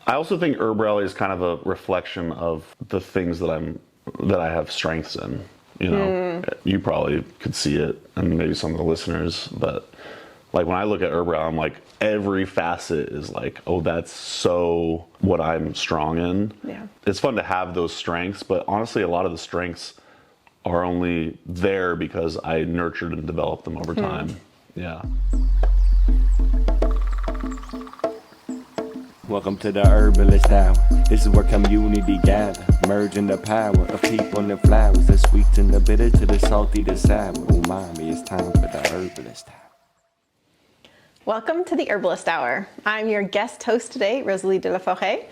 I also think HerbRally is kind of a reflection of the things that I have strengths in. You know, you probably could see it, and maybe some of the listeners, but like when I look at HerbRally, I'm like, every facet is like, oh, that's so what I'm strong in. Yeah. It's fun to have those strengths, but honestly, a lot of the strengths are only there because I nurtured and developed them over time. Yeah. Welcome to the Herbalist Hour. This is where community gather, merging the power of people and the flowers, the sweet and the bitter to the salty, the sour. Umami, it's time for the Herbalist Hour. Welcome to the Herbalist Hour. I'm your guest host today, Rosalee de la Forêt,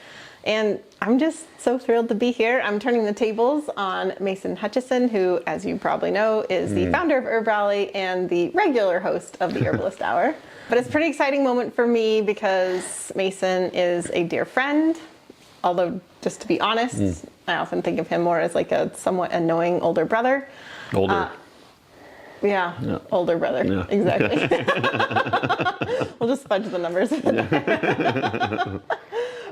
and I'm just so thrilled to be here. I'm turning the tables on Mason Hutchison, who, as you probably know, is the founder of HerbRally and the regular host of the Herbalist Hour. But it's a pretty exciting moment for me because Mason is a dear friend, although just to be honest, I often think of him more as like a somewhat annoying older brother. Older. Yeah, older brother. Yeah. Exactly. We'll just fudge the numbers.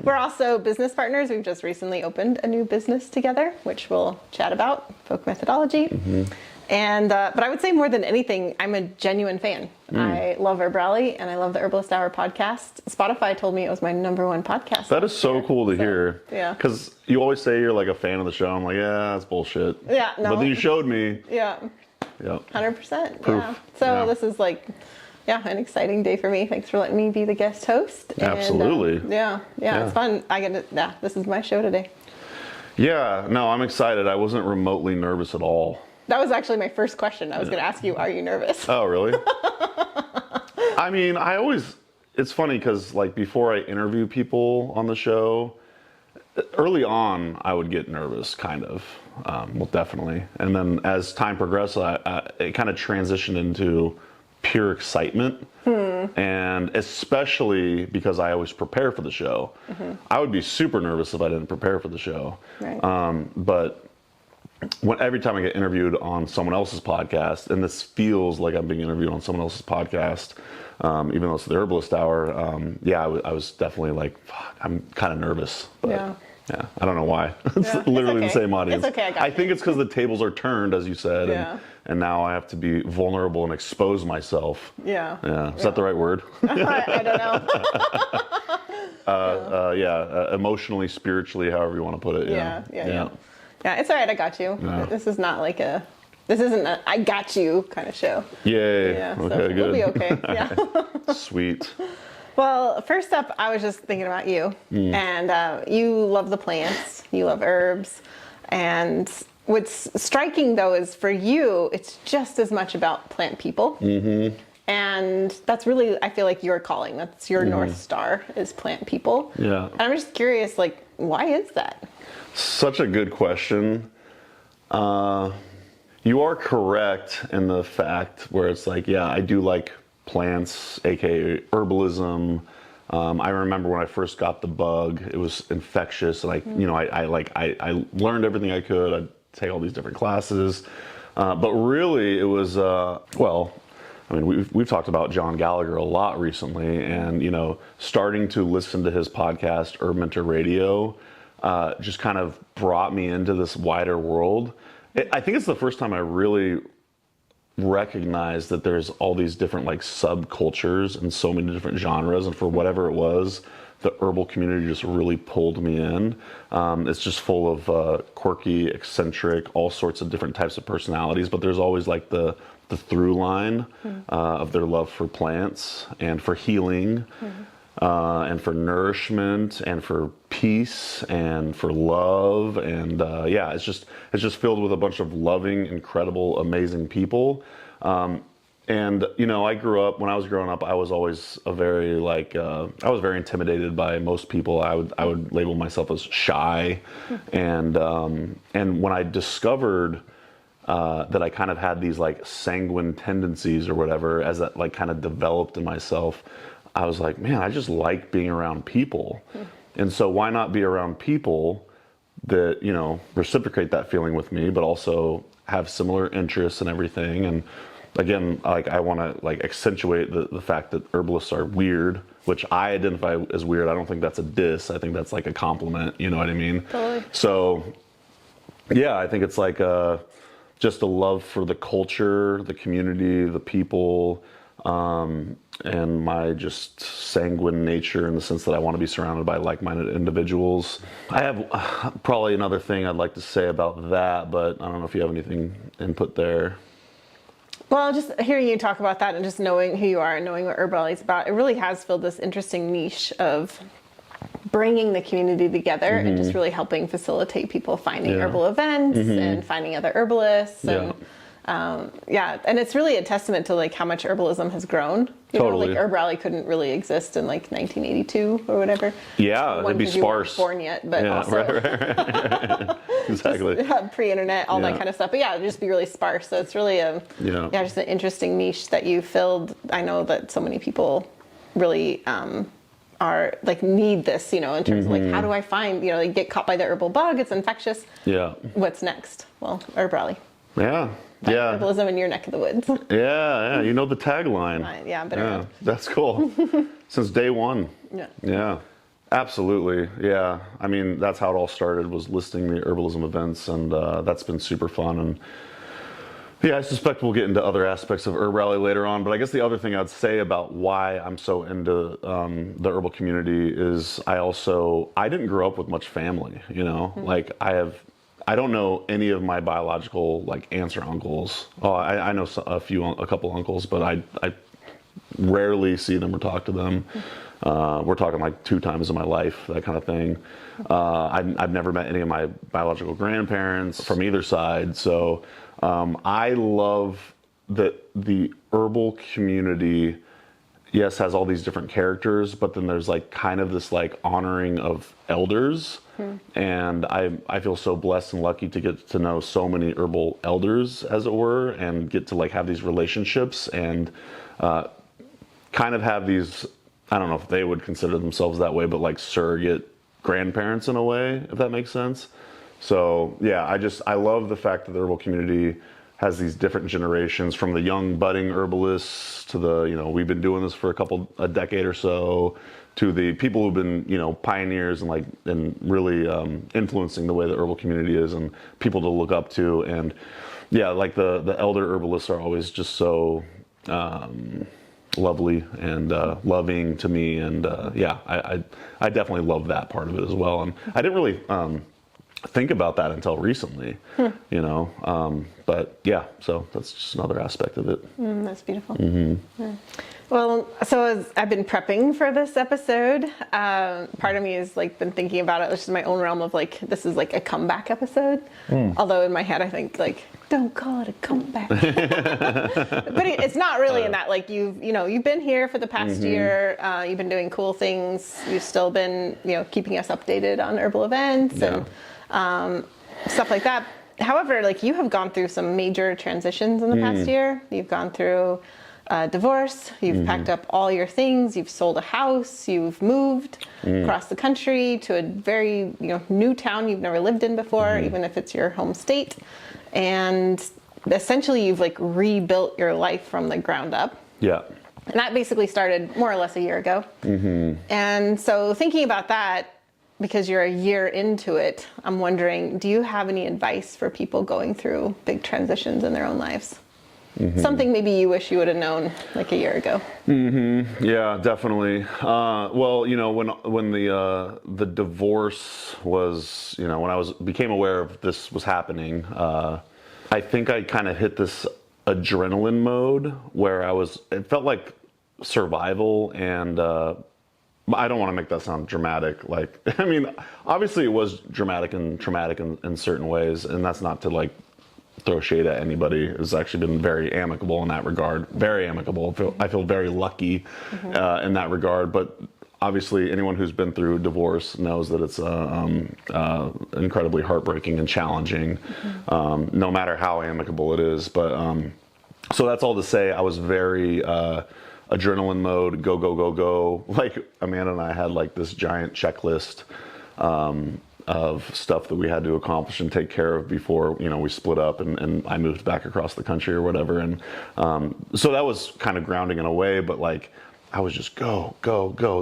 We're also business partners. We've just recently opened a new business together, which we'll chat about, Folk Methodology. And but I would say more than anything, I'm a genuine fan. I love HerbRally and I love the Herbalist Hour podcast. Spotify told me it was my #1 podcast. That is so cool to hear. Yeah. Because you always say you're like a fan of the show. I'm like, yeah, that's bullshit. Yeah, no. But then you showed me. Yeah. Yep. 100%. Proof. Yeah. So this is like, an exciting day for me. Thanks for letting me be the guest host. Absolutely. And, it's fun. This is my show today. Yeah, no, I'm excited. I wasn't remotely nervous at all. That was actually my first question. I was going to ask you, are you nervous? Oh, really? I mean, it's funny because like before I interview people on the show, early on, I would get nervous, kind of. Well, definitely. And then as time progressed, it kind of transitioned into pure excitement. And especially because I always prepare for the show. I would be super nervous if I didn't prepare for the show. Right. But every time I get interviewed on someone else's podcast, and this feels like I'm being interviewed on someone else's podcast, even though it's the Herbalist Hour, I was definitely like, fuck, I'm kind of nervous. But yeah, I don't know why. It's literally the same audience. It's okay, I think it's because the tables are turned, as you said, and now I have to be vulnerable and expose myself. Yeah. Is that the right word? I don't know. Emotionally, spiritually, however you want to put it. Yeah, it's all right. I got you. No. This isn't a I got you kind of show. Yay. Yeah, okay, so good. We'll be okay. Yeah. Sweet. Well, first up, I was just thinking about you. And you love the plants. You love herbs. And what's striking, though, is for you, it's just as much about plant people. And that's really, I feel like, your calling. That's your North Star, is plant people. Yeah. And I'm just curious, like, why is that? Such a good question. You are correct in the fact where it's like, I do like plants, aka herbalism. I remember when I first got the bug, it was infectious, and I learned everything I could. I'd take all these different classes, but really it was we've talked about John Gallagher a lot recently, and starting to listen to his podcast, Herb Mentor Radio, just kind of brought me into this wider world. I think it's the first time I really recognized that there's all these different like subcultures and so many different genres, and for whatever it was, the herbal community just really pulled me in. It's just full of quirky, eccentric, all sorts of different types of personalities, but there's always like the through line of their love for plants and for healing. And for nourishment and for peace and for love, and it's just filled with a bunch of loving, incredible, amazing people. And I grew up, when I was growing up, I was always very intimidated by most people. I would label myself as shy, and when I discovered that I kind of had these like sanguine tendencies or whatever, as that like kind of developed in myself, I was like, man, I just like being around people. And so why not be around people that, reciprocate that feeling with me, but also have similar interests and everything. And again, like I want to like accentuate the fact that herbalists are weird, which I identify as weird. I don't think that's a diss. I think that's like a compliment. You know what I mean? Totally. So, yeah, I think it's like just a love for the culture, the community, the people, and my just sanguine nature in the sense that I want to be surrounded by like-minded individuals. I have probably another thing I'd like to say about that, but I don't know if you have anything input there. Well, just hearing you talk about that and just knowing who you are and knowing what HerbRally is about, it really has filled this interesting niche of bringing the community together and just really helping facilitate people finding herbal events and finding other herbalists. And, and it's really a testament to like how much herbalism has grown. You know, like HerbRally couldn't really exist in like 1982 or whatever. Yeah, it'd be sparse. You weren't born yet, but also right. Exactly. Pre-internet, all that kind of stuff. But yeah, it'd just be really sparse. So it's really just an interesting niche that you filled. I know that so many people really are like need this, you know, in terms of like how do I find, you know, they get caught by the herbal bug, it's infectious. Yeah. What's next? Well, HerbRally. Yeah. Herbalism in your neck of the woods. Yeah, you know the tagline. That's cool. Since day one. Yeah, absolutely. Yeah, I mean that's how it all started, was listing the herbalism events, and that's been super fun. And yeah, I suspect we'll get into other aspects of HerbRally later on. But I guess the other thing I'd say about why I'm so into the herbal community is I didn't grow up with much family. You know, like I don't know any of my biological like aunts or uncles. Oh, I know a couple uncles, but I rarely see them or talk to them. We're talking like 2 times in my life, that kind of thing. I've never met any of my biological grandparents from either side. So I love that the herbal community, yes, has all these different characters, but then there's like kind of this like honoring of elders. And I feel so blessed and lucky to get to know so many herbal elders, as it were, and get to like have these relationships and kind of have these, I don't know if they would consider themselves that way, but like surrogate grandparents in a way, if that makes sense. So yeah, I love the fact that the herbal community has these different generations, from the young budding herbalists to the, you know, we've been doing this for a decade or so, to the people who've been, you know, pioneers and really influencing the way the herbal community is, and people to look up to. And yeah, like the elder herbalists are always just so lovely and loving to me. And I definitely love that part of it as well. And I didn't really think about that until recently, you know. But yeah, so that's just another aspect of it. That's beautiful. Yeah. Well, so as I've been prepping for this episode, part of me has like been thinking about it, which is my own realm of like, this is like a comeback episode. Although in my head I think like, don't call it a comeback. But it's not really in that, like you've been here for the past year, you've been doing cool things, you've still been, you know, keeping us updated on herbal events and stuff like that. However, like you have gone through some major transitions in the past year. You've gone through divorce, you've packed up all your things, you've sold a house, you've moved across the country to a very, you know, new town you've never lived in before, even if it's your home state. And essentially you've like rebuilt your life from the ground up. Yeah. And that basically started more or less a year ago. And so thinking about that, because you're a year into it, I'm wondering, do you have any advice for people going through big transitions in their own lives? Something maybe you wish you would have known like a year ago. Yeah, definitely. Well, you know, when the divorce was, you know, when I became aware of this was happening, I think I kind of hit this adrenaline mode where it felt like survival, and I don't want to make that sound dramatic. Like, I mean, obviously it was dramatic and traumatic in certain ways, and that's not to like throw shade at anybody. It's actually been very amicable in that regard. Very amicable. I feel very lucky in that regard. But obviously, anyone who's been through divorce knows that it's incredibly heartbreaking and challenging, no matter how amicable it is. But so that's all to say, I was very adrenaline mode, go, go, go, go. Like Amanda and I had like this giant checklist. of stuff that we had to accomplish and take care of before, we split up and I moved back across the country or whatever. And so that was kind of grounding in a way, but like I was just go,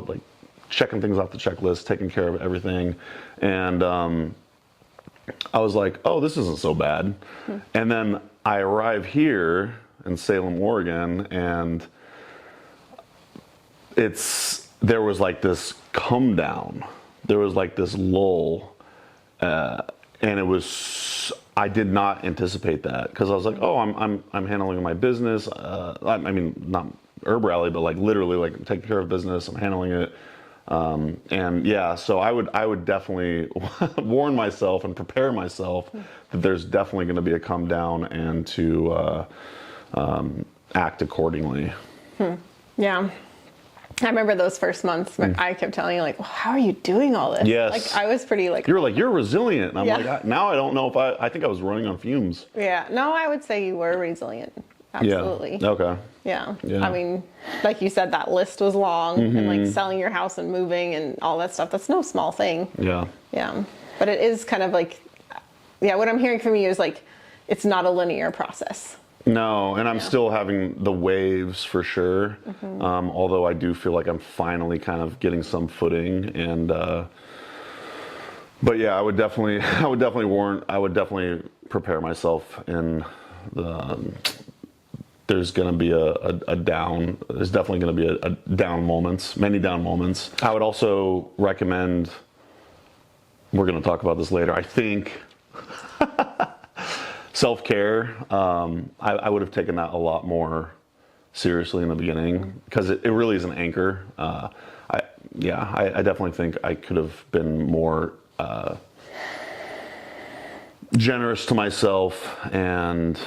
like checking things off the checklist, taking care of everything. And I was like, oh, this isn't so bad. And then I arrive here in Salem, Oregon, and there was like this come down. There was like this lull, and I did not anticipate that, because I was like, oh, I'm handling my business. I mean, not HerbRally, but like literally like taking care of business. I'm handling it, and yeah. So I would definitely warn myself and prepare myself that there's definitely going to be a come down, and to act accordingly. Yeah. I remember those first months. I kept telling you, like, well, how are you doing all this? Yes. Like, I was pretty, like... You were like, you're resilient. And I'm Yeah. like, now I don't know if I think I was running on fumes. Yeah. No, I would say you were resilient. Absolutely. Yeah. Okay. Yeah. Yeah. I mean, like you said, that list was long, and like selling your house and moving and all that stuff. That's no small thing. Yeah. Yeah. But it is kind of like, yeah, what I'm hearing from you is like, it's not a linear process. No, and I'm still having the waves for sure. Although I do feel like I'm finally kind of getting some footing, and but yeah, I would definitely prepare myself in the. There's going to be a down. There's definitely going to be a down moments, many down moments. I would also recommend. We're going to talk about this later. I think. Self-care, I would have taken that a lot more seriously in the beginning, because it really is an anchor. I definitely think I could have been more generous to myself, and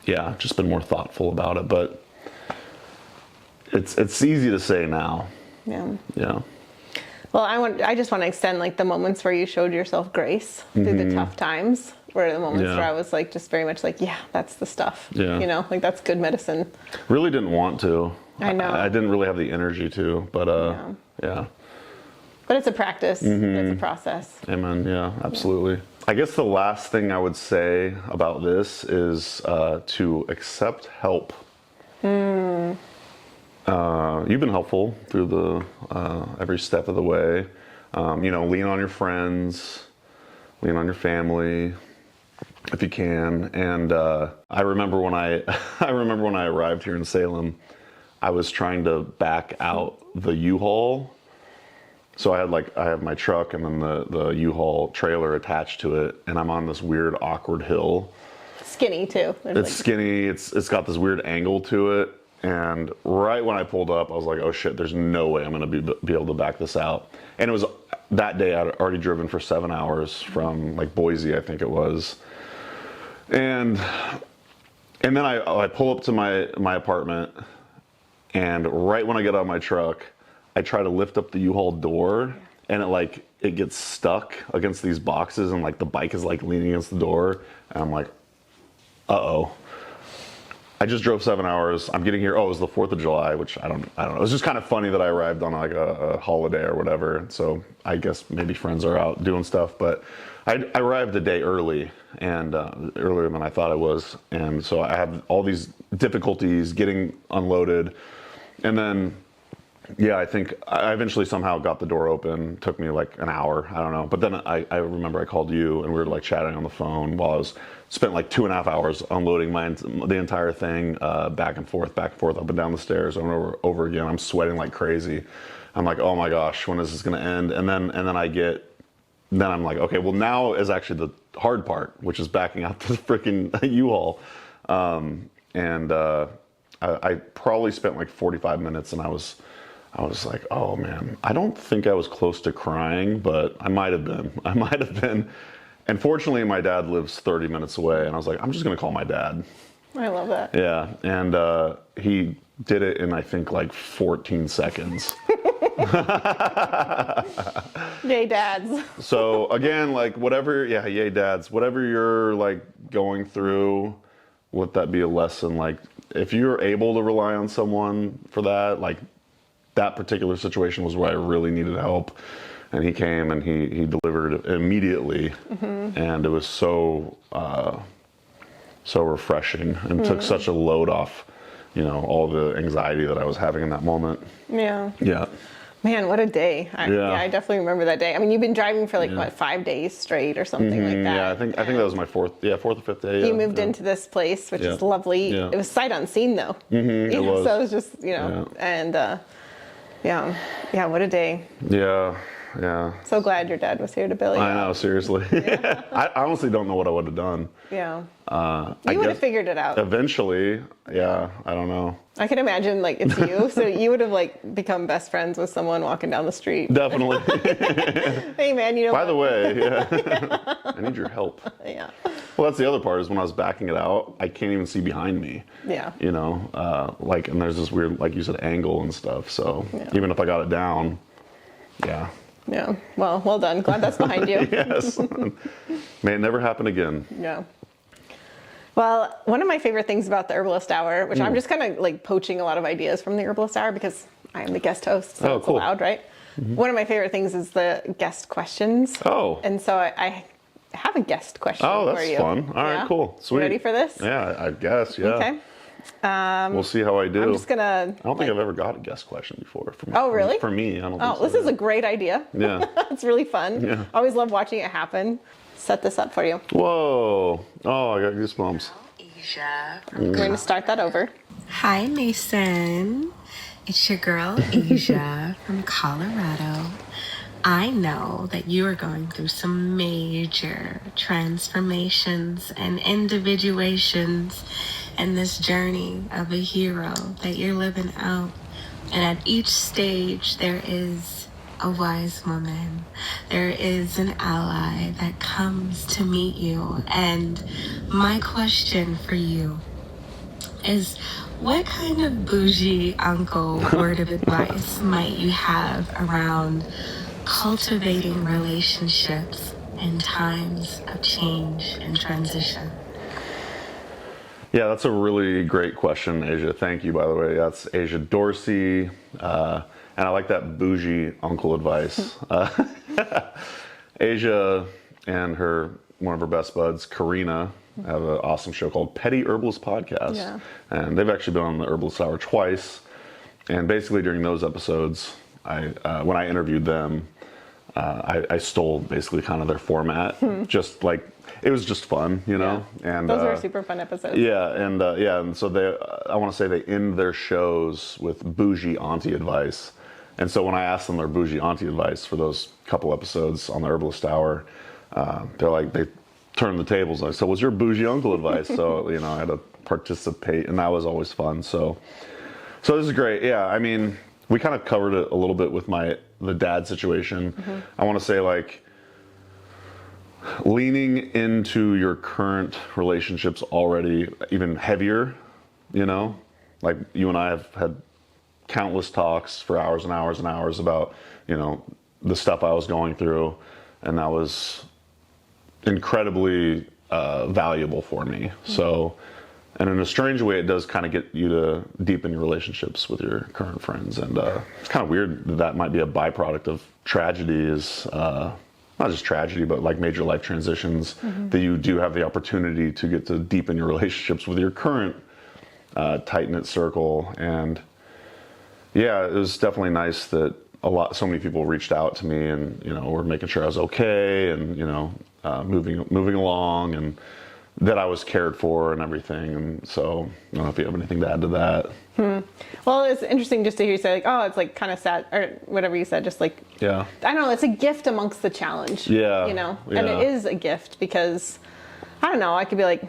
yeah, just been more thoughtful about it. But it's easy to say now. Yeah. Yeah. Well, I just want to extend like the moments where you showed yourself grace through the tough times, were the moments where I was like, just very much like, yeah, that's the stuff. Yeah. Like that's good medicine. Really didn't want to. I know. I didn't really have the energy to, but yeah. But it's a practice. It's a process. Amen. Yeah, absolutely. I guess the last thing I would say about this is to accept help. You've been helpful through the every step of the way. Lean on your friends, lean on your family, if you can. And I remember when I arrived here in Salem, I was trying to back out the U-Haul. So I have my truck and then the U-Haul trailer attached to it, and I'm on this weird awkward hill. Skinny too. It's skinny. It's got this weird angle to it. And right when I pulled up, I was like, oh shit, there's no way I'm going to be able to back this out. And it was that day I'd already driven for 7 hours from like Boise, I think it was. And then I pull up to my apartment, and right when I get out of my truck, I try to lift up the U-Haul door, and it gets stuck against these boxes, and like the bike is like leaning against the door, and I'm like, uh-oh. I just drove 7 hours. I'm getting here. Oh, it was the 4th of July, which I don't know. It was just kind of funny that I arrived on like a holiday or whatever. So I guess maybe friends are out doing stuff, but I arrived a day early, and earlier than I thought I was. And so I had all these difficulties getting unloaded. And then, yeah, I think I eventually somehow got the door open. It took me like an hour. I don't know. But then I remember I called you, and we were like chatting on the phone while I spent like 2.5 hours unloading the entire thing, back and forth, up and down the stairs, over and over again. I'm sweating like crazy. I'm like, oh my gosh, when is this going to end? And then I'm like, okay, well now is actually the hard part, which is backing out the freaking U-Haul. I probably spent like 45 minutes, and I was like, oh man, I don't think I was close to crying, but I might have been. And fortunately, my dad lives 30 minutes away, and I was like, I'm just going to call my dad. I love that. Yeah, and he did it in, I think, like 14 seconds. Yay, dads. So, again, like, yay, dads. Whatever you're, like, going through, let that be a lesson. Like, if you're able to rely on someone for that, like, that particular situation was where I really needed help. And he came and he delivered it immediately, and it was so refreshing and took such a load off, all the anxiety that I was having in that moment. Yeah. Yeah. Man, what a day. I definitely remember that day. I mean, you've been driving for what, 5 days straight or something like that. Yeah, I think that was my fourth or fifth day. You moved into this place, which is lovely. Yeah. It was sight unseen though. It was. So it was just, and what a day. Yeah. Yeah. So glad your dad was here to bail you out. I know, seriously. I honestly don't know what I would have done. Yeah. You would have figured it out. Eventually, yeah, I don't know. I can imagine, it's you, so you would have, become best friends with someone walking down the street. Definitely. Hey, man, By the way, yeah. I need your help. Yeah. Well, that's the other part is when I was backing it out, I can't even see behind me. Yeah. And there's this weird, like you said, angle and stuff. So even if I got it down, yeah. Yeah. Well done. Glad that's behind you. Yes. May it never happen again. Yeah. Well, one of my favorite things about the Herbalist Hour, which I'm just kind of poaching a lot of ideas from the Herbalist Hour because I am the guest host, so it's allowed, right? One of my favorite things is the guest questions. Oh. And so I have a guest question for you. That's fun. All right, cool. Sweet. You ready for this? Yeah, I guess, yeah. Okay. We'll see how I do. I'm just gonna. I don't think I've ever got a guest question before. Really? For me, I don't think so. This is a great idea. Yeah. It's really fun. Yeah. I always love watching it happen. Set this up for you. Whoa. Oh, I got goosebumps. Asia. We're going to start that over. Hi, Mason. It's your girl, Asia from Colorado. I know that you are going through some major transformations and individuations in this journey of a hero that you're living out. And at each stage, there is a wise woman. There is an ally that comes to meet you. And my question for you is, what kind of bougie uncle word of advice might you have around cultivating relationships in times of change and transition? Yeah, that's a really great question, Asia. Thank you, by the way. That's Asia Dorsey. And I like that bougie uncle advice. Asia and one of her best buds, Karina, have an awesome show called Petty Herbalist Podcast. Yeah. And they've actually been on the Herbalist Hour twice. And basically during those episodes, when I interviewed them, I stole basically kind of their format. Just like, it was just fun, And Those are super fun episodes. Yeah, and so I want to say they end their shows with bougie auntie advice. And so when I asked them their bougie auntie advice for those couple episodes on the Herbalist Hour, they turned the tables. Like, so what's your bougie uncle advice? So, I had to participate, and that was always fun. So this is great. Yeah, I mean, we kind of covered it a little bit with the dad situation. I want to say, leaning into your current relationships already even heavier, like you and I have had countless talks for hours and hours and hours about, the stuff I was going through, and that was incredibly valuable for me. So, and in a strange way, it does kind of get you to deepen your relationships with your current friends. And it's kind of weird that might be a byproduct of tragedy is, not just tragedy, but like major life transitions, that you do have the opportunity to get to deepen your relationships with your current tight-knit circle. And yeah, it was definitely nice that so many people reached out to me and, were making sure I was okay and, moving along and that I was cared for and everything. And so I don't know if you have anything to add to that. Well, it's interesting just to hear you say it's kind of sad or whatever you said, just yeah, I don't know, it's a gift amongst the challenge. Yeah. And it is a gift because I don't know, I could be like,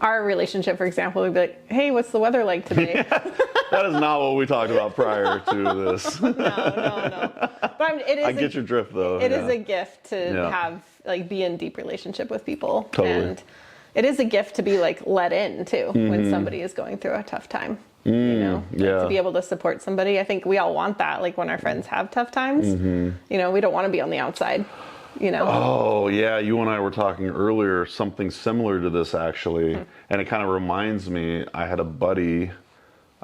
our relationship, for example, would be like, hey, what's the weather like today? That is not what we talked about prior to this. No. But it is I get your drift though. It is a gift to have be in deep relationship with people. Totally. And it is a gift to be let in too when somebody is going through a tough time. To be able to support somebody. I think we all want that. When our friends have tough times, we don't want to be on the outside. Oh yeah, you and I were talking earlier, something similar to this actually, and it kind of reminds me. I had a buddy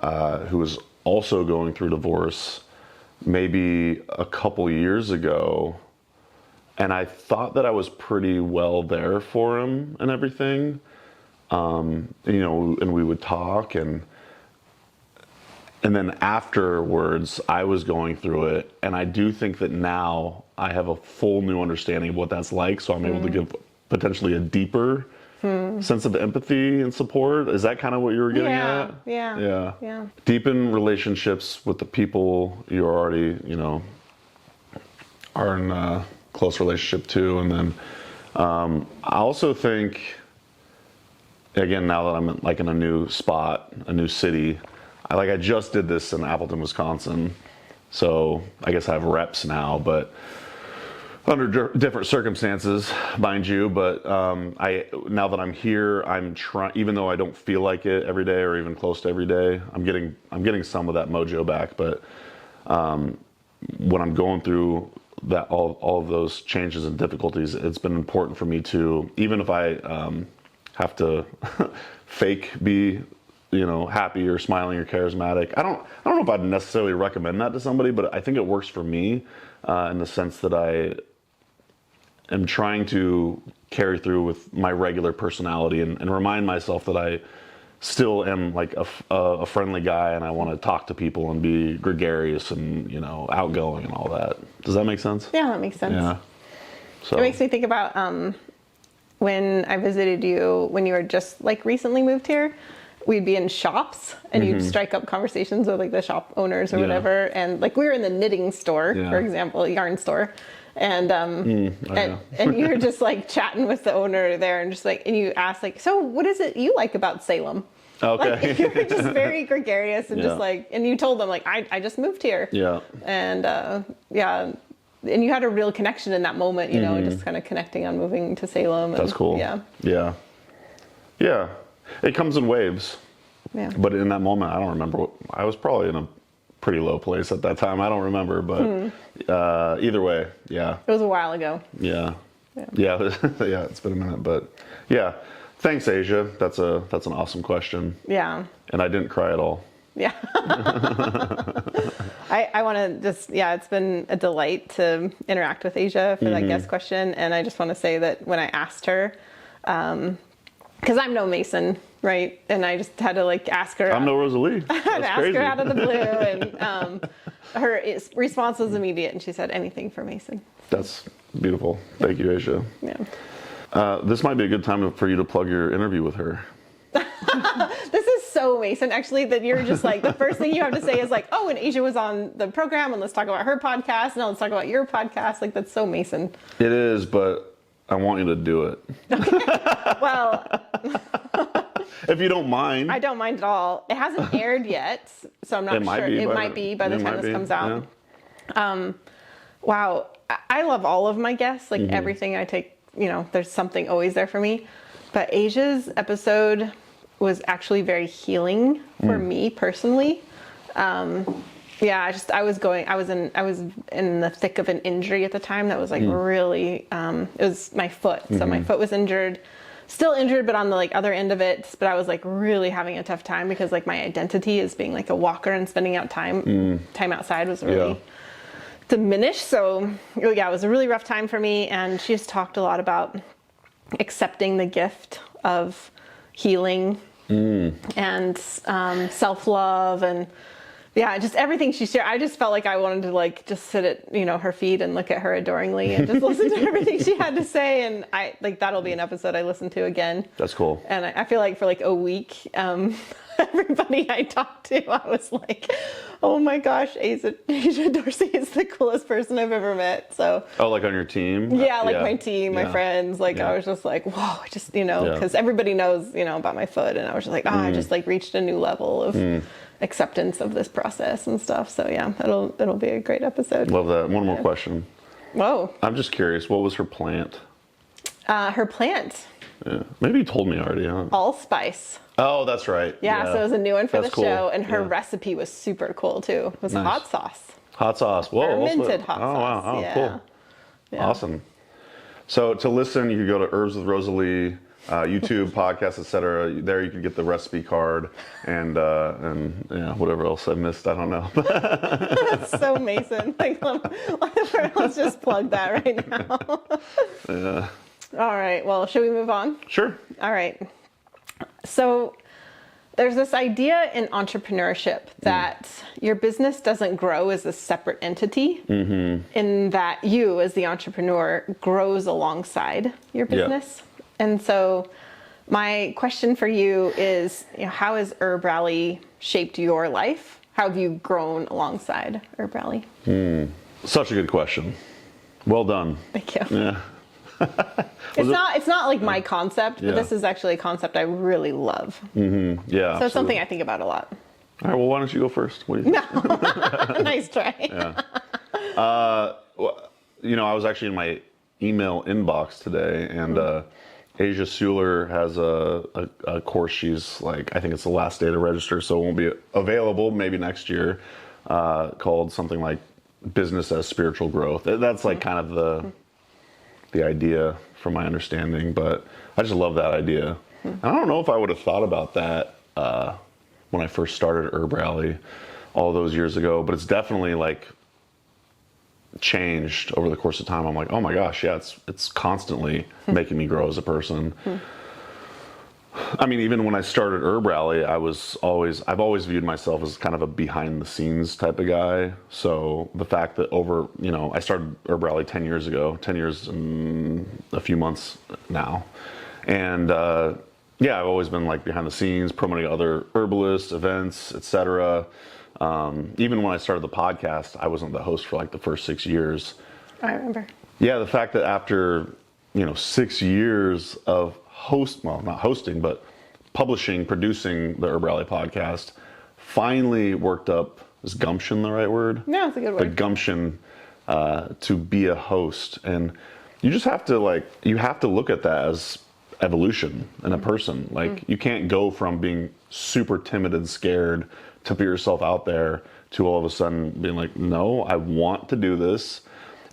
who was also going through divorce, maybe a couple years ago, and I thought that I was pretty well there for him and everything. And we would talk, and then afterwards I was going through it, and I do think that now I have a full new understanding of what that's like, so I'm able to give potentially a deeper sense of empathy and support. Is that kind of what you were getting at? Yeah. Deepen relationships with the people you already, are in a close relationship to. And then I also think, again, now that I'm in a new spot, a new city, I just did this in Appleton, Wisconsin. So I guess I have reps now, but under different circumstances, mind you. But now that I'm here, I'm trying, even though I don't feel like it every day or even close to every day, I'm getting some of that mojo back. But when I'm going through that, all of those changes and difficulties, it's been important for me to, even if I have to fake be, happy or smiling or charismatic. I don't know if I'd necessarily recommend that to somebody, but I think it works for me in the sense that I am trying to carry through with my regular personality and remind myself that I still am like a friendly guy, and I want to talk to people and be gregarious and, outgoing and all that. Does that make sense? Yeah, that makes sense. Yeah. So It makes me think about when I visited you when you were just recently moved here. We'd be in shops and you'd strike up conversations with the shop owners or whatever. And we were in the knitting store, for example, yarn store. And and you were just chatting with the owner there and just and you asked so what is it you like about Salem? okay. You were just very gregarious and just and you told them I just moved here. Yeah. And and you had a real connection in that moment, just kind of connecting on moving to Salem. That's cool. Yeah. It comes in waves. Yeah. But in that moment, I don't remember. I was probably in a pretty low place at that time. I don't remember, but either way, yeah. It was a while ago. Yeah. It's been a minute, but yeah. Thanks, Asia. That's an awesome question. Yeah. And I didn't cry at all. Yeah. I want to just, it's been a delight to interact with Asia for that guest question. And I just want to say that when I asked her, because I'm no Mason, right? And I just had to ask her. I'm no Rosalee. I had to ask crazy. her out of the blue. And her response was immediate. And she said, anything for Mason. That's beautiful. Thank you, Asia. Yeah. This might be a good time for you to plug your interview with her. This is so Mason, actually, that you're just the first thing you have to say is oh, and Asia was on the program, and let's talk about her podcast. Now let's talk about your podcast. That's so Mason. It is, but I want you to do it. Okay. Well, if you don't mind. I don't mind at all. It hasn't aired yet, so I'm not sure. It might be by the time this comes out. Yeah. Wow. I love all of my guests. Everything I take, there's something always there for me. But Asia's episode was actually very healing for me personally. I was in the thick of an injury at the time that was really, it was my foot. So my foot was injured, still injured, but on the other end of it. But I was really having a tough time because my identity as being a walker and spending out time outside was really diminished. So it was a really rough time for me. And she just talked a lot about accepting the gift of healing and self-love and just everything she shared. I just felt I wanted to just sit at her feet and look at her adoringly and just listen to everything she had to say. And I that'll be an episode I listen to again. That's cool. And I feel for a week, everybody I talked to, I was oh my gosh, Asia Dorsey is the coolest person I've ever met. So on your team? Yeah, my team, my friends. I was just whoa, just because everybody knows about my foot, and I was just I just reached a new level of acceptance of this process and stuff. So yeah, it'll be a great episode. Love that. One more question. Whoa. I'm just curious, what was her plant? Her plant. Yeah. Maybe you told me already, huh? Allspice. Oh, that's right. Yeah, so it was a new one for the cool. show, and her recipe was super cool too. It was hot sauce. Hot sauce. Whoa. Fermented hot sauce. Oh, wow. Oh, yeah. cool. Yeah. Awesome. So to listen, you can go to Herbs with Rosalee YouTube, podcasts, etc. There you can get the recipe card and yeah, whatever else I missed, I don't know. That's so Mason. Like, let's just plug that right now. Yeah. All right. Well, should we move on? Sure. All right. So there's this idea in entrepreneurship that your business doesn't grow as a separate entity, in that you, as the entrepreneur, grows alongside your business. And so my question for you is, how has HerbRally shaped your life? How have you grown alongside HerbRally? Such a good question. Well done. Thank you. Yeah. It's not like my concept, but Yeah. this is actually a concept I really love. Yeah. So it's something I think about a lot. All right. Well, why don't you go first? What do you think? Nice try. Yeah. Well, I was actually in my email inbox today, and Asia Suler has a course. She's like, I think it's the last day to register, so it won't be available maybe next year, called something like Business as Spiritual Growth. That's like kind of the idea from my understanding, but I just love that idea. And I don't know if I would have thought about that when I first started HerbRally all those years ago, but it's definitely like changed over the course of time. I'm like, oh my gosh, yeah, it's constantly making me grow as a person. I mean, even when I started HerbRally, I've always viewed myself as kind of a behind the scenes type of guy. So the fact that I started HerbRally 10 years ago, 10 years and a few months now. And yeah, I've always been like behind the scenes, promoting other herbalists, events, etc. Even when I started the podcast, I wasn't the host for like the first 6 years. I remember. Yeah, the fact that after 6 years of not hosting, but publishing, producing the HerbRally podcast, finally worked up, is gumption the right word? No, it's a good The word. gumption to be a host. And you just have to look at that as evolution in a person. Like you can't go from being super timid and scared to put yourself out there to all of a sudden being like, no, I want to do this.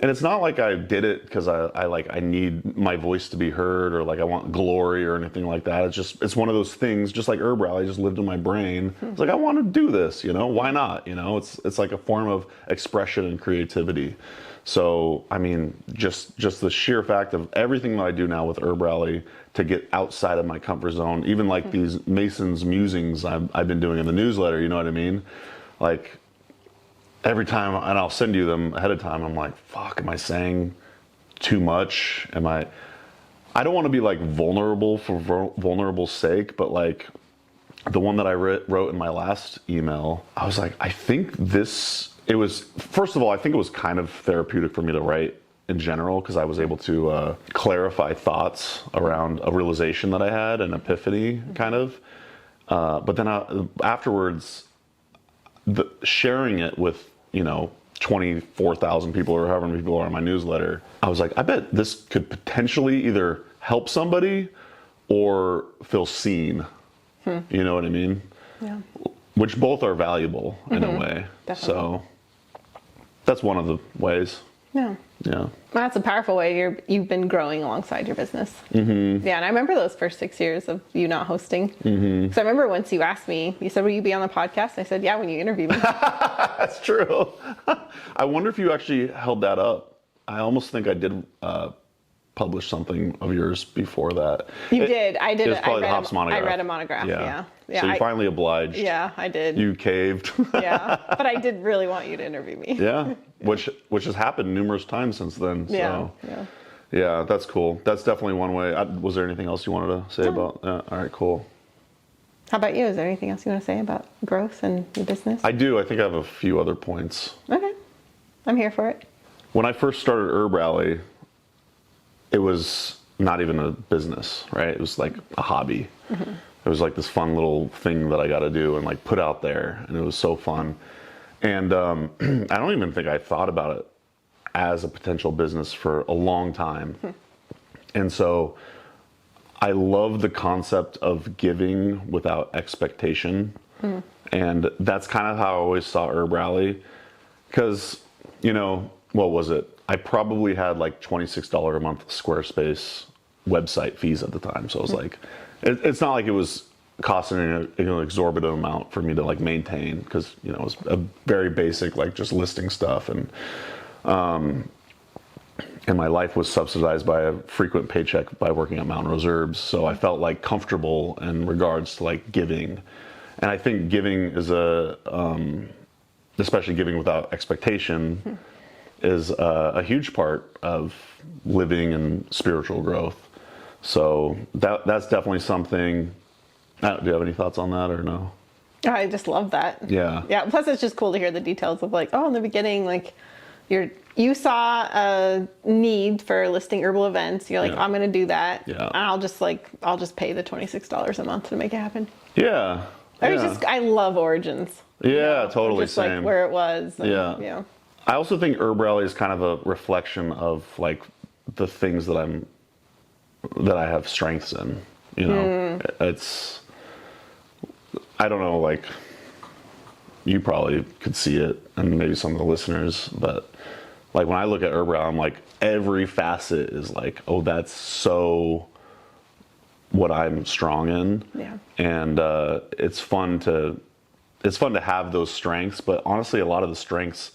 And it's not like I did it because I need my voice to be heard, or like I want glory or anything like that. It's one of those things, just like HerbRally just lived in my brain. It's like, I want to do this, why not? It's like a form of expression and creativity. So, I mean, just the sheer fact of everything that I do now with HerbRally to get outside of my comfort zone, even like these Mason's musings I've been doing in the newsletter, you know what I mean? Like, every time, and I'll send you them ahead of time, I'm like, fuck, am I saying too much? I don't want to be like vulnerable for vulnerable sake, but like the one that I wrote in my last email, I was like, I think first of all, I think it was kind of therapeutic for me to write in general, because I was able to clarify thoughts around a realization that I had, an epiphany kind of. But then afterwards, sharing it with 24,000 people or however many people are on my newsletter, I was like, I bet this could potentially either help somebody or feel seen. You know what I mean? Yeah. Which both are valuable in a way. Definitely. So that's one of the ways. Yeah. Yeah. Well, that's a powerful way you've been growing alongside your business. Yeah, and I remember those first 6 years of you not hosting. Because I remember once you asked me, you said, will you be on the podcast? And I said, yeah, when you interview me. That's true. I wonder if you actually held that up. I almost think I did publish something of yours before that. You did. I did. It was probably the Hops monograph. I read a monograph, yeah. So you finally obliged. Yeah, I did. You caved. Yeah, but I did really want you to interview me. Yeah, which has happened numerous times since then. So. Yeah. That's cool. That's definitely one way. Was there anything else you wanted to say about that? All right, cool. How about you? Is there anything else you want to say about growth and your business? I do. I think I have a few other points. Okay. I'm here for it. When I first started HerbRally, it was not even a business, right? It was like a hobby. It was like this fun little thing that I got to do and like put out there, and it was so fun. And I don't even think I thought about it as a potential business for a long time. And so I love the concept of giving without expectation. And that's kind of how I always saw HerbRally. Because, what was it? I probably had like $26 a month Squarespace website fees at the time. So I was like, it's not like it was costing an exorbitant amount for me to like maintain, because it was a very basic, like just listing stuff, and my life was subsidized by a frequent paycheck by working at Mountain Rose Herbs. So I felt like comfortable in regards to like giving. And I think giving is especially giving without expectation is a huge part of living and spiritual growth. So that's definitely something. Do you have any thoughts on that or no? I just love that. Yeah. Yeah. Plus, it's just cool to hear the details of like, in the beginning, like you saw a need for listing herbal events. You're like, Yeah. I'm going to do that. Yeah. And I'll just pay the $26 a month to make it happen. Yeah. I love origins. Yeah, totally. Just Same. like where it was. And, Yeah. I also think HerbRally is kind of a reflection of like the things that I have strengths in. It's, I don't know, like you probably could see it, and maybe some of the listeners, but like when I look at HerbRally, I'm like, every facet is like, oh, that's so what I'm strong in. Yeah. And it's fun to have those strengths, but honestly, a lot of the strengths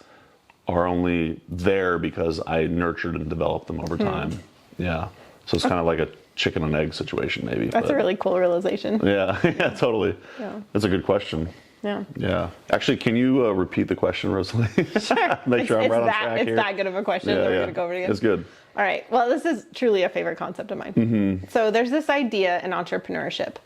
are only there because I nurtured and developed them over time. Yeah. So it's kind of like a chicken and egg situation, maybe. That's a really cool realization. Yeah. Yeah, totally. Yeah. That's a good question. Yeah. Yeah. Actually, can you repeat the question, Rosalee? Sure. Make sure I'm right on track here. It's that good of a question. Yeah, We're yeah. going to go over it again. It's good. All right. Well, this is truly a favorite concept of mine. Mm-hmm. So there's this idea in entrepreneurship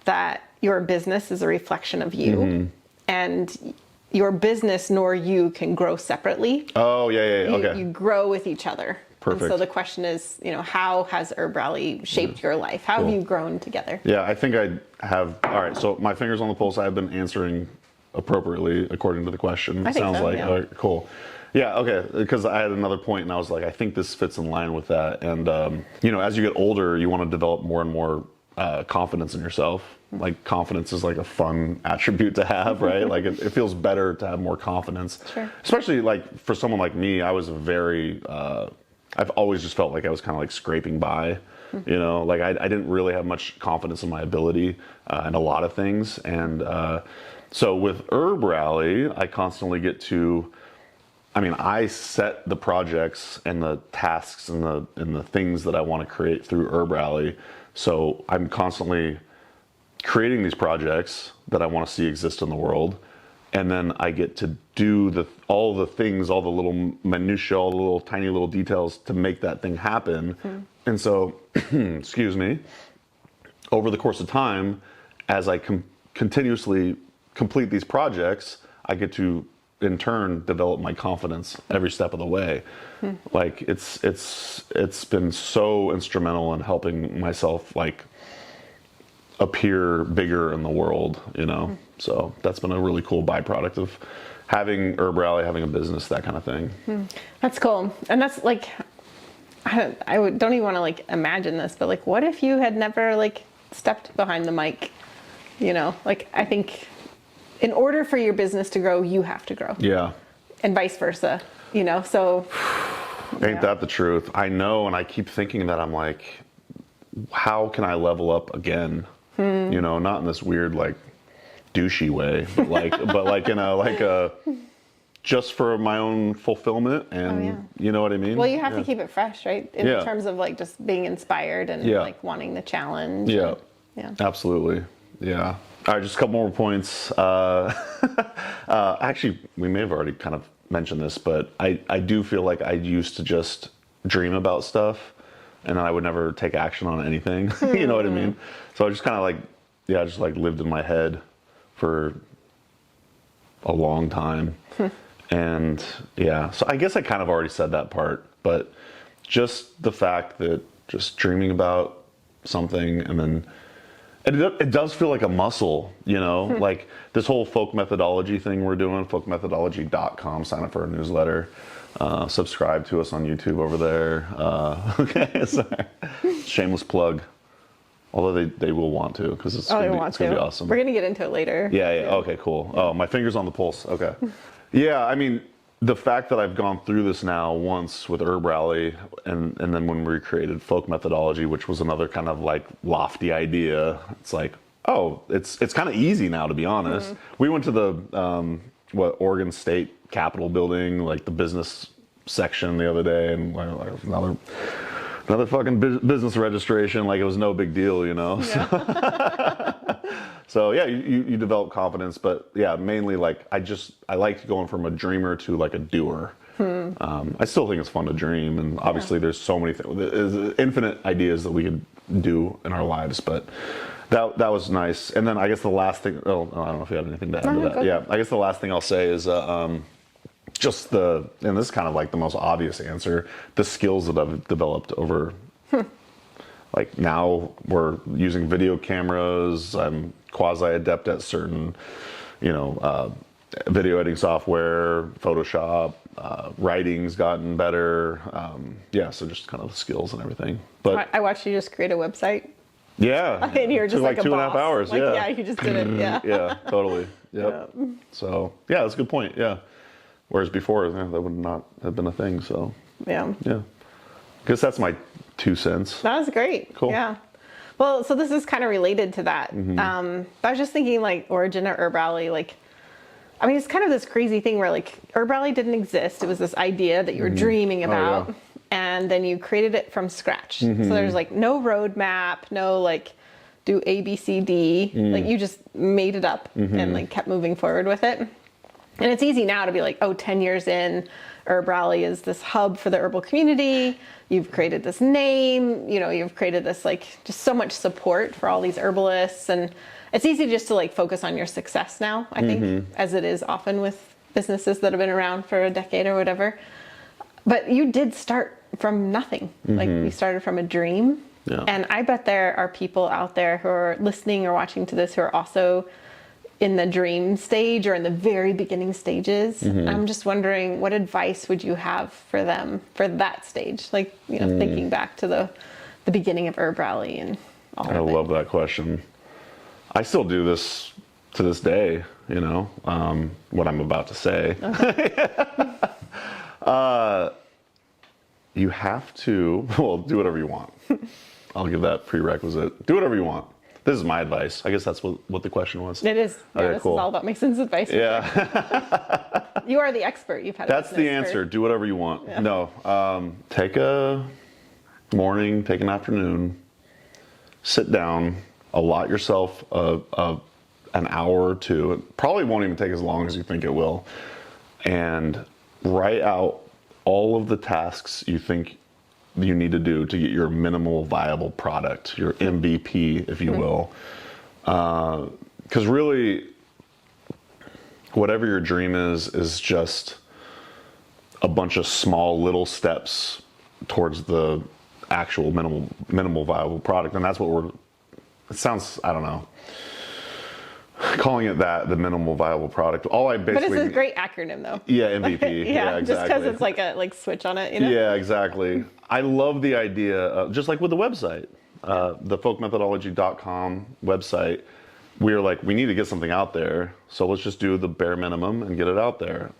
that your business is a reflection of you, Mm-hmm. and your business nor you can grow separately. Oh, yeah. Okay. You grow with each other. Perfect. And so the question is, how has HerbRally shaped your life? How have you grown together? Yeah, I think I have. All right, so my fingers on the pulse. I have been answering appropriately according to the question. I think Sounds so, like yeah. all right, cool. Yeah, okay. Because I had another point, and I was like, I think this fits in line with that. And as you get older, you want to develop more and more confidence in yourself. Like confidence is like a fun attribute to have, right? Like it feels better to have more confidence. Sure. Especially like for someone like me, I was I've always just felt like I was kind of like scraping by, like I didn't really have much confidence in my ability in a lot of things. And so with HerbRally, I constantly get to, I set the projects and the tasks and the things that I want to create through HerbRally. So I'm constantly creating these projects that I want to see exist in the world. And then I get to do all the things, all the little minutiae, all the little tiny little details to make that thing happen. And so, excuse me, over the course of time, as I continuously complete these projects, I get to, in turn, develop my confidence every step of the way. Like it's been so instrumental in helping myself like appear bigger in the world, So that's been a really cool byproduct of having HerbRally, having a business, that kind of thing. That's cool. And that's like, don't even want to like imagine this, but like, what if you had never like stepped behind the mic? Like I think in order for your business to grow, you have to grow. Yeah. And vice versa, so. Ain't that the truth? I know. And I keep thinking that I'm like, how can I level up again? Not in this weird, like douchey way, but like, just for my own fulfillment. And you know what I mean? Well, you have to keep it fresh, right? In Yeah. terms of like just being inspired and like wanting the challenge. Yeah. Yeah. Absolutely. Yeah. All right, just a couple more points. Actually, we may have already kind of mentioned this, but I do feel like I used to just dream about stuff and then I would never take action on anything. You know what I mean? So I just kind of like, just like lived in my head for a long time. And so I guess I kind of already said that part, but just the fact that just dreaming about something and then it does feel like a muscle, like this whole folk methodology thing we're doing, folkmethodology.com, sign up for our newsletter, subscribe to us on YouTube over there. Okay, sorry. Shameless plug. Although they will want to, because it's going to be awesome. We're going to get into it later. Yeah. Okay, cool. Oh, my finger's on the pulse. Okay. Yeah, the fact that I've gone through this now once with HerbRally, and then when we created folk methodology, which was another kind of like lofty idea, it's like, oh, it's kind of easy now, to be honest. We went to the Oregon State Capitol building, like the business section the other day, and like another fucking business registration, like it was no big deal, you know. Yeah. So yeah, you develop confidence, but yeah, mainly like I like going from a dreamer to like a doer. I still think it's fun to dream, and obviously there's so many things, there's infinite ideas that we could do in our lives, but that was nice. And then I guess the last thing, I don't know if you had anything to add to that. Yeah, I guess the last thing I'll say is just and this is kind of like the most obvious answer, the skills that I've developed over. Like now we're using video cameras. I'm quasi-adept at certain, video editing software, Photoshop, writing's gotten better. So just kind of the skills and everything. But I watched you just create a website. Yeah. And you were just like a 2.5 hours. Like, yeah. You just did it. Yeah. Yeah, totally. Yep. Yeah. So yeah, that's a good point. Yeah. Whereas before, that would not have been a thing. So Yeah. yeah. I guess that's my 2 cents. That was great. Cool. Yeah. Well, so this is kind of related to that. But I was just thinking, like, origin of HerbRally, like, I mean, it's kind of this crazy thing where, like, HerbRally didn't exist. It was this idea that you were dreaming about, and then you created it from scratch. So there's, like, no roadmap, no, like, do A, B, C, D. Like, you just made it up and, like, kept moving forward with it. And it's easy now to be like, 10 years in, HerbRally is this hub for the herbal community. You've created this name, you've created this, like, just so much support for all these herbalists. And it's easy just to, like, focus on your success now, I think, as it is often with businesses that have been around for a decade or whatever. But you did start from nothing. Like, you started from a dream. Yeah. And I bet there are people out there who are listening or watching to this who are also in the dream stage or in the very beginning stages. I'm just wondering, what advice would you have for them for that stage? Like, thinking back to the beginning of HerbRally and all of it. I love that question. I still do this to this day, what I'm about to say. Okay. You have to, do whatever you want. I'll give that prerequisite. Do whatever you want. This is my advice. I guess that's what the question was. It is. Okay, this cool. is all about Mason's advice. Yeah. You are the expert. You've had. That's the answer. Do whatever you want. Yeah. No. Take a morning, take an afternoon, sit down, allot yourself an hour or two. It probably won't even take as long as you think it will. And write out all of the tasks you think you need to do to get your minimal viable product, your MVP, if you will. Because really, whatever your dream is just a bunch of small little steps towards the actual minimal viable product. And that's what it sounds, I don't know, calling it that, the minimal viable product. But it's a great acronym, though. Yeah, MVP. Yeah, exactly. Just because it's like a switch on it, Yeah, exactly. I love the idea of, just like with the website, the folkmethodology.com website. We're like, we need to get something out there, so let's just do the bare minimum and get it out there.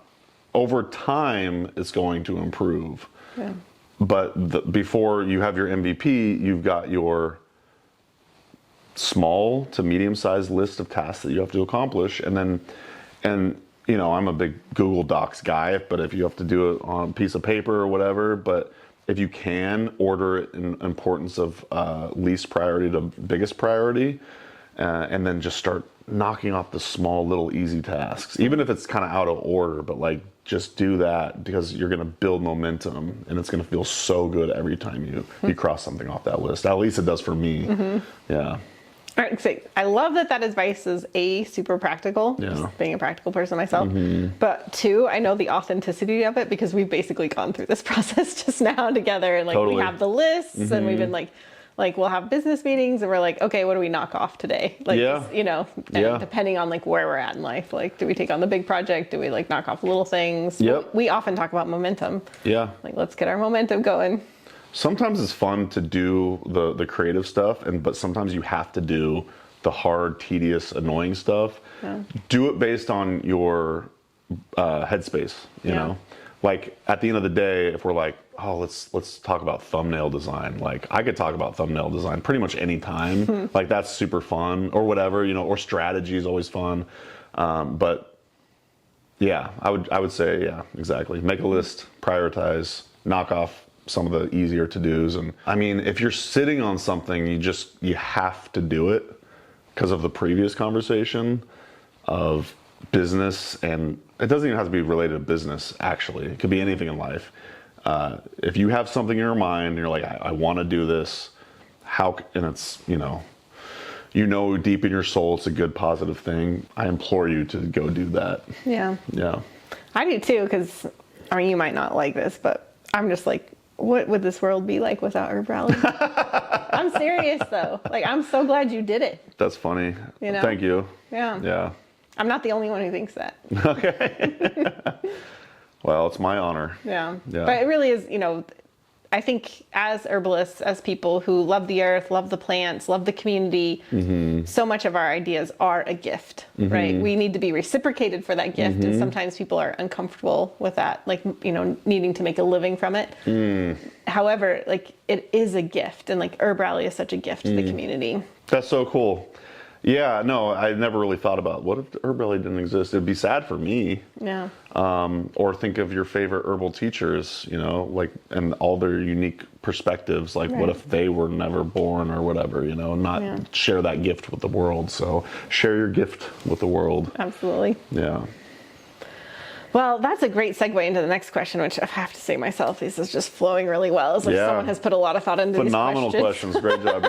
Over time, it's going to improve. Yeah. But before you have your MVP, you've got your small to medium-sized list of tasks that you have to accomplish, and I'm a big Google Docs guy, but if you have to do it on a piece of paper or whatever, but if you can, order it in importance of least priority to biggest priority, and then just start knocking off the small little easy tasks, even if it's kind of out of order, but like just do that, because you're going to build momentum and it's going to feel so good every time you cross something off that list. At least it does for me. Yeah. All right, so I love that advice is super practical, just being a practical person myself. But 2, I know the authenticity of it because we've basically gone through this process just now together, and like we have the lists, and we've been like we'll have business meetings, and we're like, okay, what do we knock off today? Like, depending on like where we're at in life, like do we take on the big project? Do we like knock off little things? Yep. We often talk about momentum. Yeah. Like, let's get our momentum going. Sometimes it's fun to do the creative stuff, but sometimes you have to do the hard, tedious, annoying stuff. Yeah. Do it based on your headspace, you know? Like at the end of the day, if we're like, oh, let's talk about thumbnail design. Like I could talk about thumbnail design pretty much any time. Like that's super fun or whatever, you know, or strategy is always fun. But yeah, I would say, yeah, exactly. Make a list, prioritize, knock off some of the easier to-dos. And I mean, if you're sitting on something, you have to do it because of the previous conversation of business, and it doesn't even have to be related to business, actually. It could be anything in life. If you have something in your mind and you're like, I want to do this, and it's, you know deep in your soul it's a good, positive thing, I implore you to go do that. Yeah. I do too, because, I mean, you might not like this, but I'm just like, what would this world be like without HerbRally? I'm serious, though. Like, I'm so glad you did it. That's funny. You know? Thank you. Yeah. I'm not the only one who thinks that. Okay. Well, it's my honor. Yeah. But it really is, I think as herbalists, as people who love the earth, love the plants, love the community, so much of our ideas are a gift, right? We need to be reciprocated for that gift. And sometimes people are uncomfortable with that, like, needing to make a living from it. However, like, it is a gift. And like HerbRally is such a gift to the community. That's so cool. Yeah, no, I never really thought about what if HerbRally didn't exist. It'd be sad for me. Yeah. Or think of your favorite herbal teachers, like, and all their unique perspectives. Like, what if they were never born or whatever, not share that gift with the world. So share your gift with the world. Absolutely. Yeah. Well, that's a great segue into the next question, which I have to say myself, this is just flowing really well. It's like someone has put a lot of thought into Phenomenal these questions. Great job.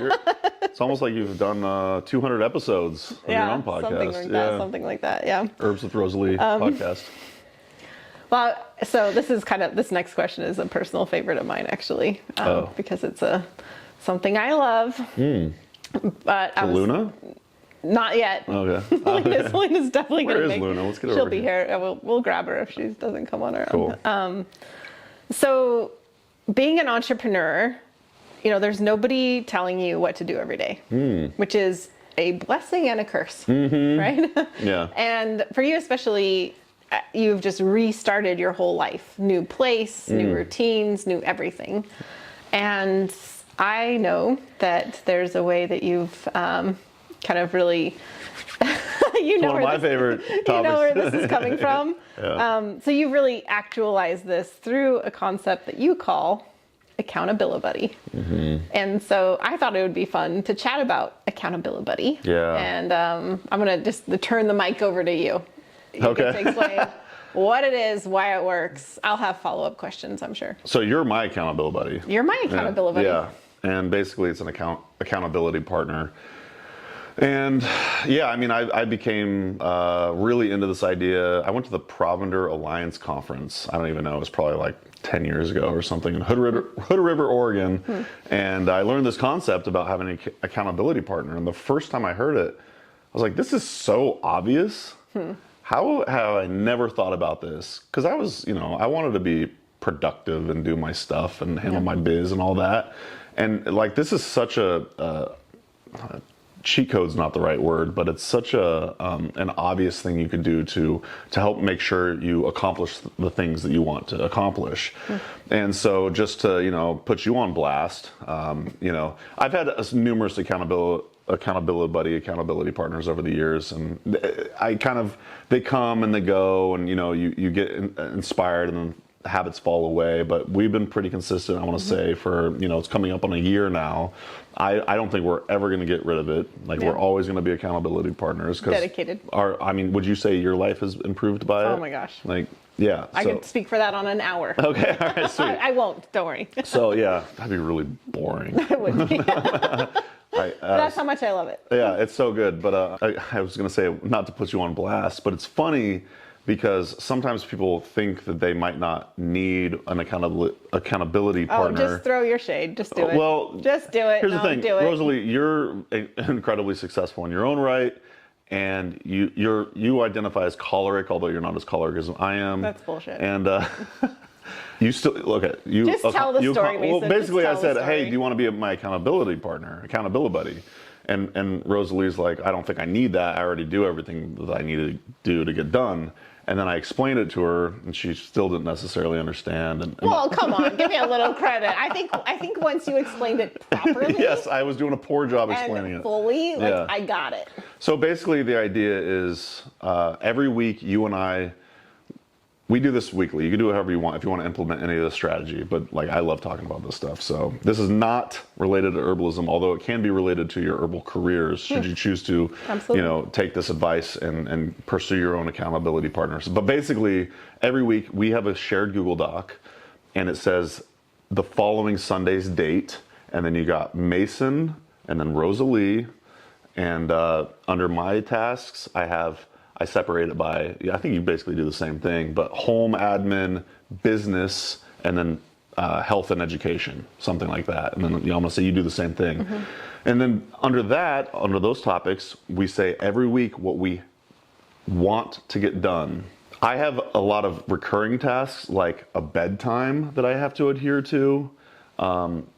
It's almost like you've done 200 episodes of your own podcast. Something like that, yeah. Herbs with Rosalee podcast. Well, so this next question is a personal favorite of mine, actually, because it's something I love. But Luna? Not yet. Okay. Lena's definitely going to make. Where is Luna? Let's get her She'll over be here. We'll grab her if she doesn't come on her own. So, being an entrepreneur, there's nobody telling you what to do every day, which is a blessing and a curse, right? Yeah. And for you especially, you've just restarted your whole life. New place, new routines, new everything. And I know that there's a way that you've kind of really, one of my favorite topics. You know where this is coming from. Yeah. So you really actualize this through a concept that you call accountability. And so I thought it would be fun to chat about accountability. Yeah. And I'm going to just turn the mic over to you. You Okay. get to explain what it is, why it works. I'll have follow-up questions, I'm sure. So you're my accountability buddy. You're my accountability buddy. Yeah. And basically it's an accountability partner. And yeah, I mean, I became really into this idea. I went to the Provender Alliance conference. I don't even know. It was probably like 10 years ago or something in Hood River, Oregon. And I learned this concept about having an accountability partner. And the first time I heard it, I was like, this is so obvious. How have I never thought about this? Because I was, I wanted to be productive and do my stuff and handle my biz and all that. And like, this is such a cheat code's not the right word, but it's such an obvious thing you could do to help make sure you accomplish the things that you want to accomplish. And so just to, put you on blast, I've had numerous accountability partners over the years, and they come and they go, and you get inspired and then habits fall away, but we've been pretty consistent, I want to say, for it's coming up on a year now. I don't think we're ever going to get rid of it. Like, we're always going to be accountability partners. Dedicated. Would you say your life has improved by it? Oh my gosh. Like, yeah. I could speak for that on an hour. Okay, all right, sweet. I won't, don't worry. So yeah, that'd be really boring. It would be. That's how much I love it. Yeah, it's so good. But I was going to say, not to put you on blast, but it's funny because sometimes people think that they might not need an accountability partner. Oh, just throw your shade. Just do it. Well, just do it. Here's the thing, do it. Rosalee, you're incredibly successful in your own right, and you identify as choleric, although you're not as choleric as I am. That's bullshit. And you still look at you. Just tell the story, Mason. Well, basically, I said, hey, do you want to be my accountability partner, accountability buddy? And Rosalee's like, I don't think I need that. I already do everything that I need to do to get done. And then I explained it to her, and she still didn't necessarily understand. And Well, come on, give me a little credit. I think once you explained it properly, yes, I was doing a poor job explaining and it. fully, like Yeah. I got it. So basically, the idea is every week you and I, we do this weekly. You can do it however you want if you want to implement any of this strategy. But like, I love talking about this stuff. So this is not related to herbalism, although it can be related to your herbal careers should you choose to, Absolutely. take this advice and pursue your own accountability partners. But basically, every week we have a shared Google Doc, and it says the following Sunday's date, and then you got Mason and then Rosalee, and under my tasks, I separate it by, I think you basically do the same thing, but home admin, business, and then health and education, something like that. And then I'm going to say you do the same thing. And then under those topics, we say every week what we want to get done. I have a lot of recurring tasks, like a bedtime that I have to adhere to.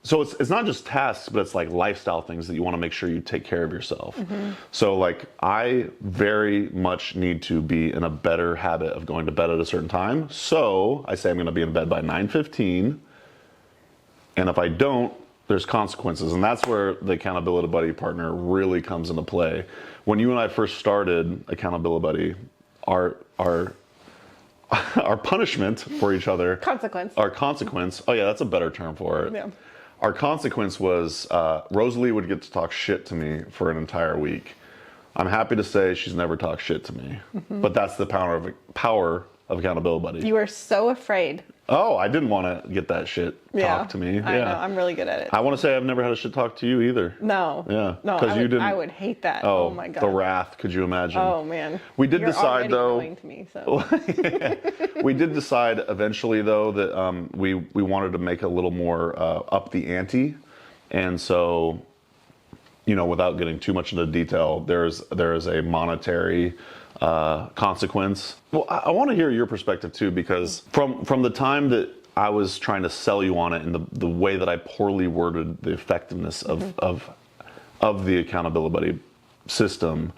So it's not just tasks, but it's like lifestyle things that you want to make sure you take care of yourself. So like I very much need to be in a better habit of going to bed at a certain time. So I say I'm going to be in bed by 9:15. And if I don't, there's consequences. And that's where the accountability buddy partner really comes into play. When you and I first started Accountability Buddy, our punishment for each other. Our consequence. Oh yeah, that's a better term for it. Yeah. Our consequence was Rosalee would get to talk shit to me for an entire week. I'm happy to say she's never talked shit to me. But that's the power of Accountability Buddy. You were so afraid. Oh, I didn't want to get that shit talked to me. I know, I'm really good at it. I want to say I've never had a shit talk to you either. No. Yeah. No, I would hate that. Oh my God. The wrath, could you imagine? Oh man. We did You're decide though. already to me, so. We did decide eventually though that we wanted to make a little more up the ante, and so without getting too much into detail, there is a monetary consequence. Well, I want to hear your perspective too, because from the time that I was trying to sell you on it and the way that I poorly worded the effectiveness of the Accountability Buddy system,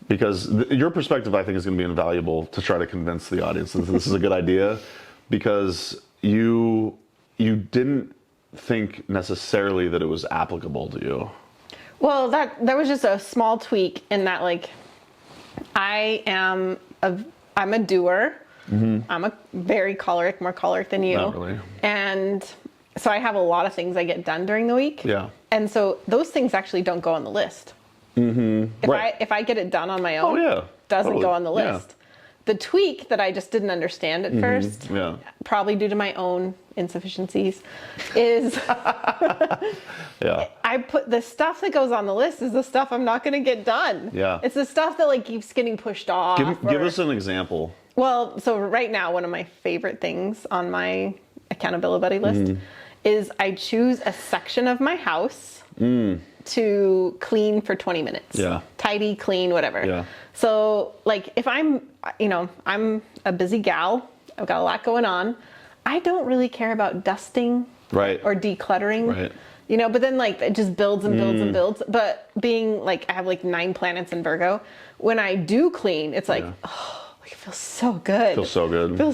because your perspective I think is going to be invaluable to try to convince the audience that this is a good idea, because you didn't think necessarily that it was applicable to you. Well, that was just a small tweak in that, like, I'm a doer. I'm a very choleric, more choleric than you. Not really. And so I have a lot of things I get done during the week. Yeah. And so those things actually don't go on the list. If I get it done on my own, doesn't go on the list. The tweak that I just didn't understand at first, probably due to my own insufficiencies, is I put the stuff that goes on the list is the stuff I'm not going to get done. Yeah. It's the stuff that like keeps getting pushed off. Give us an example. Well, so right now, one of my favorite things on my Accountability Buddy list is I choose a section of my house to clean for 20 minutes. Yeah. Tidy, clean, whatever. Yeah. So like if I'm a busy gal, I've got a lot going on, I don't really care about dusting or decluttering. Right. But then like it just builds and builds and builds. But being like, I have like 9 planets in Virgo. When I do clean, it's like, it feels so good. Feels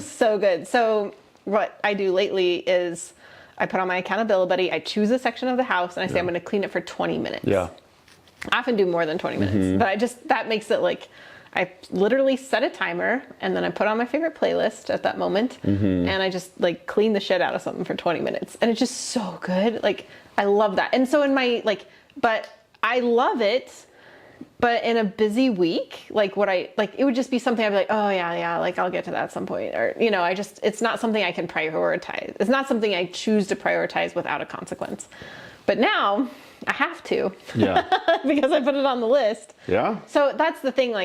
so good. So what I do lately is I put on my Accountability Buddy, I choose a section of the house, and I say I'm going to clean it for 20 minutes. Yeah. I often do more than 20 minutes, but that makes it like, I literally set a timer, and then I put on my favorite playlist at that moment, and I just like clean the shit out of something for 20 minutes. And it's just so good. Like, I love that. And so in my, but I love it. But in a busy week, it would just be something I'd be like, oh yeah, like I'll get to that at some point. Or, it's not something I can prioritize. It's not something I choose to prioritize without a consequence. But now I have to. Yeah. Because I put it on the list. Yeah. So that's the thing,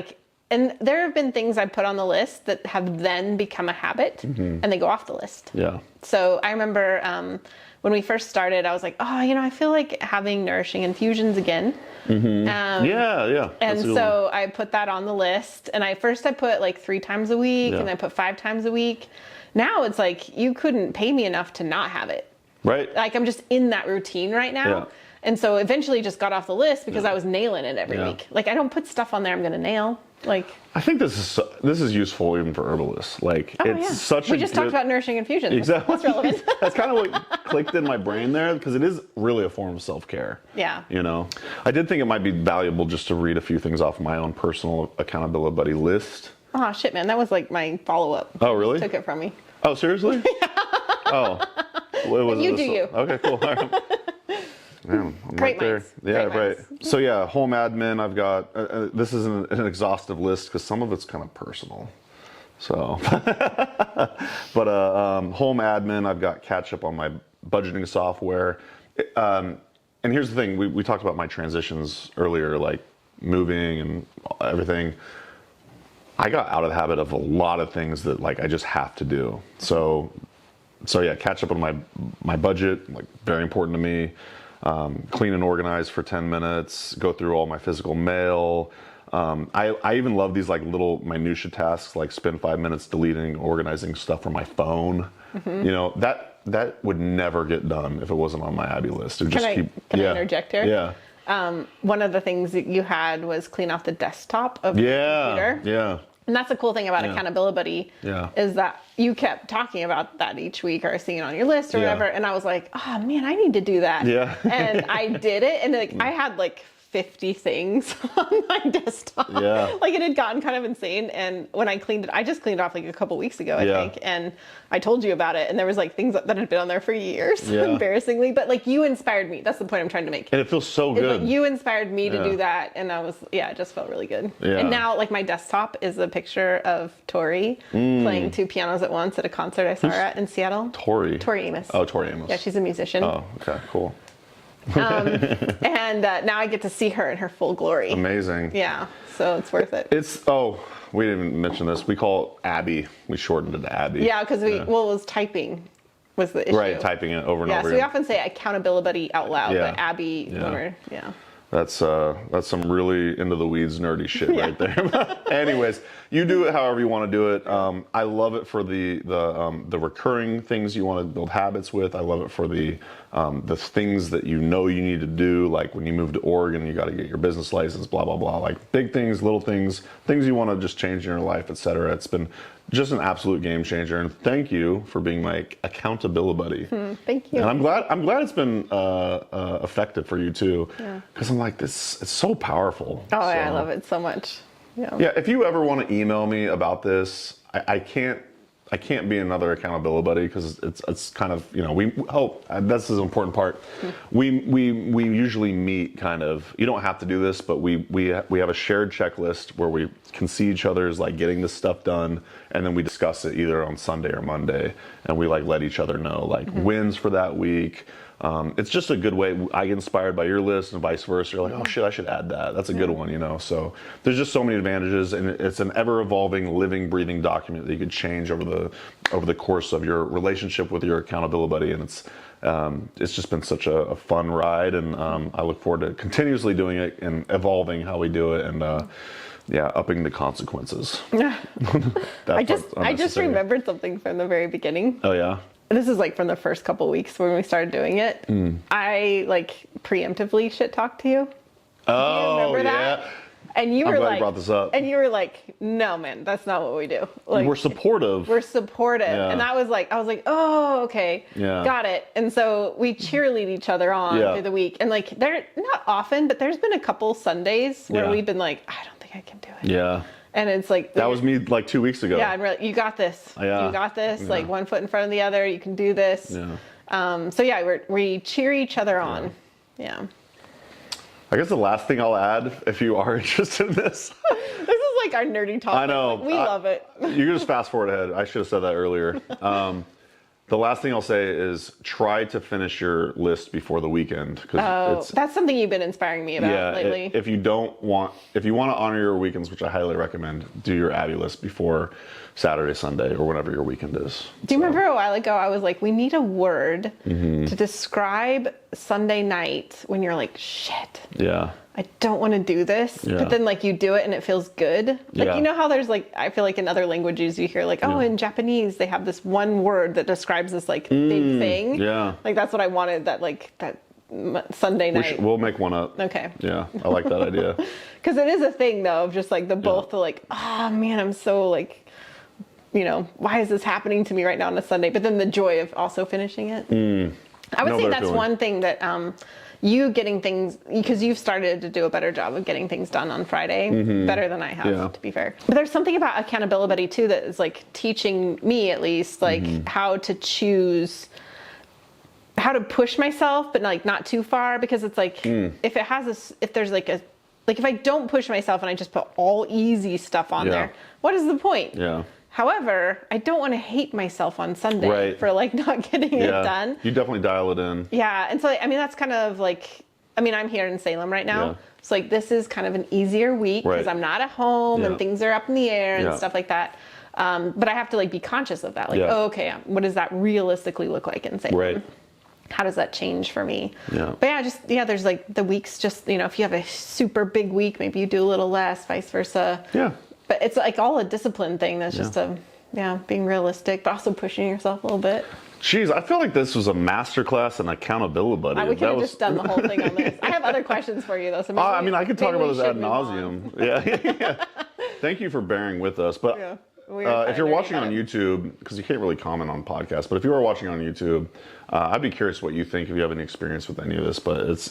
and there have been things I've put on the list that have then become a habit and they go off the list. Yeah. So I remember when we first started, I was like, I feel like having nourishing infusions again. And so I put that on the list, and I put like 3 times a week, and I put 5 times a week. Now it's like, you couldn't pay me enough to not have it. Right. Like I'm just in that routine right now. And so eventually just got off the list because I was nailing it every week. Like, I don't put stuff on there I'm going to nail. Like, I think this is useful even for herbalists. Like, it's such we just talked about nourishing infusions. Exactly. That's relevant. That's kind of what clicked in my brain there, because it is really a form of self-care. Yeah. You know, I did think it might be valuable just to read a few things off my own personal accountability buddy list. Oh, shit, man. That was like my follow-up. Oh, really? You took it from me. Oh, seriously? Oh. Well, it was You do you. Okay, cool. All right. Man, I'm Great right there. minds. Yeah, Great right. minds. So yeah, home admin. I've got. This isn't an exhaustive list because some of it's kind of personal. So, but home admin. I've got catch up on my budgeting software. And here's the thing: we talked about my transitions earlier, like moving and everything. I got out of the habit of a lot of things that like I just have to do. So yeah, catch up on my budget, like very important to me. Clean and organize for 10 minutes, go through all my physical mail. I even love these like little minutia tasks, like spend 5 minutes deleting, organizing stuff from my phone. You know, that would never get done if it wasn't on my Abby list. It would Can I interject here? Yeah. One of the things that you had was clean off the desktop of your computer. Yeah. And that's the cool thing about accountability is that you kept talking about that each week or seeing it on your list or whatever. And I was like, oh man, I need to do that. Yeah. And I did it. And like, I had like 50 things on my desktop. Yeah. Like it had gotten kind of insane. And when I cleaned it, I just cleaned it off like a couple weeks ago, I think. And I told you about it. And there was like things that had been on there for years, embarrassingly. But like you inspired me. That's the point I'm trying to make. And it feels so good. Like, you inspired me to do that. And I was, it just felt really good. Yeah. And now like my desktop is a picture of Tori playing two pianos at once at a concert I saw her at in Seattle. Tori Amos. Oh, Tori Amos. Yeah, she's a musician. Oh, okay, cool. And now I get to see her in her full glory. Amazing. Yeah, so it's worth it. We didn't even mention this. We call it Abby. We shortened it to Abby. Yeah, because it was typing was the issue. Right, typing it over and over Yeah, so we often say accountability out loud, but Abby, That's some really into the weeds nerdy shit right there. Anyways, you do it however you want to do it. I love it for the recurring things you want to build habits with. I love it for the things that you know you need to do, like when you move to Oregon, you got to get your business license, blah blah blah. Like big things, little things you want to just change in your life, etc. It's been just an absolute game changer, and thank you for being my accountability buddy. Thank you. And I'm glad it's been effective for you too, because I'm like, this it's so powerful. Oh yeah, I love it so much. Yeah. Yeah, if you ever want to email me about this, I can't be another accountability buddy because it's kind of, we hope this is an important part. We usually meet kind of, you don't have to do this, but we have a shared checklist where we can see each other's like getting this stuff done, and then we discuss it either on Sunday or Monday, and we like let each other know like wins for that week. It's just a good way. I get inspired by your list and vice versa. You're like, oh shit, I should add that. That's a good one, So there's just so many advantages, and it's an ever-evolving, living, breathing document that you could change over the course of your relationship with your accountability buddy. And it's just been such a fun ride, and I look forward to continuously doing it and evolving how we do it, and upping the consequences. I just remembered something from the very beginning. Oh yeah. This is like from the first couple weeks when we started doing it. I like preemptively shit talked to you. Oh, you remember that? yeah. And you I'm were glad like, you brought this up. And you were like, no, man, that's not what we do. Like, We're supportive. Yeah. And I was like, oh, okay, got it. And so we cheerlead each other on through the week. And like, they're not often, but there's been a couple Sundays where we've been like, I don't think I can do it. Yeah. And it's like that was me like 2 weeks ago. Yeah, and we're like, you got this. Yeah. You got this. Like one foot in front of the other. You can do this. Yeah. So yeah, we cheer each other on. Yeah. I guess the last thing I'll add, if you are interested in this. This is like our nerdy talk. I know. We love it. You can just fast forward ahead. I should have said that earlier. The last thing I'll say is try to finish your list before the weekend. That's something you've been inspiring me about lately. If you want to honor your weekends, which I highly recommend, do your Abby list before Saturday, Sunday, or whenever your weekend is. Do you remember a while ago I was like, we need a word to describe Sunday night when you're like, shit. Yeah. I don't want to do this, but then like you do it and it feels good. Like, you know how there's like, I feel like in other languages you hear like, in Japanese, they have this one word that describes this like big thing. Yeah. Like that's what I wanted, that like that Sunday night. We'll make one up. Okay. Yeah, I like that idea. Because it is a thing, though, of just like the both, like, oh man, I'm so like, why is this happening to me right now on a Sunday? But then the joy of also finishing it. I would say that's one thing that you getting things, because you've started to do a better job of getting things done on Friday, better than I have, to be fair. But there's something about accountability too that is like teaching me at least, like how to choose, how to push myself, but like not too far, because it's like if it has if there's like if I don't push myself and I just put all easy stuff on there, what is the point? Yeah. However, I don't want to hate myself on Sunday for like not getting it done. You definitely dial it in. Yeah. And so, I mean, that's kind of like, I mean, I'm here in Salem right now. So like, this is kind of an easier week because I'm not at home and things are up in the air and stuff like that. But I have to like be conscious of that. Like, oh, okay, what does that realistically look like in Salem? Right. How does that change for me? Yeah. But there's like the weeks just, if you have a super big week, maybe you do a little less, vice versa. Yeah. But it's like all a discipline thing. That's just being realistic, but also pushing yourself a little bit. Jeez, I feel like this was a masterclass in accountability. We could have just done the whole thing on this. I have other questions for you, though. So I mean, I could talk about this ad nauseum. Yeah. Thank you for bearing with us. But if you're watching on YouTube, because you can't really comment on podcasts, but if you are watching on YouTube, I'd be curious what you think if you have any experience with any of this. But it's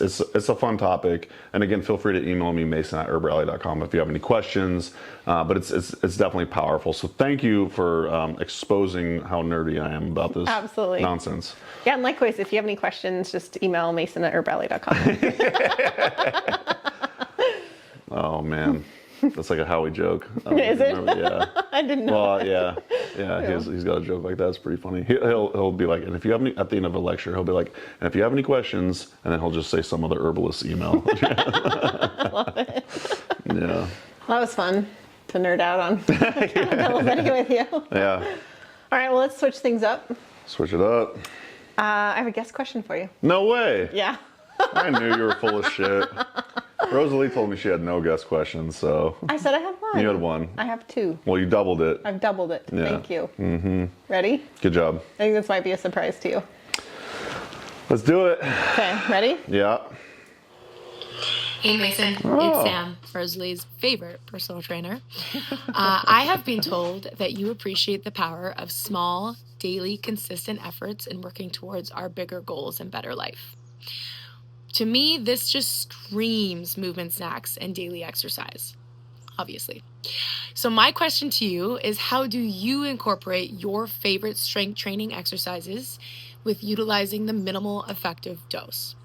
a fun topic. And again, feel free to email me, mason@herbrally.com, if you have any questions. But it's definitely powerful. So thank you for exposing how nerdy I am about this nonsense. Yeah, and likewise, if you have any questions, just email mason@herbally.com. Oh, man. That's like a Howie joke. Is it? Yeah. I didn't know. Well, yeah. He's got a joke like that. It's pretty funny. He'll be like, and if you have any, at the end of a lecture, he'll be like, and if you have any questions, and then he'll just say some other herbalist email. I love it. Yeah. Well, that was fun to nerd out on accountability with you. Yeah. All right. Well, let's switch things up. Switch it up. I have a guest question for you. No way. Yeah. I knew you were full of shit. Rosalee told me she had no guest questions, so. I said I have one. You had one. I have two. Well, you doubled it. I've doubled it. Yeah. Thank you. Mm-hmm. Ready? Good job. I think this might be a surprise to you. Let's do it. Okay, ready? Yeah. Hey Mason, it's Sam, Rosalee's favorite personal trainer. I have been told that you appreciate the power of small, daily, consistent efforts in working towards our bigger goals and better life. To me, this just screams movement snacks and daily exercise, obviously. So my question to you is, how do you incorporate your favorite strength training exercises with utilizing the minimal effective dose?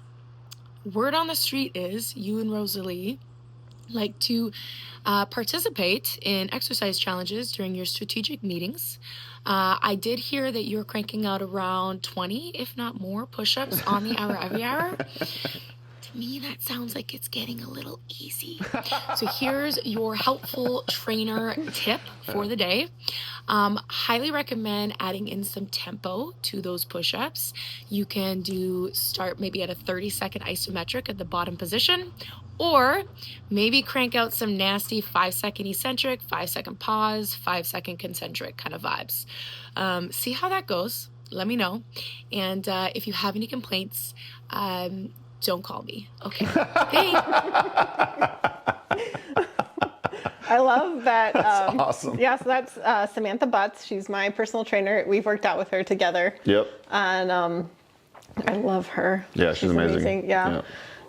Word on the street is you and Rosalee like to participate in exercise challenges during your strategic meetings. I did hear that you're cranking out around 20, if not more, push-ups on the hour every hour. To me, that sounds like it's getting a little easy. So here's your helpful trainer tip for the day. Highly recommend adding in some tempo to those push-ups. You can start maybe at a 30-second isometric at the bottom position, or maybe crank out some nasty 5-second eccentric, 5-second pause, 5-second concentric kind of vibes. See how that goes. Let me know. And if you have any complaints, don't call me. Okay. Thanks. I love that. That's awesome. Yeah, so that's Samantha Butts. She's my personal trainer. We've worked out with her together. Yep. And I love her. Yeah, she's amazing. Yeah.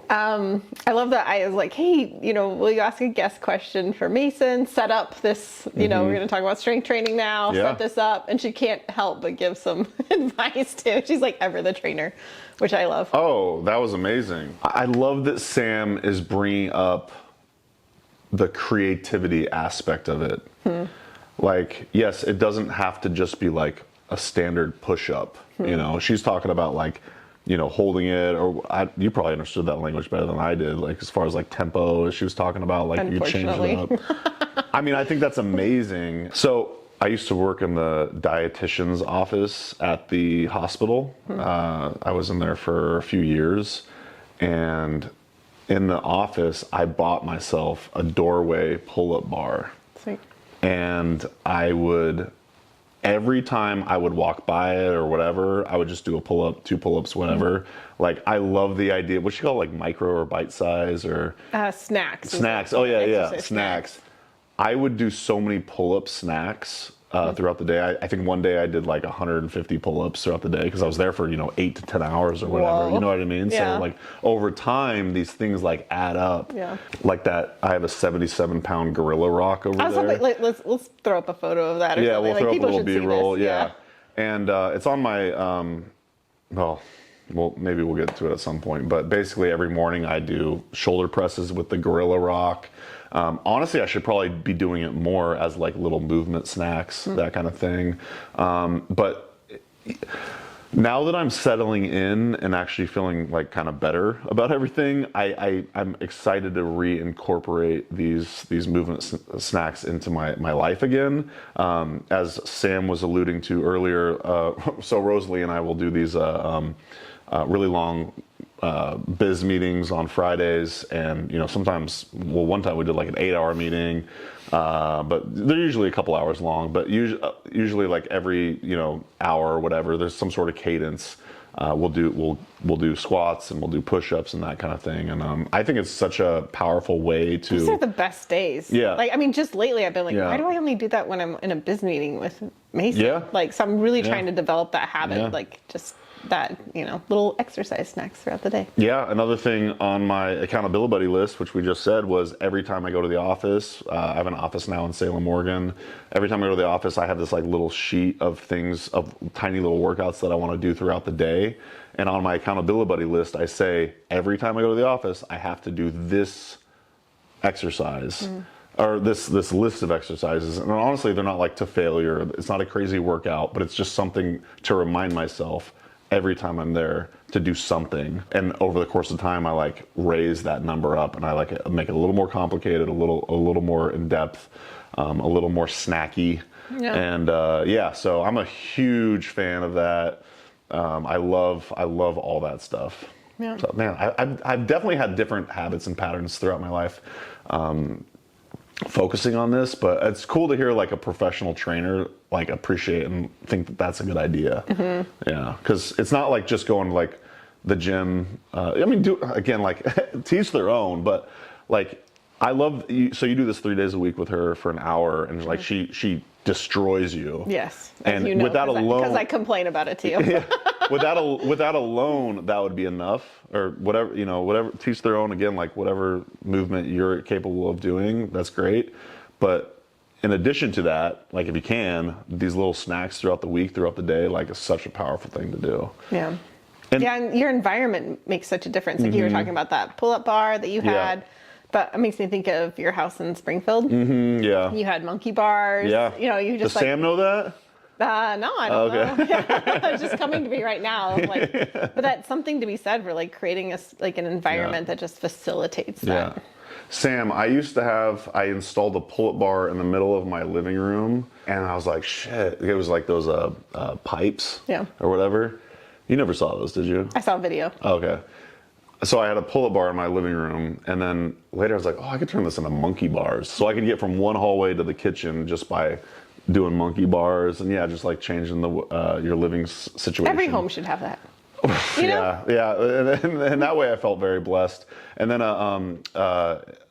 I love that. I was like, hey, will you ask a guest question for Mason? Set up this, we're going to talk about strength training now. Yeah. Set this up. And she can't help but give some advice too. She's like ever the trainer, which I love. Oh, that was amazing. I love that Sam is bringing up the creativity aspect of it. Like, yes, it doesn't have to just be like a standard push-up. She's talking about like, holding it, or you probably understood that language better than I did. Like as far as like tempo, she was talking about like you change it up. I mean, I think that's amazing. So I used to work in the dietitian's office at the hospital. I was in there for a few years, and in the office, I bought myself a doorway pull-up bar. Sweet. And I would every time I would walk by it or whatever, I would just do a pull-up, 2 pull-ups, whatever. Like, I love the idea. What you call it, like micro or bite size or Snacks. snacks? Oh yeah, Exercise snacks. I would do so many pull-up snacks throughout the day. I think one day I did like 150 pull-ups throughout the day because I was there for 8 to 10 hours or whatever. Whoa. You know what I mean? Yeah. So like over time, these things like add up. Yeah. Like that, I have a 77-pound gorilla rock over I was there. hoping, like, let's throw up a photo of that. Or Yeah, something. we'll Like, throw up a people little should see B-roll. this. Yeah. And it's on my, well, maybe we'll get to it at some point. But basically, every morning I do shoulder presses with the gorilla rock. Honestly, I should probably be doing it more as like little movement snacks, that kind of thing. But now that I'm settling in and actually feeling like kind of better about everything, I'm excited to reincorporate these movement snacks into my life again. As Sam was alluding to earlier, so Rosalee and I will do these really long biz meetings on Fridays, and sometimes, one time we did like an 8-hour meeting, but they're usually a couple hours long, but usually like every hour or whatever, there's some sort of cadence. We'll do squats and we'll do push-ups and that kind of thing, and I think it's such a powerful way to. These are the best days. Yeah. Like, I mean, just lately I've been like, Yeah. why do I only do that when I'm in a biz meeting with Mason? Yeah. Like, so I'm really trying to develop that habit, Yeah. like just that, little exercise snacks throughout the day. Yeah, another thing on my accountability buddy list, which we just said, was every time I go to the office, I have an office now in Salem, Oregon. Every time I go to the office, I have this like little sheet of things, of tiny little workouts that I want to do throughout the day. And on my accountability buddy list, I say, every time I go to the office, I have to do this exercise. Or this list of exercises. And honestly, they're not like to failure. It's not a crazy workout, but it's just something to remind myself every time I'm there to do something. And over the course of time, I like raise that number up, and I like make it a little more complicated, a little more in depth, a little more snacky. Yeah. And so I'm a huge fan of that. I love all that stuff. Yeah. So man, I've definitely had different habits and patterns throughout my life. Focusing on this, but it's cool to hear like a professional trainer like appreciate and think that that's a good idea. Yeah, because it's not like just going to like the gym. I mean, do again, like to each their own, but like I love you. So you do this 3 days a week with her for an hour, and like she destroys you. Yes. And with that alone, because I complain about it to you. yeah, with that alone, that would be enough, or whatever, whatever, teach their own. Again, like whatever movement you're capable of doing, that's great. But in addition to that, like if you can, these little snacks throughout the week, throughout the day, like it's such a powerful thing to do. Yeah. And- And your environment makes such a difference. Like you were talking about that pull-up bar that you had. But it makes me think of your house in Springfield. Yeah. You had monkey bars. Yeah. You just Does Sam know that? No, I don't know. It's just coming to me right now. Like, but that's something to be said for like creating an environment that just facilitates that. Yeah. Sam, I installed a pull-up bar in the middle of my living room, and I was like, shit. It was like those pipes or whatever. You never saw those, did you? I saw a video. Okay. So I had a pull-up bar in my living room, and then later I was like, I could turn this into monkey bars. So I could get from one hallway to the kitchen just by doing monkey bars, and just like changing your living situation. Every home should have that. Yeah. And that way I felt very blessed. And then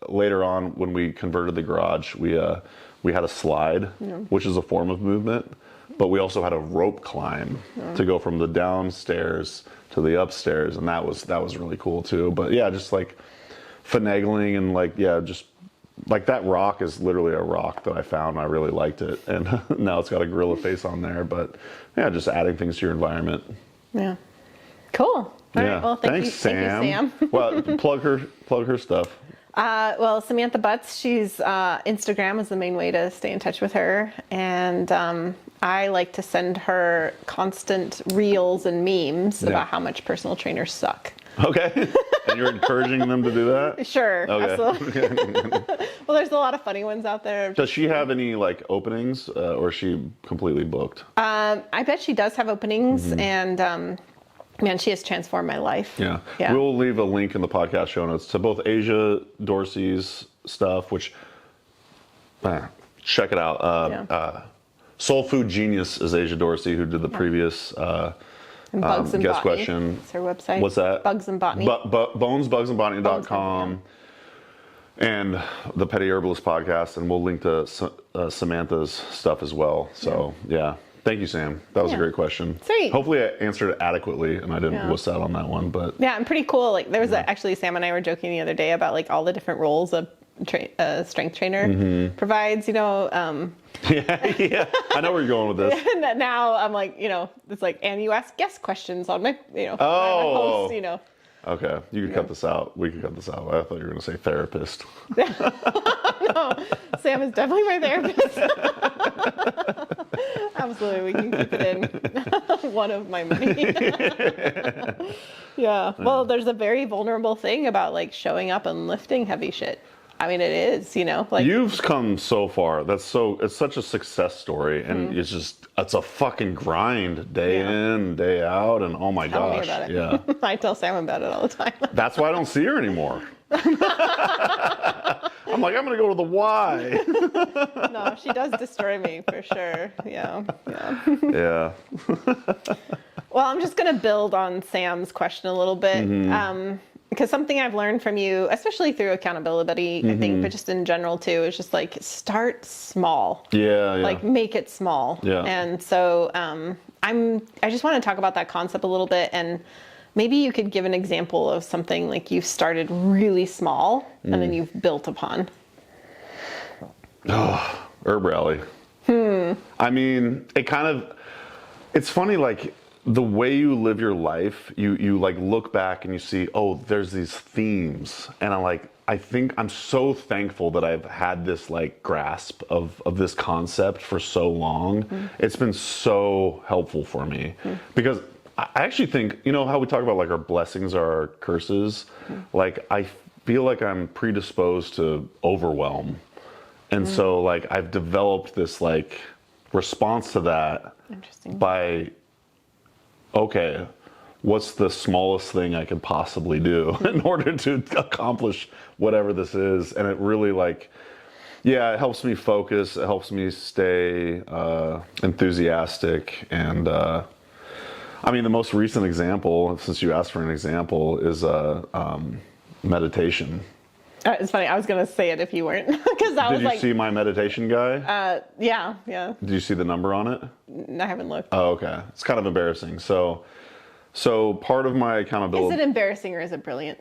later on, when we converted the garage, we had a slide, which is a form of movement, but we also had a rope climb to go from the downstairs to the upstairs, and that was really cool too. But just like finagling and just like that rock is literally a rock that I found, and I really liked it, and now it's got a gorilla face on there. But just adding things to your environment. Yeah. Cool. All right. Well, thank you, Sam. Well, plug her stuff. Well, Samantha Butts, she's Instagram is the main way to stay in touch with her, and I like to send her constant reels and memes about how much personal trainers suck. Okay. And you're encouraging them to do that? Sure. Okay. Absolutely. Well, there's a lot of funny ones out there. Does she have any like openings, or is she completely booked? I bet she does have openings, and man, she has transformed my life. Yeah. Yeah. We'll leave a link in the podcast show notes to both Asia Dorsey's stuff, which check it out. Soul Food Genius is Asia Dorsey, who did the previous And Bugs and guest Botany. question. It's her website. What's that? Bugs and Botany. Bonesbugsandbotany.com and the Petty Herbalist podcast, and we'll link to Samantha's stuff as well. So yeah. Thank you, Sam. That was a great question. Sweet. Hopefully I answered it adequately and I didn't wuss out on that one, but Yeah, and pretty cool. Like there was actually Sam and I were joking the other day about like all the different roles a strength trainer provides, yeah, I know where you're going with this. And now I'm like, it's like, and you ask guest questions on my, my host, Okay, you could cut this out. We could cut this out. I thought you were going to say therapist. No, Sam is definitely my therapist. Absolutely, we can keep it in. One of my money. Yeah. Well, there's a very vulnerable thing about like showing up and lifting heavy shit. I mean, it is, like You've come so far. It's such a success story, and it's a fucking grind day in, day out, and oh my Tell me gosh. about it. Yeah. I tell Sam about it all the time. That's why I don't see her anymore. I'm like, I'm going to go to the Y. No, she does destroy me for sure. Yeah. Yeah. Well, I'm just going to build on Sam's question a little bit. Because something I've learned from you, especially through accountability, I think, but just in general too, is just like start small. Yeah. Like make it small. Yeah. And so I just want to talk about that concept a little bit, and maybe you could give an example of something like you started really small and then you've built upon. Oh, HerbRally. I mean, it's funny, like the way you live your life, you like look back and you see, oh, there's these themes. And I think I'm so thankful that I've had this like grasp of this concept for so long. It's been so helpful for me because I actually think, how we talk about like our blessings are our curses. Like I feel like I'm predisposed to overwhelm. And so like I've developed this like response to that by, okay, what's the smallest thing I could possibly do in order to accomplish whatever this is? And it really it helps me focus. It helps me stay enthusiastic. And I mean, the most recent example, since you asked for an example, is meditation. It's funny. I was going to say it if you weren't, because I was like, Did you see my meditation guy? yeah. Did you see the number on it? I haven't looked. Oh, okay. It's kind of embarrassing. So part of my accountability. Is it embarrassing or is it brilliant?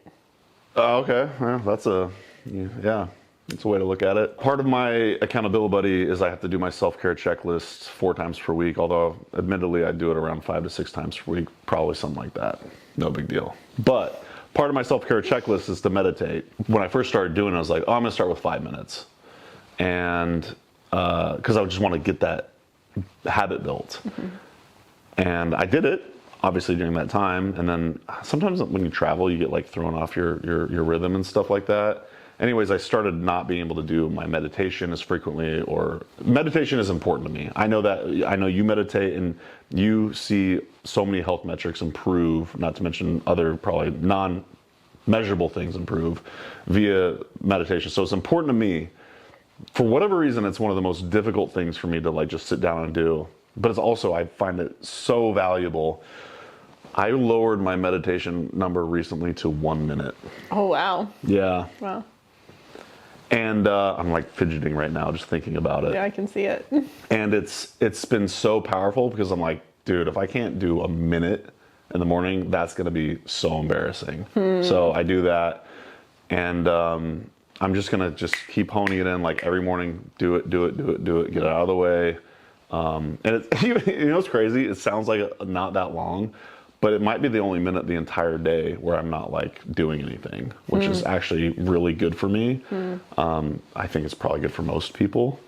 Oh, okay. Well, that's a way to look at it. Part of my accountability is I have to do my self-care checklist 4 times per week, although admittedly I do it around 5 to 6 times per week, probably something like that. No big deal. But part of my self-care checklist is to meditate. When I first started doing it, I was like, oh, I'm going to start with 5 minutes. And because I just want to get that habit built. And I did it, obviously, during that time. And then sometimes when you travel, you get like thrown off your rhythm and stuff like that. Anyways, I started not being able to do my meditation as frequently, or meditation is important to me. I know you meditate and you see so many health metrics improve, not to mention other probably non-measurable things improve via meditation. So it's important to me. For whatever reason, it's one of the most difficult things for me to like just sit down and do. But it's also, I find it so valuable. I lowered my meditation number recently to 1 minute. Oh, wow. Yeah. Wow. And I'm like fidgeting right now just thinking about it. Yeah, I can see it. And it's been so powerful because I'm like, dude, if I can't do a minute in the morning, that's going to be so embarrassing. So I do that. And I'm just going to keep honing it in, like every morning, do it, get it out of the way. And it's, what's crazy? It sounds like not that long, but it might be the only minute the entire day where I'm not like doing anything, which is actually really good for me. I think it's probably good for most people.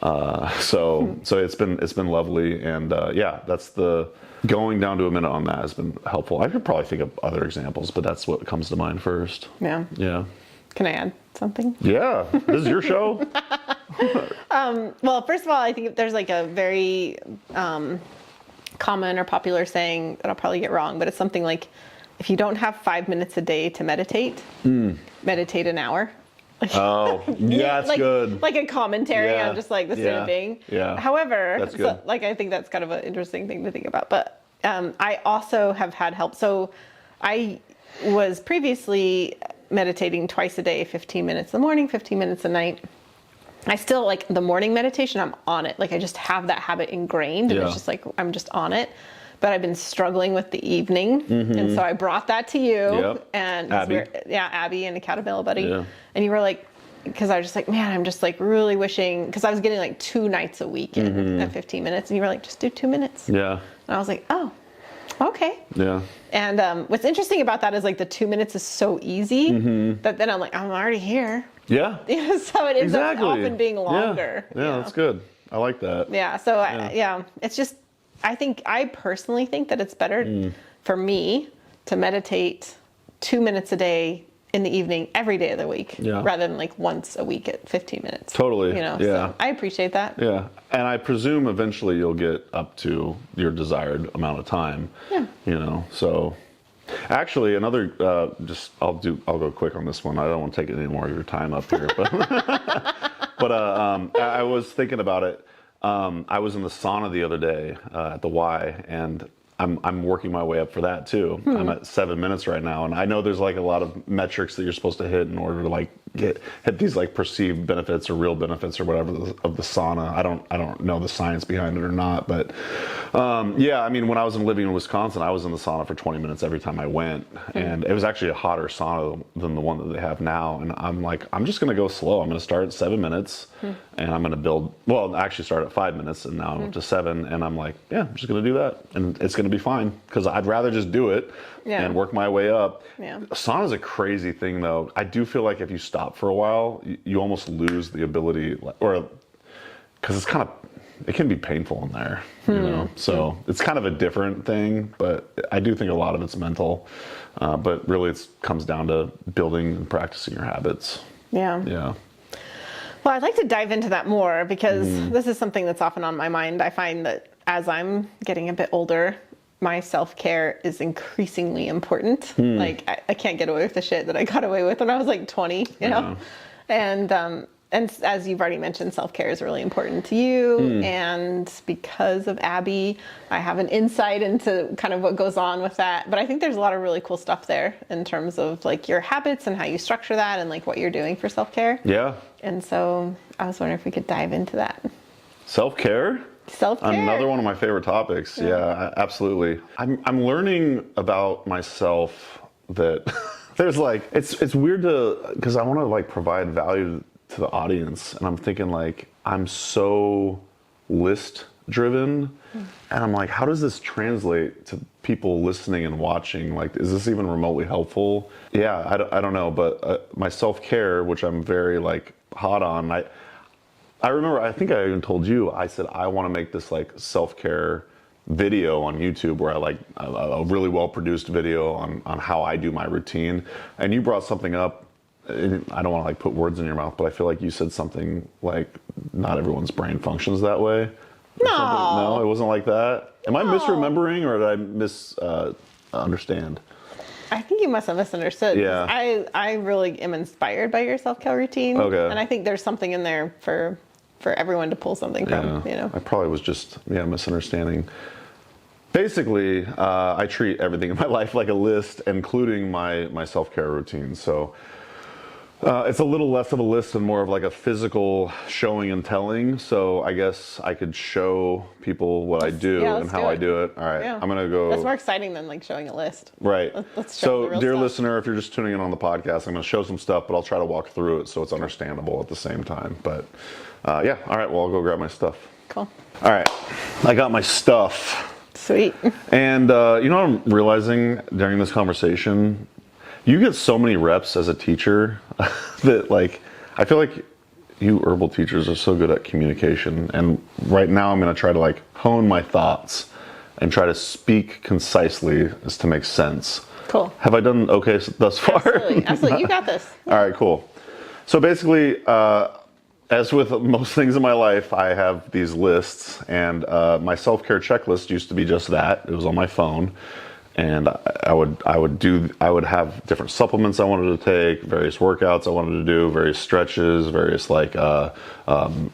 So it's been lovely. And that's the going down to a minute on that has been helpful. I could probably think of other examples, but that's what comes to mind first. Yeah. Yeah. Can I add something? Yeah. This is your show. Well, first of all, I think there's like a very common or popular saying that I'll probably get wrong, but it's something like, if you don't have 5 minutes a day to meditate, meditate an hour. Oh, yeah, that's like, good. Like a commentary Yeah. on just like the state of being. Yeah. However, That's so, good. like I think that's kind of an interesting thing to think about. But I also have had help. So I was previously meditating twice a day, 15 minutes in the morning, 15 minutes at night. I still like the morning meditation, I'm on it. Like I just have that habit ingrained and Yeah. it's just like, I'm just on it. But I've been struggling with the evening. And so I brought that to you. Yep. And Abby. Abby and Accountability Buddy. Yeah. And you were like, because I was just like, man, I'm just like really wishing, because I was getting like 2 nights a week in at 15 minutes. And you were like, just do 2 minutes. Yeah. And I was like, oh, okay. Yeah. And what's interesting about that is like the 2 minutes is so easy that then I'm like, I'm already here. Yeah. So it ends up often being longer. Yeah, that's good. I like that. Yeah. So it's just, I think, I personally think that it's better for me to meditate 2 minutes a day in the evening every day of the week rather than like once a week at 15 minutes. Totally. Yeah. So I appreciate that. Yeah. And I presume eventually you'll get up to your desired amount of time. Yeah. So actually another, I'll go quick on this one. I don't want to take any more of your time up here, but I was thinking about it. I was in the sauna the other day at the Y, and I'm working my way up for that too. I'm at 7 minutes right now, and I know there's like a lot of metrics that you're supposed to hit in order to like hit these like perceived benefits or real benefits or whatever of the sauna. I don't know the science behind it or not, but yeah, I mean, when I was living in Wisconsin, I was in the sauna for 20 minutes every time I went, and it was actually a hotter sauna than the one that they have now. And I'm like, I'm just gonna go slow. I'm gonna start at 7 minutes, and I'm gonna build. Well, I actually start at 5 minutes, and now I'm up to 7, and I'm like, yeah, I'm just gonna do that, and it's gonna be fine because I'd rather just do it and work my way up. Yeah. Sauna's a crazy thing, though. I do feel like if you stop for a while, you almost lose the ability, or because it can be painful in there, So it's kind of a different thing, but I do think a lot of it's mental. But really, it comes down to building and practicing your habits. Yeah. Yeah. Well, I'd like to dive into that more because this is something that's often on my mind. I find that as I'm getting a bit older, my self-care is increasingly important. Like I can't get away with the shit that I got away with when I was like 20, you know? And as you've already mentioned, self-care is really important to you. And because of Abby, I have an insight into kind of what goes on with that. But I think there's a lot of really cool stuff there in terms of like your habits and how you structure that and like what you're doing for self-care. Yeah. And so I was wondering if we could dive into that. Self-care? Self-care. Another one of my favorite topics. Yeah, absolutely. I'm learning about myself that there's like, it's weird because I want to like provide value to the audience, and I'm thinking like, I'm so list driven, and I'm like, how does this translate to people listening and watching? Like, is this even remotely helpful? Yeah, I don't know, but my self-care, which I'm very like hot on, I remember, I think I even told you, I said, I want to make this like self-care video on YouTube where I like a really well-produced video on how I do my routine. And you brought something up. I don't want to like put words in your mouth, but I feel like you said something like, not everyone's brain functions that way. No, it wasn't like that. Am I misremembering, or did I misunderstand? I think you must have misunderstood. Yeah. I really am inspired by your self-care routine. Okay. And I think there's something in there for everyone to pull something from, I probably was just, misunderstanding. Basically, I treat everything in my life like a list, including my self-care routine. So it's a little less of a list and more of like a physical showing and telling. So I guess I could show people what I do and how I do it. All right, I'm going to go. That's more exciting than like showing a list. Right. Let's show the so, real dear stuff. listener, if you're just tuning in on the podcast, I'm going to show some stuff, but I'll try to walk through it so it's understandable at the same time. But yeah, all right, well, I'll go grab my stuff. Cool. All right, I got my stuff. Sweet. And you know what I'm realizing during this conversation? You get so many reps as a teacher that like, I feel like you herbal teachers are so good at communication. And right now I'm going to try to like hone my thoughts and try to speak concisely as to make sense. Cool. Have I done okay thus far? Absolutely. You got this. All right, cool. So basically, as with most things in my life, I have these lists, and my self-care checklist used to be just that. It was on my phone. and I would have different supplements I wanted to take, various workouts I wanted to do, various stretches, various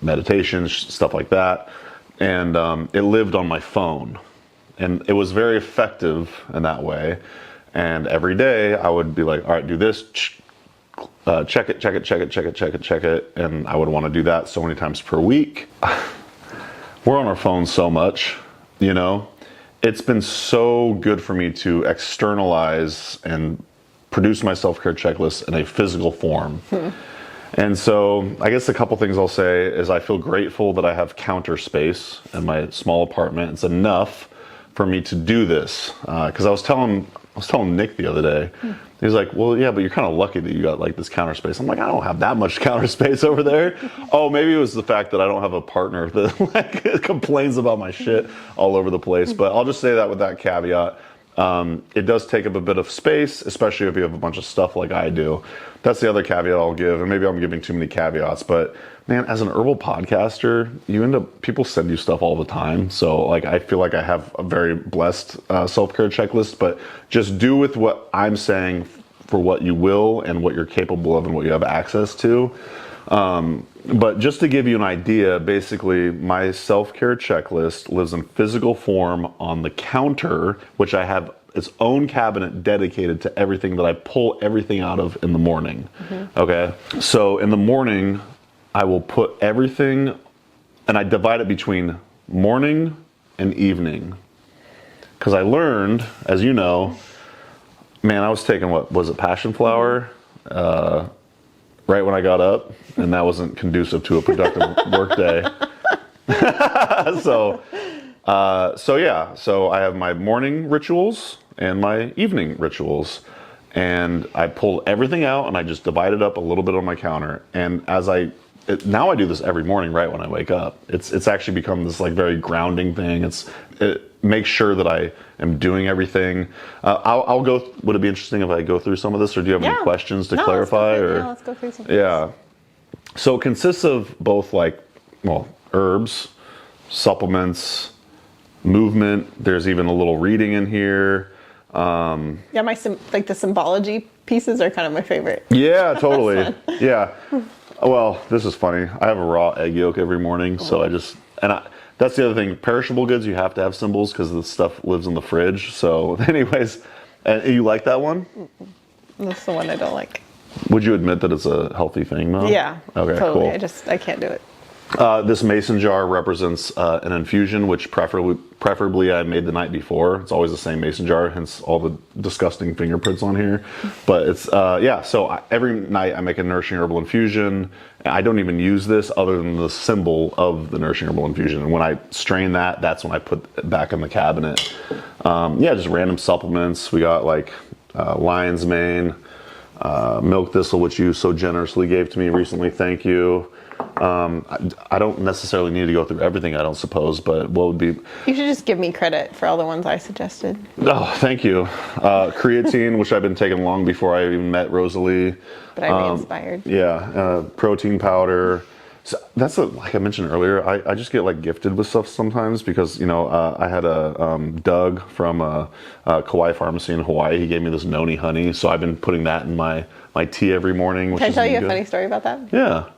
meditations, stuff like that. And it lived on my phone, and it was very effective in that way. And every day I would be like, all right, do this, check it. And I would want to do that so many times per week. We're on our phones so much, you know. It's been so good for me to externalize and produce my self-care checklist in a physical form. And so I guess a couple things I'll say is I feel grateful that I have counter space in my small apartment. It's enough for me to do this. Because I was telling Nick the other day, he was like, well, yeah, but you're kind of lucky that you got like this counter space. I'm like, I don't have that much counter space over there. Oh, maybe it was the fact that I don't have a partner that like complains about my shit all over the place. But I'll just say that with that caveat. It does take up a bit of space, especially if you have a bunch of stuff like I do. That's the other caveat I'll give, and maybe I'm giving too many caveats, but man, as an herbal podcaster, people send you stuff all the time. So like, I feel like I have a very blessed self-care checklist, but just do with what I'm saying for what you will and what you're capable of and what you have access to. But just to give you an idea, basically my self-care checklist lives in physical form on the counter, which I have its own cabinet dedicated to everything that I pull everything out of in the morning. Okay. So in the morning, I will put everything, and I divide it between morning and evening. Because I learned, as you know, man, I was taking, what was it, passion flower? Right when I got up, and that wasn't conducive to a productive work day. So I have my morning rituals and my evening rituals, and I pull everything out and I just divide it up a little bit on my counter. And now I do this every morning right when I wake up. It's actually become this like very grounding thing. It makes sure that I am doing everything. I'll go. Would it be interesting if I go through some of this, or do you have any questions to clarify? Let's go through some. Yeah. So it consists of both herbs, supplements, movement. There's even a little reading in here. The symbology pieces are kind of my favorite. Yeah, totally. Yeah. Well, this is funny. I have a raw egg yolk every morning, so that's the other thing. Perishable goods, you have to have symbols because the stuff lives in the fridge. So, anyways, and you like that one? That's the one I don't like. Would you admit that it's a healthy thing, though? Yeah. Okay. Totally. Cool. I can't do it. This mason jar represents an infusion, which preferably I made the night before. It's always the same mason jar, hence all the disgusting fingerprints on here. But it's, so every night I make a nourishing herbal infusion. I don't even use this other than the symbol of the nourishing herbal infusion. And when I strain that, that's when I put it back in the cabinet. Just random supplements. We got lion's mane, milk thistle, which you so generously gave to me recently. Thank you. I don't necessarily need to go through everything, I don't suppose, but what would be... You should just give me credit for all the ones I suggested. Oh, thank you. Creatine, which I've been taking long before I even met Rosalee. But I re-inspired. Protein powder. So that's like I mentioned earlier, I just get gifted with stuff sometimes because, I had a Doug from Kauai Pharmacy in Hawaii. He gave me this noni honey, so I've been putting that in my tea every morning. Can I tell you a funny story about that? Yeah.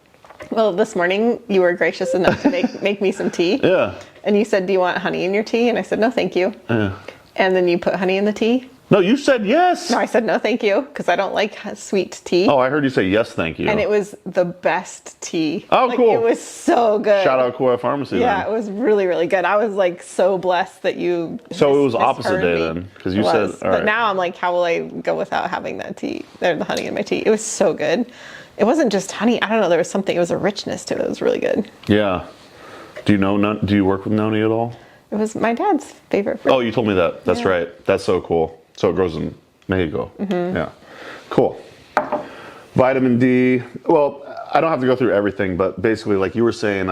Well, this morning you were gracious enough to make me some tea. Yeah. And you said, do you want honey in your tea? And I said, no, thank you. Yeah. And then you put honey in the tea. No, you said yes. No, I said no, thank you, because I don't like sweet tea. Oh, I heard you say yes, thank you. And it was the best tea. Oh, cool. It was so good. Shout out Kauai Pharmacy. Yeah, then. It was really, really good. I was so blessed that you. So it was opposite day then, because you said. All right. But now I'm like, how will I go without having that tea? The honey in my tea. It was so good. It wasn't just honey. I don't know. There was something. It was a richness to it. It was really good. Yeah. Do you work with noni at all? It was my dad's favorite fruit. Oh, you told me that. That's right. That's so cool. So it grows in Mexico. Mm-hmm. Yeah. Cool. Vitamin D. Well, I don't have to go through everything, but basically, like you were saying,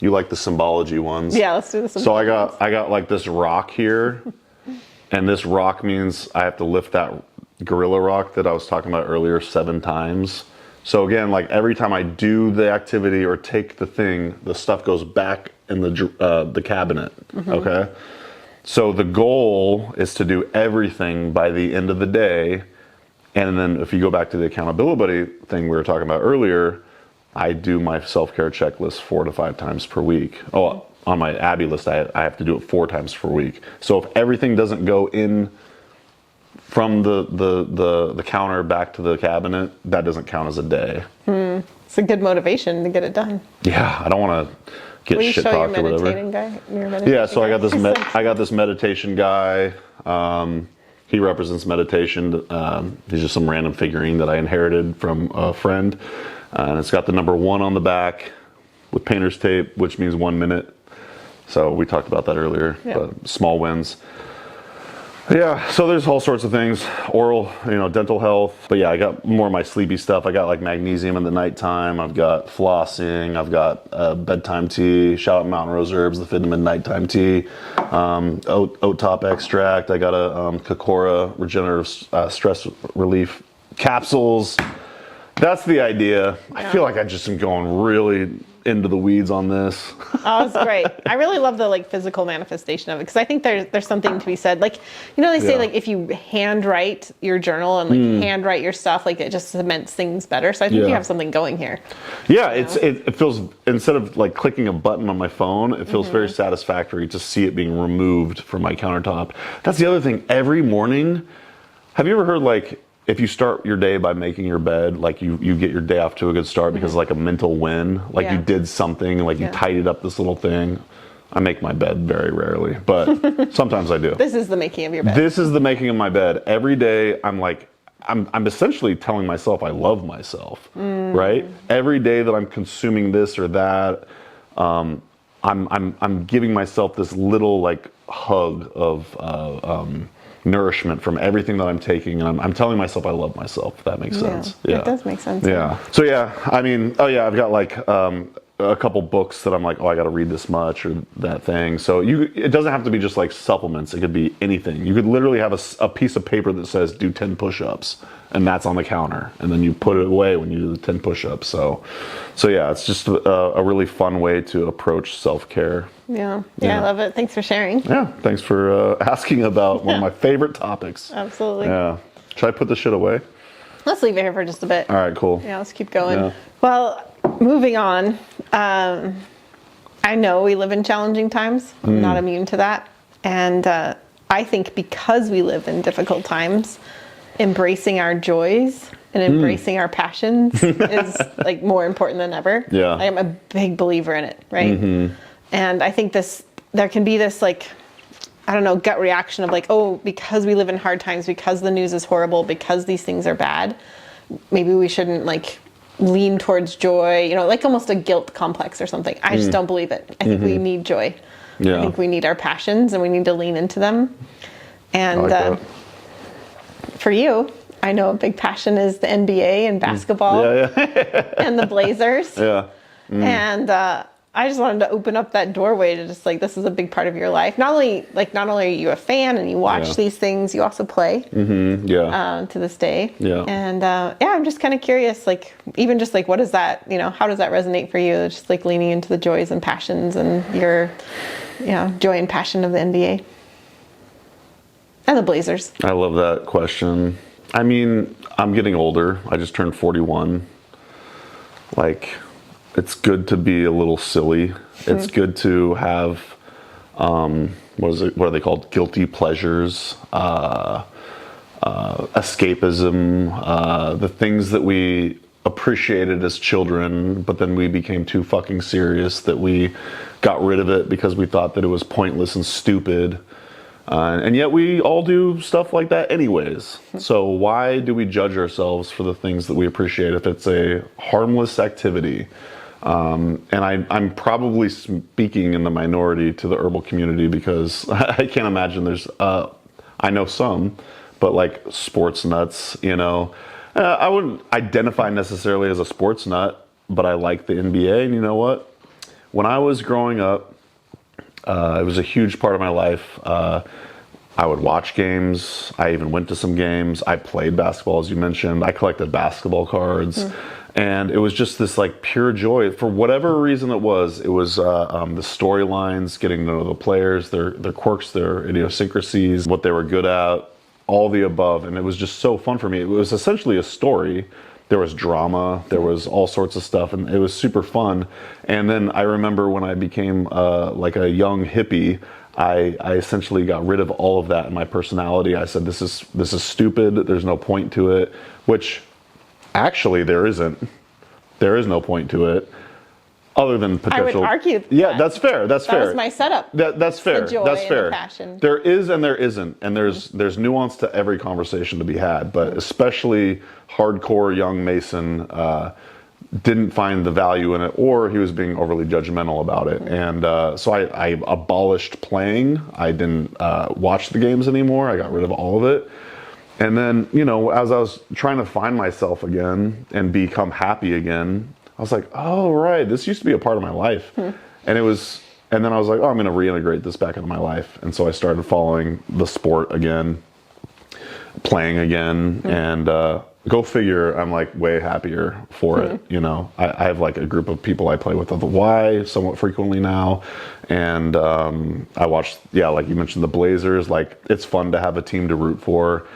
you like the symbology ones. Yeah, let's do the symbology. So I got like this rock here, and this rock means I have to lift that gorilla rock that I was talking about earlier 7 times. So again, like every time I do the activity or take the thing, the stuff goes back in the cabinet. Mm-hmm. Okay. So the goal is to do everything by the end of the day. And then if you go back to the accountability thing we were talking about earlier, I do my self-care checklist 4 to 5 times per week. Oh, on my Abby list, I have to do it 4 times per week. So if everything doesn't go in from the counter back to the cabinet, that doesn't count as a day. It's a good motivation to get it done. Yeah, I don't want to get Will you shit show your talked or whatever. meditating guy? Your meditation Yeah, so I got this guy? I got this meditation guy. He represents meditation. He's just some random figurine that I inherited from a friend. And it's got the number 1 on the back with painter's tape, which means 1 minute. So we talked about that earlier, but small wins. Yeah, so there's all sorts of things, oral, dental health. But yeah, I got more of my sleepy stuff. I got like magnesium in the nighttime. I've got flossing. I've got bedtime tea. Shout out Mountain Rose Herbs, the Vitamin Nighttime Tea. Oat top extract. I got a Kokora regenerative stress relief capsules. That's the idea. Yeah. I feel like I just am going really into the weeds on this. Oh, it's great. I really love the physical manifestation of it because I think there's something to be said. They say if you handwrite your journal and handwrite your stuff, it just cements things better. So I think you have something going here. Yeah, it feels, instead of clicking a button on my phone, it feels very satisfactory to see it being removed from my countertop. That's the other thing. Every morning, have you ever heard if you start your day by making your bed, you get your day off to a good start because a mental win, you did something, you tidied up this little thing. I make my bed very rarely, but sometimes I do. This is the making of your bed. This is the making of my bed. Every day I'm essentially telling myself I love myself, right? Every day that I'm consuming this or that, I'm giving myself this little hug of nourishment from everything that I'm taking, and I'm telling myself I love myself, if that makes sense. Yeah, it does make sense. Yeah. So I've got a couple books that I'm I got to read this much or that thing. So it doesn't have to be just supplements. It could be anything. You could literally have a piece of paper that says do 10 push-ups, and that's on the counter, and then you put it away when you do the 10 push-ups. So yeah, it's just a really fun way to approach self-care. Yeah, I love it. Thanks for sharing. Yeah, thanks for asking about one of my favorite topics. Absolutely. Yeah. Should I put this shit away? Let's leave it here for just a bit. All right, cool. Yeah, let's keep going. Yeah. Well, moving on. I know we live in challenging times. I'm not immune to that. And I think because we live in difficult times, embracing our joys and embracing our passions is more important than ever. Yeah. I'm a big believer in it, right? Mm-hmm. And I think there can be this gut reaction of because we live in hard times, because the news is horrible, because these things are bad, maybe we shouldn't lean towards joy, almost a guilt complex or something. I just don't believe it. I think we need joy. Yeah. I think we need our passions and we need to lean into them. And for you, I know a big passion is the NBA and basketball and the Blazers. Yeah. And I just wanted to open up that doorway to just this is a big part of your life. Not only are you a fan and you watch these things, you also play. Mm-hmm. Yeah. To this day. Yeah. And I'm just kind of curious, even just what is that? How does that resonate for you? Just leaning into the joys and passions and your, joy and passion of the NBA and the Blazers. I love that question. I mean, I'm getting older. I just turned 41. It's good to be a little silly. It's good to have, what are they called? Guilty pleasures, escapism, the things that we appreciated as children, but then we became too fucking serious that we got rid of it because we thought that it was pointless and stupid. And yet we all do stuff like that anyways. So why do we judge ourselves for the things that we appreciate if it's a harmless activity? And I'm probably speaking in the minority to the herbal community because I can't imagine there's, I know some, but sports nuts, I wouldn't identify necessarily as a sports nut, but I like the NBA. And you know what? When I was growing up, it was a huge part of my life. I would watch games. I even went to some games. I played basketball, as you mentioned. I collected basketball cards. And it was just this like pure joy. For whatever reason it was the storylines, getting to know the players, their quirks, their idiosyncrasies, what they were good at, all the above. And it was just so fun for me. It was essentially a story. There was drama, there was all sorts of stuff, and it was super fun. And then I remember when I became like a young hippie, I essentially got rid of all of that in my personality. I said, this is stupid, there's no point to it, which actually there isn't. There is no point to it. Other than potential. I would argue. Yeah, that's fair. That's fair. That was my setup. That's fair. The joy that's fair. and the passion. There is and there isn't, and there's nuance to every conversation to be had. But especially hardcore young Mason didn't find the value in it, or he was being overly judgmental about it. And so I abolished playing. I didn't watch the games anymore. I got rid of all of it. And then, as I was trying to find myself again and become happy again, I was like, oh, right, this used to be a part of my life. And then I was like, oh, I'm going to reintegrate this back into my life. And so I started following the sport again, playing again, and go figure, I'm like way happier for it. I have like a group of people I play with at the Y somewhat frequently now. And I watch, like you mentioned, the Blazers. Like, it's fun to have a team to root for.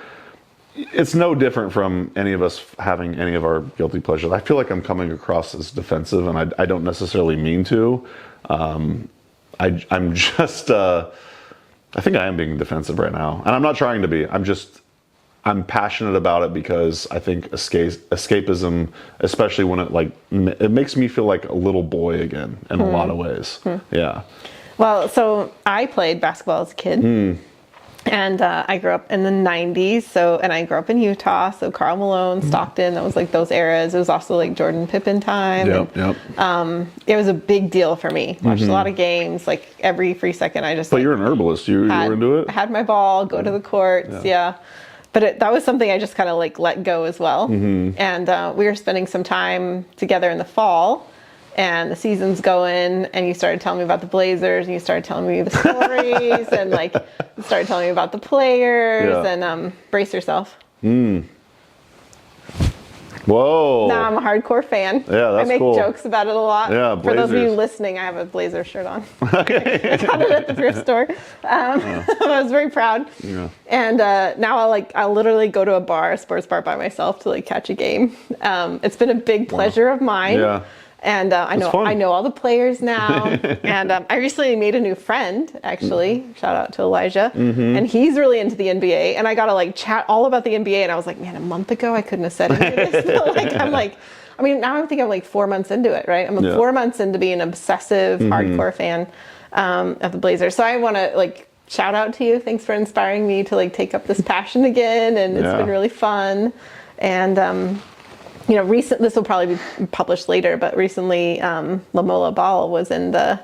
It's no different from any of us having any of our guilty pleasures. I feel like I'm coming across as defensive, and I don't necessarily mean to. I'm just, I think I am being defensive right now. And I'm not trying to be. I'm passionate about it because I think escapism, especially when it makes me feel like a little boy again in a lot of ways. Yeah. Well, so I played basketball as a kid. And I grew up in the 90s, and I grew up in Utah, so Karl Malone, Stockton, that was like those eras. It was also like Jordan Pippen time. Yep. It was a big deal for me. Watched a lot of games, like every free second I just But you're an herbalist, you were into it? I had my ball, go to the courts, yeah. But that was something I just kind of like let go as well. And we were spending some time together in the fall. And the season's going, and you started telling me about the Blazers, and you started telling me the stories, and like you started telling me about the players, and brace yourself. Whoa. Now I'm a hardcore fan. Yeah, that's I make cool. jokes about it a lot. Yeah, For those of you Blazers. listening, I have a Blazer shirt on. Okay. I got it at the thrift store. I was very proud. Yeah. And now I'll literally go to a sports bar by myself to like catch a game. It's been a big pleasure of mine. Yeah. And I know all the players now. And I recently made a new friend, actually. Shout out to Elijah. And he's really into the NBA. And I got to like chat all about the NBA. And I was like, man, a month ago I couldn't have said any of this. Now I think I'm like 4 months into it, right? I'm 4 months into being an obsessive, hardcore fan of the Blazers. So I want to like shout out to you. Thanks for inspiring me to like take up this passion again. And it's been really fun. And this will probably be published later, but recently Lamola Ball was in the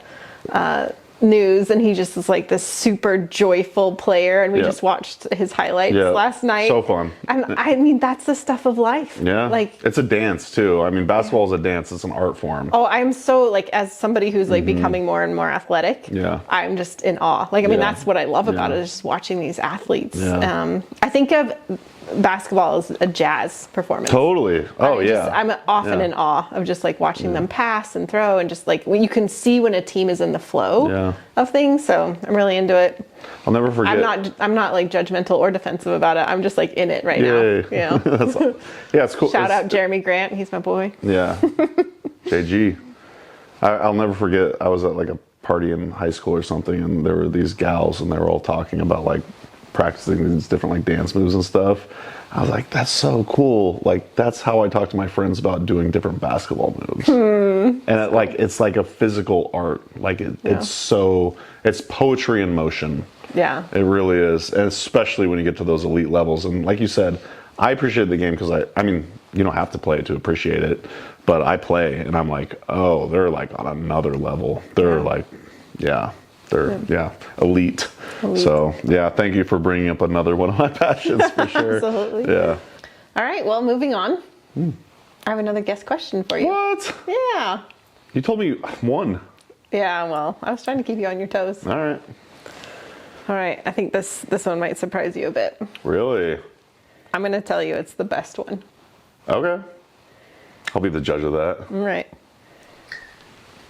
news, and he just is like this super joyful player, and we just watched his highlights last night. So fun. And I mean, that's the stuff of life. Yeah. Like, it's a dance too. I mean, basketball is a dance. It's an art form. Oh, I'm so like, as somebody who's like becoming more and more athletic, I'm just in awe. Like, I mean, that's what I love about it, is just watching these athletes. Yeah. I think of basketball as a jazz performance. Totally. Oh, I'm often in awe of just like watching them pass and throw, and just like when you can see when a team is in the flow of things. So I'm really into it. I'll never forget. I'm not like judgmental or defensive about it. I'm just like in it right now. It's cool. Shout out Jeremy Grant. He's my boy. Yeah. JG. I'll never forget. I was at like a party in high school or something, and there were these gals, and they were all talking about like practicing these different like dance moves and stuff. I was like, that's so cool. Like, that's how I talk to my friends about doing different basketball moves. And it's like a physical art. Like it's poetry in motion. Yeah. It really is. And especially when you get to those elite levels. And like you said, I appreciate the game because I mean, you don't have to play it to appreciate it, but I play and I'm like, oh, they're like on another level. They're like, they're elite. So thank you for bringing up another one of my passions for sure. Absolutely. Yeah. All right, well, moving on. I have another guest question for you. What? Yeah. You told me one. Yeah, well, I was trying to keep you on your toes. All right. All right, I think this one might surprise you a bit. Really? I'm going to tell you it's the best one. Okay. I'll be the judge of that. All right.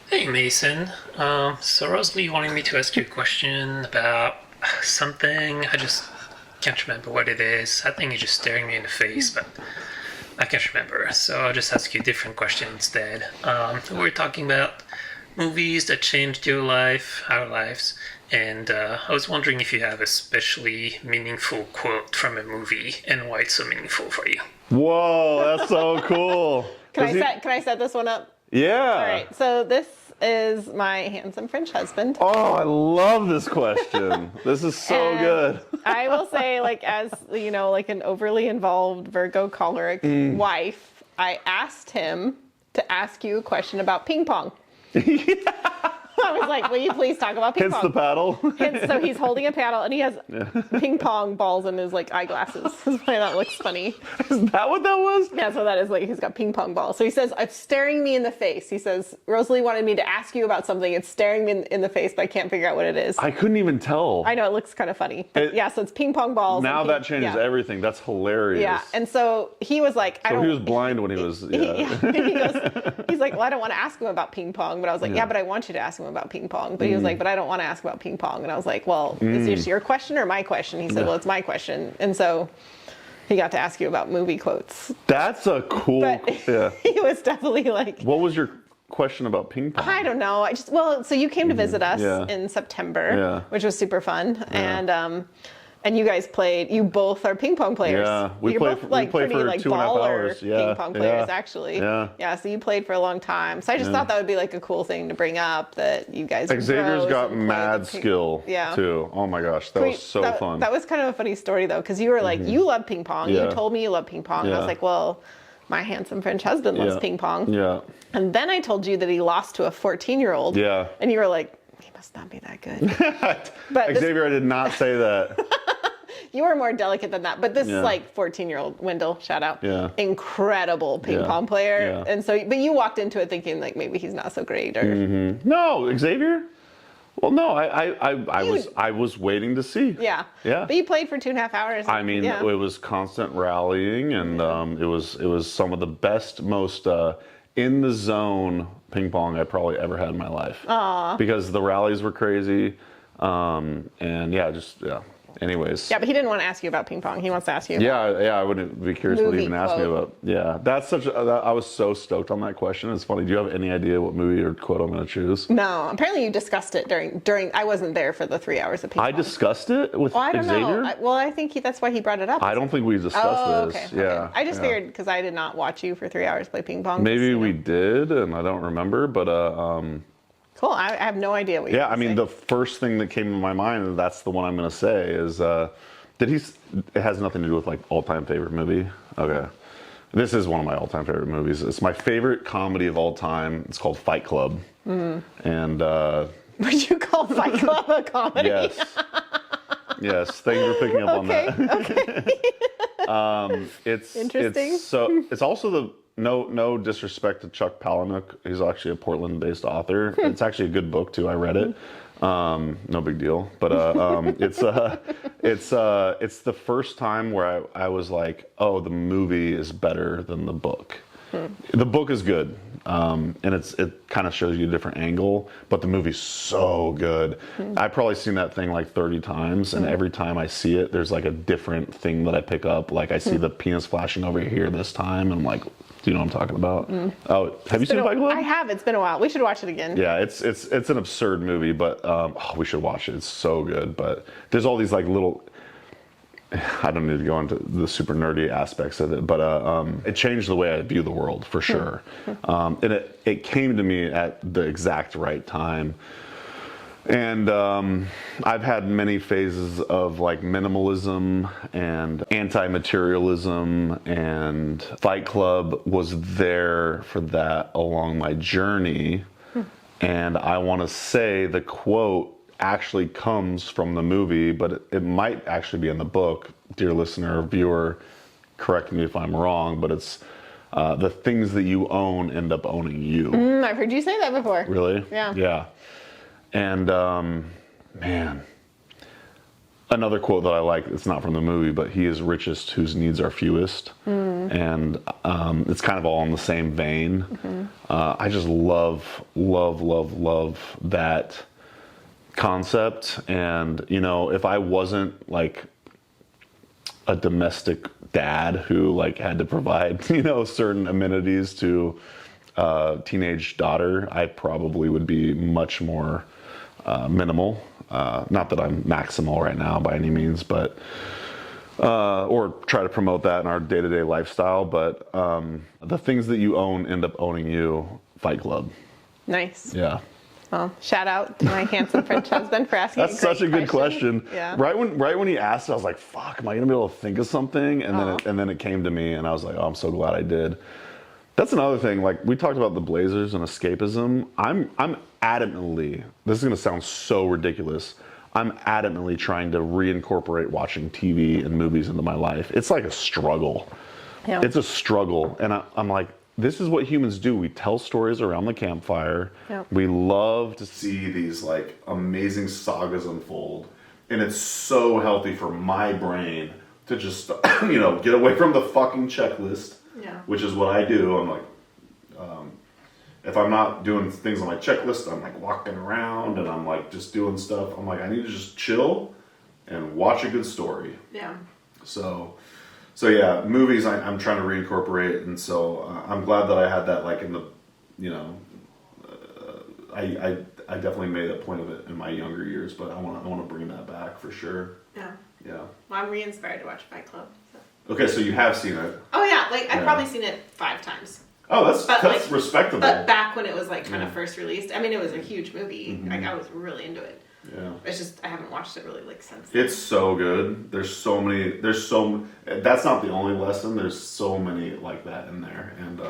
Hey Mason, so Rosalee wanted me to ask you a question about something. I just can't remember what it is. I think you're just staring me in the face, but I can't remember. So I'll just ask you a different question instead. We're talking about movies that changed your life, our lives, and I was wondering if you have a especially meaningful quote from a movie and why it's so meaningful for you. Whoa, that's so cool. Can I set this one up? Yeah. All right, so this is my handsome French husband. Oh, I love this question. This is so And good. I will say, like, as you know, like an overly involved Virgo choleric wife, I asked him to ask you a question about ping pong. I was like, will you please talk about ping Hence pong? the paddle. So he's holding a paddle and he has ping pong balls in his like eyeglasses. That's why that looks funny. Is that what that was? Yeah, so that is like he's got ping pong balls. So he says, it's staring me in the face. He says, Rosalee wanted me to ask you about something. It's staring me in the face, but I can't figure out what it is. I couldn't even tell. I know, it looks kind of funny. But yeah, so it's ping pong balls. Now that changes everything. That's hilarious. Yeah, and so he was like, So he was blind when he was. Yeah. He's like, well, I don't want to ask him about ping pong, but I was like, yeah, but I want you to ask him about ping pong. But he was like, but I don't want to ask about ping pong. And I was like, well, is this your question or my question? He said, well, it's my question. And so he got to ask you about movie quotes. That's a cool. But he was definitely like, What was your question about ping pong? I don't know. So you came to visit us in September, which was super fun. And you guys played. You both are ping pong players. Yeah, You're both like played pretty for like 2.5 hours. ping pong players, actually. Yeah. So you played for a long time. So I just thought that would be like a cool thing to bring up that you guys. Xavier's got mad skill too. Oh my gosh, that was so fun. That was kind of a funny story though, because you were like, you love ping pong. You told me you love ping pong. And I was like, well, my handsome French husband loves ping pong. Yeah. And then I told you that he lost to a 14-year-old. Yeah. And you were like, he must not be that good. But Xavier, I did not say that. You were more delicate than that, but this is like 14-year-old Wendell, shout out. Yeah. Incredible ping pong player. Yeah. And so, but you walked into it thinking like maybe he's not so great or. No, Xavier? Well, no, I was waiting to see. Yeah. Yeah. But you played for 2.5 hours. I mean, it was constant rallying and it was some of the best, most in the zone ping pong I probably ever had in my life. Aww. Because the rallies were crazy. Anyways. Yeah, but he didn't want to ask you about ping pong. He wants to ask you. Yeah, I wouldn't be curious what he even asked me about. Yeah, that's I was so stoked on that question. It's funny. Do you have any idea what movie or quote I'm going to choose? No. Apparently you discussed it during. I wasn't there for the 3 hours of ping pong. I discussed it with I don't Xavier? know. I think that's why he brought it up. I don't think we discussed this. Okay. Yeah. I just figured because I did not watch you for 3 hours play ping pong. Maybe we did, and I don't remember, but Cool. I have no idea what you're I mean, the first thing that came to my mind, and that's the one I'm going to say, is it has nothing to do with like all-time favorite movie. Okay. This is one of my all-time favorite movies. It's my favorite comedy of all time. It's called Fight Club. Mm-hmm. And would you call Fight Club a comedy? Yes. Yes. Thank you for picking up on that. Okay. It's interesting. It's also the no disrespect to Chuck Palahniuk. He's actually a Portland-based author. It's actually a good book too. I read it. No big deal. But it's the first time where I was like, oh, the movie is better than the book. The book is good, and it kind of shows you a different angle, but the movie's so good. I've probably seen that thing like 30 times, and every time I see it, there's like a different thing that I pick up. Like I see the penis flashing over here this time, and I'm like, do you know what I'm talking about? Oh, have you seen Fight Club? I have. It's been a while. We should watch it again. Yeah, it's an absurd movie, but we should watch it. It's so good. But there's all these like little. I don't need to go into the super nerdy aspects of it, but it changed the way I view the world for sure. And it came to me at the exact right time. And I've had many phases of like minimalism and anti-materialism, and Fight Club was there for that along my journey. And I want to say the quote actually comes from the movie, but it might actually be in the book. Dear listener, viewer, correct me if I'm wrong, but it's the things that you own end up owning you. I've heard you say that before. Really? Yeah. Yeah. And man, Another quote that I like, it's not from the movie, but he is richest whose needs are fewest. And it's kind of all in the same vein. I just love that concept. And, you know, if I wasn't like a domestic dad who like had to provide, you know, certain amenities to a teenage daughter, I probably would be much more minimal. Not that I'm maximal right now by any means, but or try to promote that in our day-to-day lifestyle. But the things that you own end up owning you. Fight Club. Nice. Yeah. Well, shout out to my handsome French husband for asking. That's such a good question. Yeah. Right when he asked, I was like, "Fuck, am I gonna be able to think of something?" And then it came to me, and I was like, "Oh, I'm so glad I did." That's another thing. Like we talked about the Blazers and escapism. I'm adamantly. This is gonna sound so ridiculous. I'm adamantly trying to reincorporate watching TV and movies into my life. It's like a struggle. Yeah. It's a struggle, and I'm like, this is what humans do. We tell stories around the campfire. Yep. We love to see these like amazing sagas unfold, and it's so healthy for my brain to just get away from the fucking checklist. Yeah. Which is what I do. I'm like, if I'm not doing things on my checklist, I'm like walking around and I'm like just doing stuff. I'm like, I need to just chill and watch a good story. Yeah. So yeah, movies I'm trying to reincorporate, and so I'm glad that I had that like in the, I definitely made a point of it in my younger years, but I want to bring that back for sure. Yeah. Yeah. Well, I'm re-inspired to watch Fight Club. So. Okay, so you have seen it. Oh yeah, like I've probably seen it 5 times. Oh, that's like, respectable. But back when it was like kind of first released, I mean, it was a huge movie. Like I was really into it. Yeah. It's just I haven't watched it really like since. It's so good. There's that's not the only lesson. There's so many like that in there, and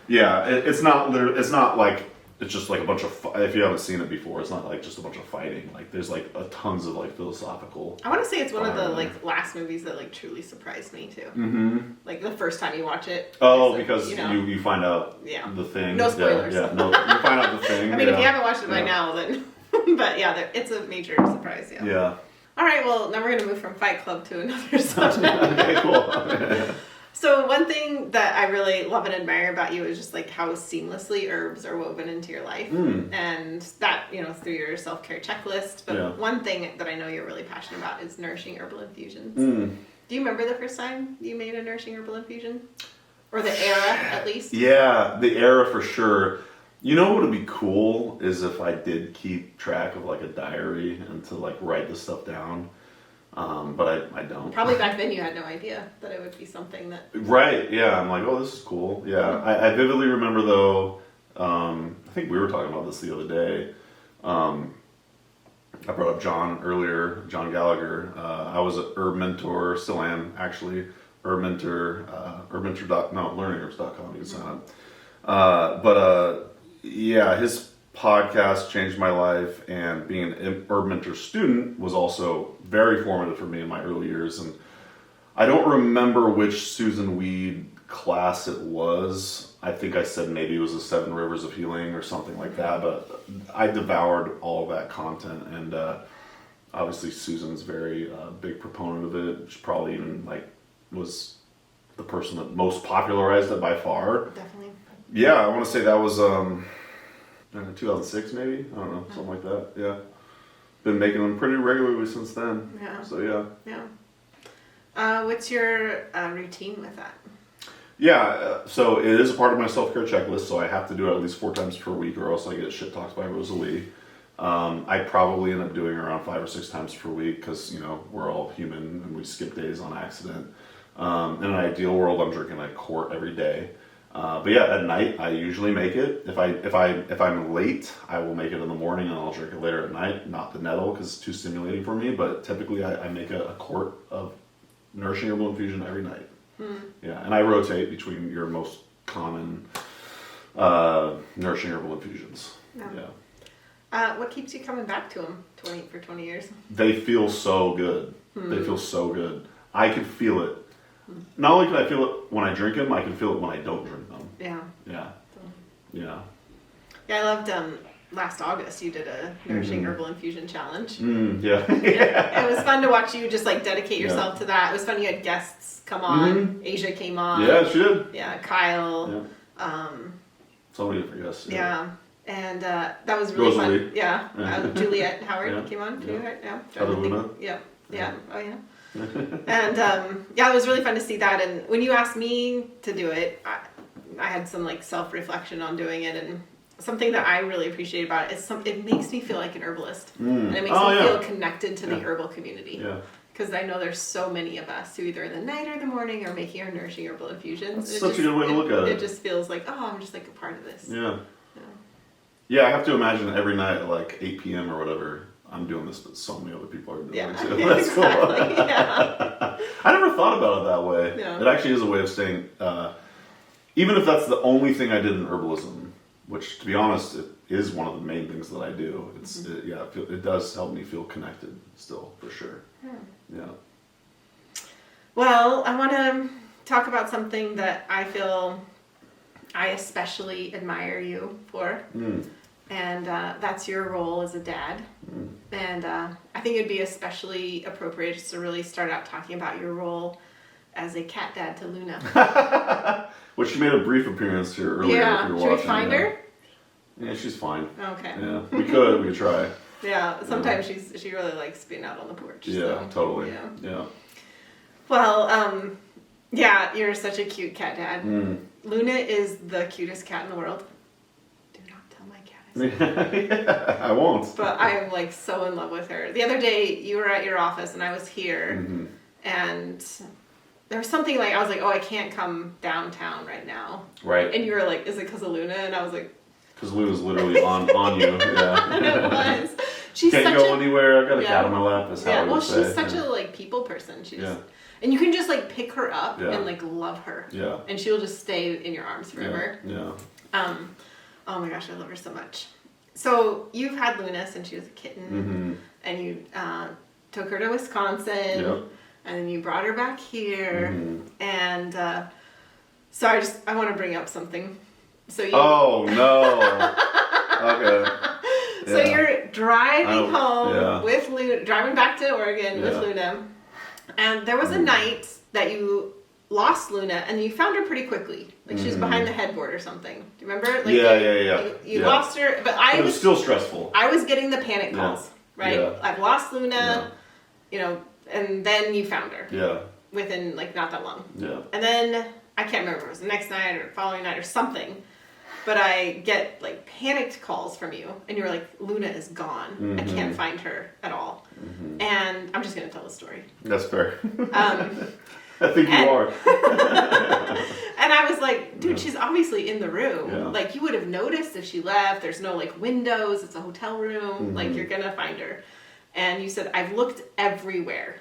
it's not like it's just like a bunch of if you haven't seen it before, it's not like just a bunch of fighting. Like there's like tons of like philosophical. I want to say it's one of the like last movies that like truly surprised me too. Mm-hmm. Like the first time you watch it. Oh, like, because you find out the thing. No spoilers. Yeah, no, you find out the thing. I mean, if you haven't watched it by now, then. But yeah, it's a major surprise. Yeah. Yeah. All right. Well, now we're gonna move from Fight Club to another subject. Okay, cool. So one thing that I really love and admire about you is just like how seamlessly herbs are woven into your life, and that through your self-care checklist. But one thing that I know you're really passionate about is nourishing herbal infusions. Do you remember the first time you made a nourishing herbal infusion, or the era at least? Yeah, the era for sure. You know what would be cool is if I did keep track of like a diary and to like write this stuff down. But I don't. Probably back then you had no idea that it would be something that... Right, yeah. I'm like, oh, this is cool. Yeah. I vividly remember though, I think we were talking about this the other day. I brought up John earlier, John Gallagher. I was an herb mentor, still am actually. Herb mentor, learningherbs.com, you can sign up. Yeah, his podcast changed my life, and being an herb mentor student was also very formative for me in my early years. And I don't remember which Susan Weed class it was. I think I said maybe it was the 7 Rivers of Healing or something like that, but I devoured all of that content, and obviously Susan's very big proponent of it. She probably even was the person that most popularized it by far. Definitely. Yeah, I want to say that was 2006 maybe? I don't know, something like that. Yeah. Been making them pretty regularly since then. Yeah. So yeah. Yeah. What's your routine with that? Yeah, so it is a part of my self-care checklist, so I have to do it at least 4 times per week or else I get shit talked by Rosalee. I probably end up doing around 5 or 6 times per week because, we're all human and we skip days on accident. In an ideal world, I'm drinking a quart every day. But yeah, at night I usually make it. If I'm late, I will make it in the morning and I'll drink it later at night. Not the nettle because it's too stimulating for me. But typically I make a quart of nourishing herbal infusion every night. Yeah, and I rotate between your most common nourishing herbal infusions. Yeah. What keeps you coming back to them for 20 years? They feel so good. They feel so good. I can feel it. Not only can I feel it when I drink them, I can feel it when I don't drink them. Yeah. Yeah. Yeah. Yeah, I loved last August you did a nourishing herbal infusion challenge. Yeah. It was fun to watch you just like dedicate yourself to that. It was fun. You had guests come on. Asia came on. Yeah, she did. Yeah, Kyle. Yeah. So many different guests. Yeah. And that was really Rosalee. fun. Yeah. Juliet Howard came on too, Yeah. right? Yeah. Other Luna. Yeah. Yeah. Oh, yeah. And yeah, it was really fun to see that. And when you asked me to do it, I had some like self-reflection on doing it, and something that I really appreciate about it is it makes me feel like an herbalist, and it makes me feel connected to the herbal community. Yeah. Because I know there's so many of us who either in the night or the morning are making our nourishing herbal infusions. That's such a good way to look at it. It just feels like, oh, I'm just like a part of this. Yeah. Yeah, I have to imagine every night at like 8 p.m. or whatever, I'm doing this, but so many other people are doing it too. That's exactly. cool. Yeah. I never thought about it that way. Yeah. It actually is a way of staying, even if that's the only thing I did in herbalism, which to be honest, it is one of the main things that I do. It's it does help me feel connected still, for sure. Yeah. Well, I want to talk about something that I feel I especially admire you for. And that's your role as a dad. And I think it'd be especially appropriate just to really start out talking about your role as a cat dad to Luna. Which she made a brief appearance here earlier. Yeah, if you're should we watching, find her? Yeah, she's fine. Okay. Yeah, we could try. Yeah, sometimes she really likes being out on the porch. Yeah, so, totally. Yeah. Well, yeah, you're such a cute cat dad. Luna is the cutest cat in the world. Do not tell my cat I said that. I won't. But I am like so in love with her. The other day you were at your office and I was here, and there was something like, I was like, oh, I can't come downtown right now. Right. And you were like, is it because of Luna? And I was like, because Luna's literally on you. Yeah. and it was. She's Can't such go a, anywhere. I've got a cat on my lap. Is how I would well, say. she's such a like people person. She just, and you can just like pick her up and like love her. Yeah. And she'll just stay in your arms forever. Yeah. Oh my gosh, I love her so much. So you've had Luna since she was a kitten, and you took her to Wisconsin, and then you brought her back here, and so I want to bring up something. So you. Oh no. Okay. So you're driving home Yeah. with Luna, driving back to Oregon with Yeah. Luna, and there was a night that you lost Luna, and you found her pretty quickly. Like she was behind the headboard or something. Do you remember? Like You Yeah. lost her, but It was still stressful. I was getting the panic calls, right? Yeah. I've lost Luna, Yeah. you know, and then you found her Yeah. within like not that long. Yeah. And then I can't remember if it was the next night or following night or something, but I get like panicked calls from you, and you're like, Luna is gone. I can't find her at all. And I'm just gonna tell the story. That's fair. I think you are. And I was like, dude, she's obviously in the room. Yeah. Like, you would have noticed if she left. There's no, like, windows. It's a hotel room. Like, you're going to find her. And you said, I've looked everywhere.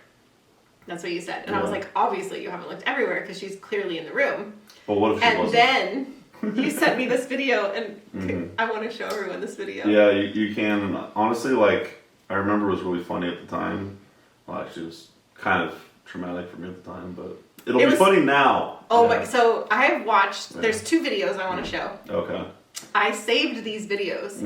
That's what you said. And I was like, obviously you haven't looked everywhere because she's clearly in the room. But what if she wasn't? And then you sent me this video, and I want to show everyone this video. Yeah, you can. And honestly, like, I remember it was really funny at the time. Well, actually, it was kind of traumatic for me at the time, but it'll be funny now. Oh, my, so I have watched, there's 2 videos I want to show. Okay. I saved these videos.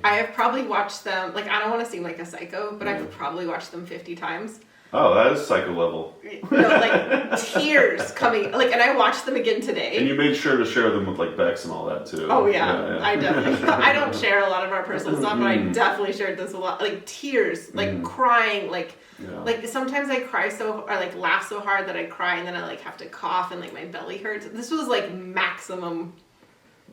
I have probably watched them, like, I don't want to seem like a psycho, but I've probably watched them 50 times. Oh, that is psycho level. No, like, tears coming, like, and I watched them again today. And you made sure to share them with, like, Bex and all that, too. Oh, yeah. I definitely, I don't share a lot of our personal stuff, but I definitely shared this a lot. Like, tears, like, crying, like, like, sometimes I cry or, like, laugh so hard that I cry, and then I, like, have to cough, and, like, my belly hurts. This was, like, maximum.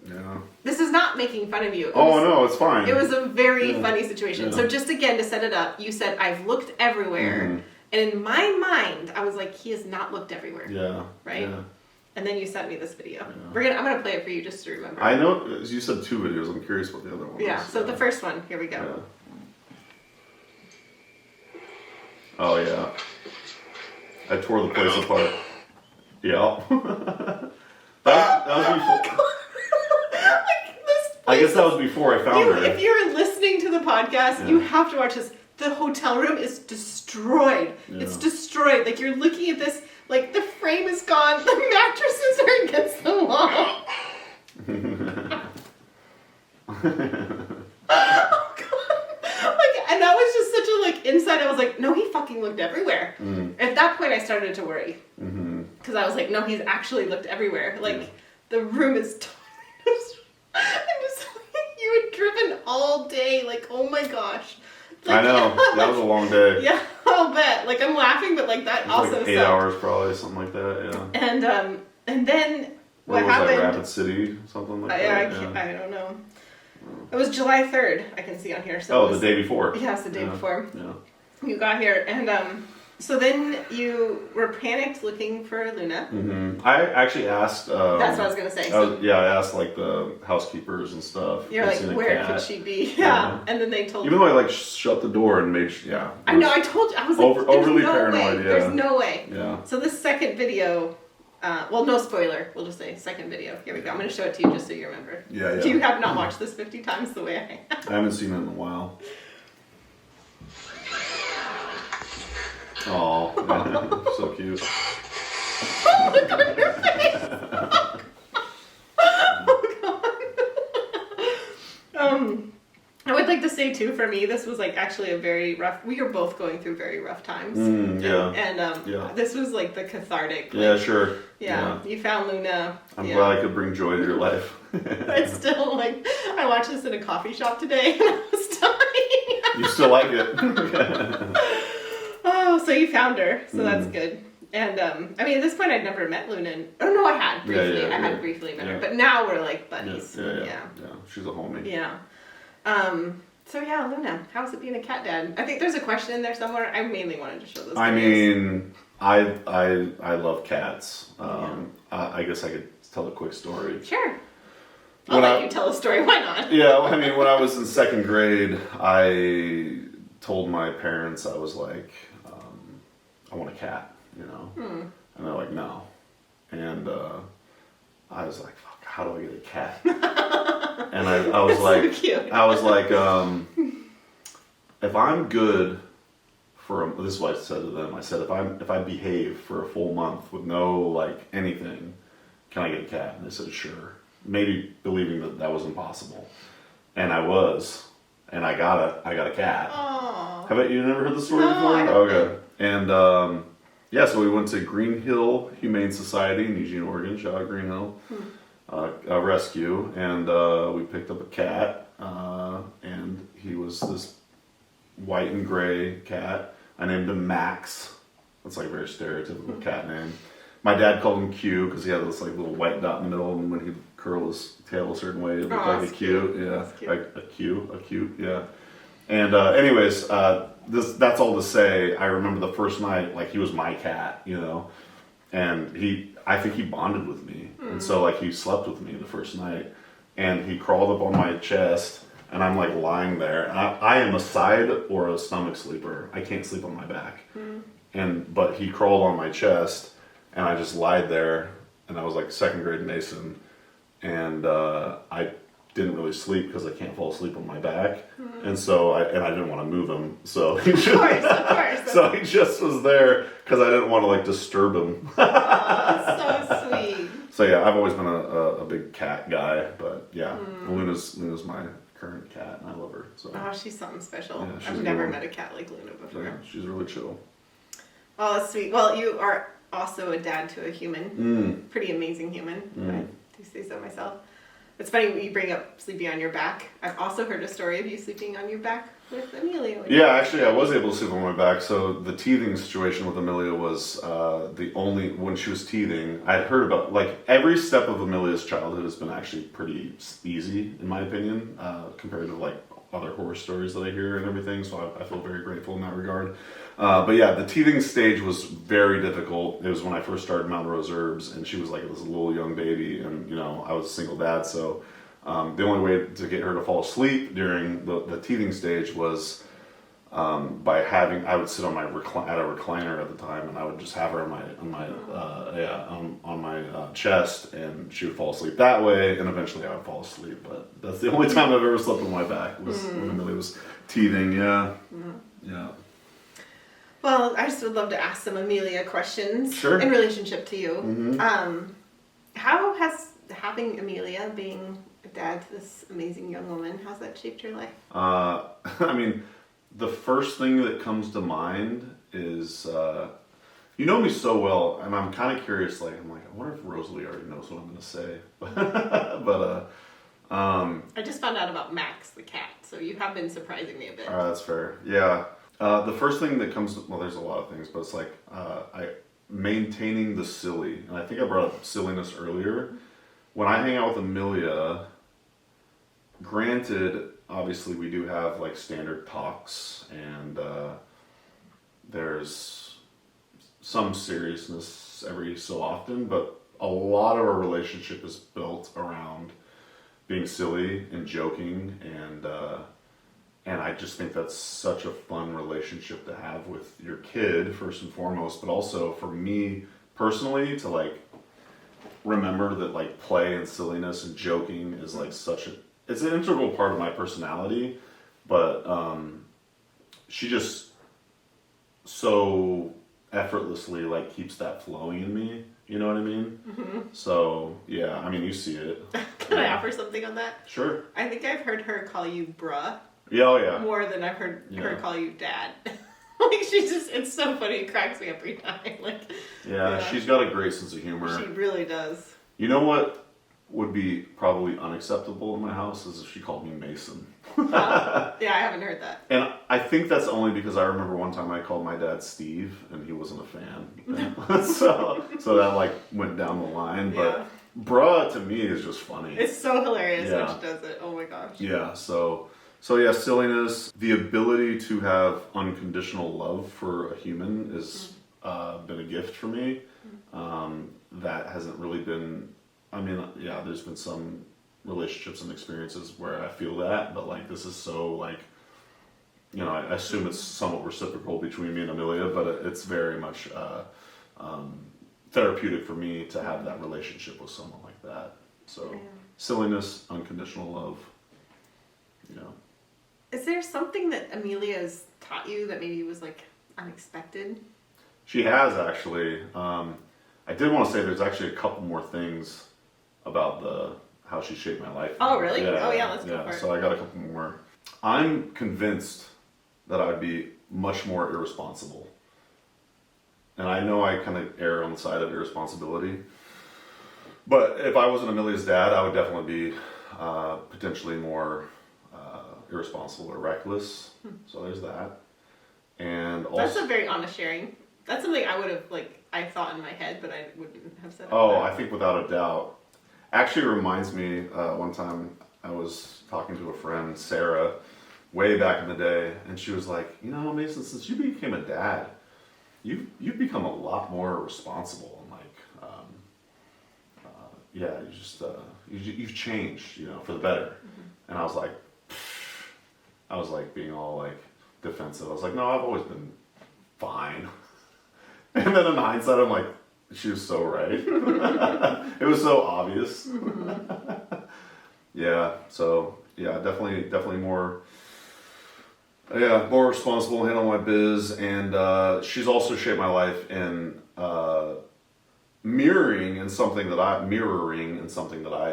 Yeah. This is not making fun of you. No, it's fine. It was a very funny situation. So just again, to set it up, you said, I've looked everywhere. And in my mind, I was like, he has not looked everywhere. Yeah. Right? Yeah. And then you sent me this video. I'm gonna play it for you just to remember. I know, you said 2 videos. I'm curious what the other one was. Yeah, so the first one, here we go. Yeah. Oh, yeah. I tore the place apart. Yeah. that was before. I guess that was before I found her. If you're listening to the podcast, you have to watch this. The hotel room is destroyed. Yeah. It's destroyed. Like, you're looking at this, like, the frame is gone. The mattresses are against the wall. was like, no, he fucking looked everywhere. At that point, I started to worry. Because I was like, no, he's actually looked everywhere. Like, the room is totally... I'm just like, you had driven all day. Like, oh my gosh. Like, I know. That was a long day. Yeah, I'll bet. Like, I'm laughing, but like that also like 8 hours probably, something like that, yeah. And then What was happened... that, Rapid City? Something like that? I don't know. It was July 3rd, I can see on here. So the day before. Yeah, it's the day before. Yeah. You got here, and so then you were panicked looking for Luna. I actually asked... That's what I was going to say. I asked like the housekeepers and stuff. You're like, where could she be? Yeah. And then they told Even though I like shut the door and made I know, I told you. I was like, overly no paranoid, way. There's no way. Yeah. So this second video... well, no spoiler. We'll just say second video. Here we go. I'm going to show it to you just so you remember. Yeah. You have not watched this 50 times the way I have. I haven't seen it in a while. Oh, so cute. Look on your face. I would like to say too, for me, this was like actually a very rough. We were both going through very rough times. And this was like the cathartic. Yeah, sure. Yeah, you found Luna. I'm glad I could bring joy to your life. It's still like I watched this in a coffee shop today, and I was dying. You still like it? Oh, so you found her, so that's good. And I mean, at this point, I'd never met Luna. Oh no, I had briefly. I had briefly met her, but now we're like buddies. Yeah. She's a homie. Yeah. So yeah, Luna, how's it being a cat dad? I think there's a question in there somewhere. I mainly wanted to show those. I mean, I love cats. I guess I could tell a quick story. Sure. I'll let you tell a story. Why not? Yeah, I mean, when I was in second grade, I told my parents, I was like, I want a cat, And they're like, no. And I was like, fuck, how do I get a cat? And I was like, so cute. I was like, if I'm good for this is what I said to them. I said, if I behave for a full month with no like anything, can I get a cat? And they said, sure. Maybe believing that was impossible, and I was, and I got a cat. Aww. Have you never heard the story before? Okay. And so we went to Green Hill Humane Society in Eugene, Oregon. Shout out Green Hill. A rescue, and we picked up a cat, and he was this white and gray cat. I named him Max. That's like a very stereotypical cat name. My dad called him Q because he had this like little white dot in the middle, and when he'd curl his tail a certain way, it looked like a Q. Yeah, like a Q. Yeah. And anyways, that's all to say. I remember the first night, like he was my cat, and I think he bonded with me, and so like he slept with me the first night, and he crawled up on my chest, and I'm like lying there, and I am a side or a stomach sleeper. I can't sleep on my back, but he crawled on my chest, and I just lied there, and I was like second grade Mason, and I didn't really sleep because I can't fall asleep on my back, and so I didn't want to move him, so he just, of course. so he just was there because I didn't want to like disturb him. That's so sweet. So yeah, I've always been a big cat guy, but yeah, Luna's my current cat, and I love her. So She's something special. Yeah, I've never met a cat like Luna before. yeah, she's really chill. Oh, that's sweet. Well, you are also a dad to a human. Pretty amazing human. I do say so myself. It's funny you bring up sleeping on your back. I've also heard a story of you sleeping on your back with Amelia. Yeah, actually, I was able to sleep on my back. So the teething situation with Amelia was when she was teething, I had heard about, like, every step of Amelia's childhood has been actually pretty easy, in my opinion, compared to, like, other horror stories that I hear and everything. So I feel very grateful in that regard. But yeah, the teething stage was very difficult. It was when I first started Mountain Rose Herbs, and she was like this little young baby, and I was a single dad, so the only way to get her to fall asleep during the teething stage was by I would sit on my recliner at the time, and I would just have her on my chest, and she would fall asleep that way, and eventually I would fall asleep. But that's the only time I've ever slept on my back was when Amelia was teething. Yeah. Well, I just would love to ask some Amelia questions Sure. in relationship to you. How has having Amelia, being a dad to this amazing young woman, how's that shaped your life? I mean, the first thing that comes to mind is, you know me so well, and I'm kind of curious, like, I wonder if Rosalee already knows what I'm going to say. But, I just found out about Max the cat, so you have been surprising me a bit. that's fair. Yeah. The first thing that comes, well, there's a lot of things, but it's like, maintaining the silly. And I think I brought up silliness earlier. When I hang out with Amelia, granted, obviously we do have like standard talks, and there's some seriousness every so often, but a lot of our relationship is built around being silly and joking, and I just think that's such a fun relationship to have with your kid, first and foremost, but also for me personally to like remember that like play and silliness and joking is like it's an integral part of my personality, but she just so effortlessly like keeps that flowing in me, you know what I mean? Mm-hmm. So yeah, I mean, you see it. Can I offer something on that? Sure. I think I've heard her call you bruh. Yeah, oh yeah. More than I've heard her call you dad. Like, it's so funny, it cracks me every time. Like, yeah, she's got a great sense of humor. She really does. You know what would be probably unacceptable in my house is if she called me Mason. Yeah, I haven't heard that. And I think that's only because I remember one time I called my dad Steve, and he wasn't a fan. so that like went down the line. But bruh to me is just funny. It's so hilarious when she does it. Oh my gosh. Yeah, so yeah, silliness, the ability to have unconditional love for a human has been a gift for me. That hasn't really been, I mean, yeah, there's been some relationships and experiences where I feel that, but like this is so like, you know, I assume it's somewhat reciprocal between me and Amelia, but it's very much therapeutic for me to have that relationship with someone like that. So silliness, unconditional love, you know. Is there something that Amelia's taught you that maybe was like unexpected? She has actually. I did want to say there's actually a couple more things about how she shaped my life. Oh really? Yeah, let's go for it. So I got a couple more. I'm convinced that I'd be much more irresponsible. And I know I kind of err on the side of irresponsibility. But if I wasn't Amelia's dad, I would definitely be potentially more irresponsible or reckless. So there's that. And also, that's a very honest sharing. That's something I would have I thought in my head, but I wouldn't have said it. Oh, I think without a doubt. Actually reminds me, one time I was talking to a friend, Sarah, way back in the day, and she was like, you know, Mason, since you became a dad, you've become a lot more responsible, and you've changed, you know, for the better. Mm-hmm. And I was like being all like defensive. I was like, no, I've always been fine. And then in hindsight, I'm like, she was so right. It was so obvious. Mm-hmm. Yeah. So yeah, definitely more. Yeah, more responsible, handle my biz, and she's also shaped my life in mirroring in something that I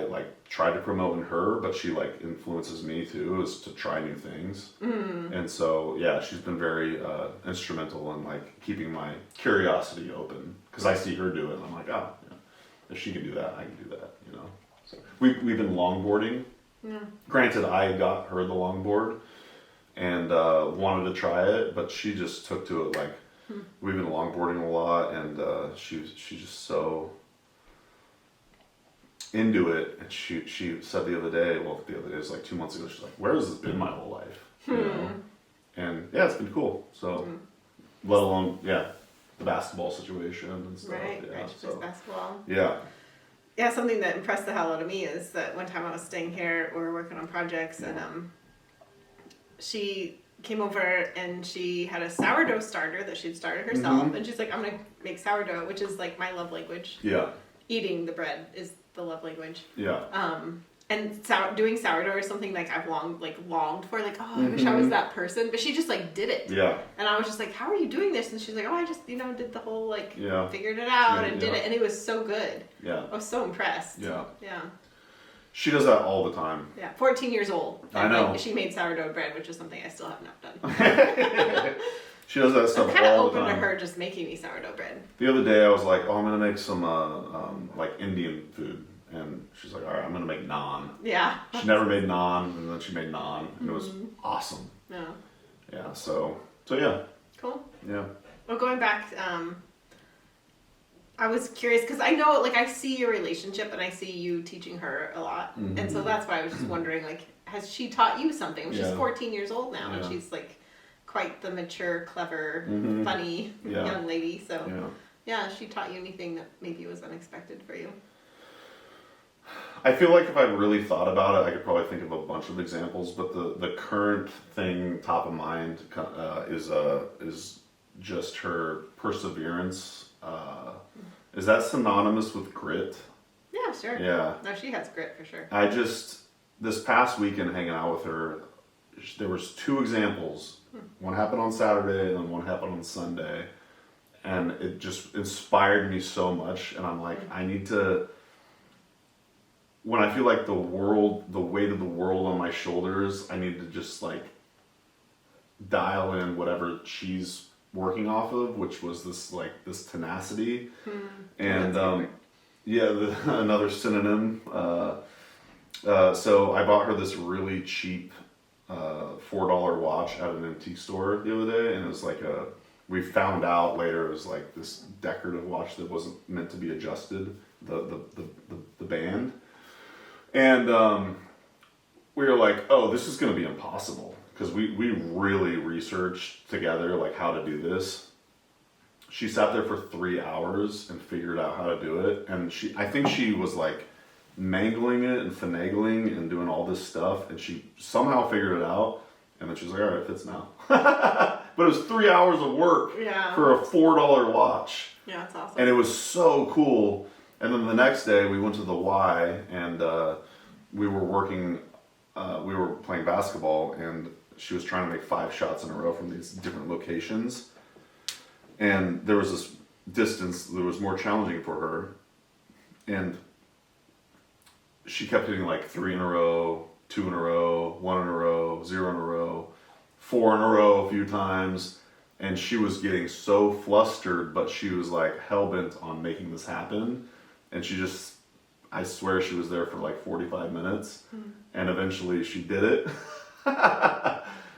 like try to promote in her, but she like influences me too, is to try new things. And so yeah, she's been very instrumental in like keeping my curiosity open, because I see her do it and I'm like, oh, yeah, if she can do that, I can do that, you know. So we've been longboarding. Yeah. Granted, I got her the longboard and wanted to try it, but she just took to it like, we've been longboarding a lot, and she's just so into it. And she said the other day, it was like 2 months ago, she's like, where has this been my whole life? You know? And yeah, it's been cool. So, let alone, the basketball situation and stuff. Right, yeah, she plays basketball. Yeah. Yeah, something that impressed the hell out of me is that one time I was staying here, we were working on projects, and she came over and she had a sourdough starter that she'd started herself, and she's like, I'm gonna make sourdough, which is like my love language. Yeah. Eating the bread is the love language. Yeah. And doing sourdough is something like I've longed for, like, oh, I wish I was that person, but she just like did it. Yeah. And I was just like, how are you doing this? And she's like, oh, I just did the whole figured it out and did it, and it was so good. Yeah. I was so impressed. Yeah. Yeah. She does that all the time. Yeah, 14 years old. I know. Like, she made sourdough bread, which is something I still have not done. She does that stuff I'm kind of all the open time. to her just making me sourdough bread. The other day I was like, oh, I'm going to make some like Indian food. And she's like, all right, I'm going to make naan. Yeah. She never made naan, and then she made naan, and it was awesome. Yeah. Yeah, so yeah. Cool. Yeah. Well, going back, I was curious because I know, like, I see your relationship and I see you teaching her a lot. Mm-hmm. And so that's why I was just wondering, like, has she taught you something? She's Yeah. 14 years old now, and Yeah. she's, like, quite the mature, clever, Mhm. funny Yeah. young lady. So, Yeah. she taught you anything that maybe was unexpected for you? I feel like if I really thought about it, I could probably think of a bunch of examples, but the current thing top of mind is just her perseverance. Is that synonymous with grit? Yeah, sure. Yeah. No, she has grit for sure. This past weekend hanging out with her, there was 2 examples. One happened on Saturday and then one happened on Sunday. And it just inspired me so much. And I'm like, I need to, when I feel like the weight of the world on my shoulders, I need to just like dial in whatever she's working off of, which was this tenacity. And another synonym. So I bought her this really cheap $4 watch at an antique store the other day, and it was like we found out later it was like this decorative watch that wasn't meant to be adjusted, the band. And we were like, oh, this is going to be impossible, because we really researched together like how to do this. She sat there for 3 hours and figured out how to do it, and I think she was like mangling it and finagling and doing all this stuff, and she somehow figured it out, and then she was like, all right, it fits now. But it was 3 hours of work for a $4 watch. Yeah, that's awesome. And it was so cool. And then the next day we went to the Y, and we were playing basketball, and she was trying to make 5 shots in a row from these different locations. And there was this distance that was more challenging for her. And she kept hitting like 3 in a row, 2 in a row, 1 in a row, 0 in a row, 4 in a row a few times. And she was getting so flustered, but she was like hell-bent on making this happen. And I swear she was there for like 45 minutes. And eventually she did it.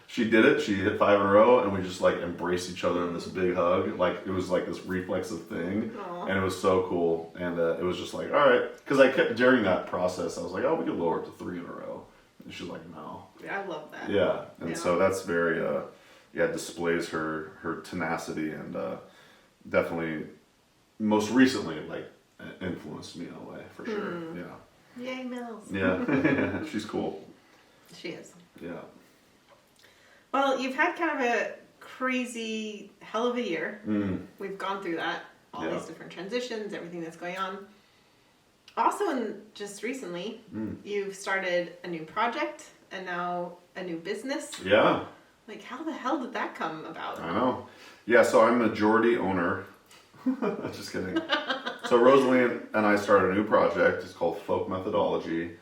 She did it. She hit 5 in a row, and we just like embraced each other in this big hug. Like it was like this reflexive thing. Aww. And it was so cool. And it was just like, all right. Because I kept, during that process, I was like, oh, we could lower it to 3 in a row. And she's like, no. Yeah, I love that. Yeah. And so that's very, displays her tenacity, and definitely most recently, like, influenced me in a way, for sure. Yeah. Yay, Mills. Yeah. She's cool. She is. Yeah. Well, you've had kind of a crazy hell of a year. We've gone through that, all these different transitions, everything that's going on. Also, just recently, you've started a new project and now a new business. Yeah. Like, how the hell did that come about? I know. Yeah, so I'm majority owner. Just kidding. So Rosalee and I started a new project. It's called Folk Methodology.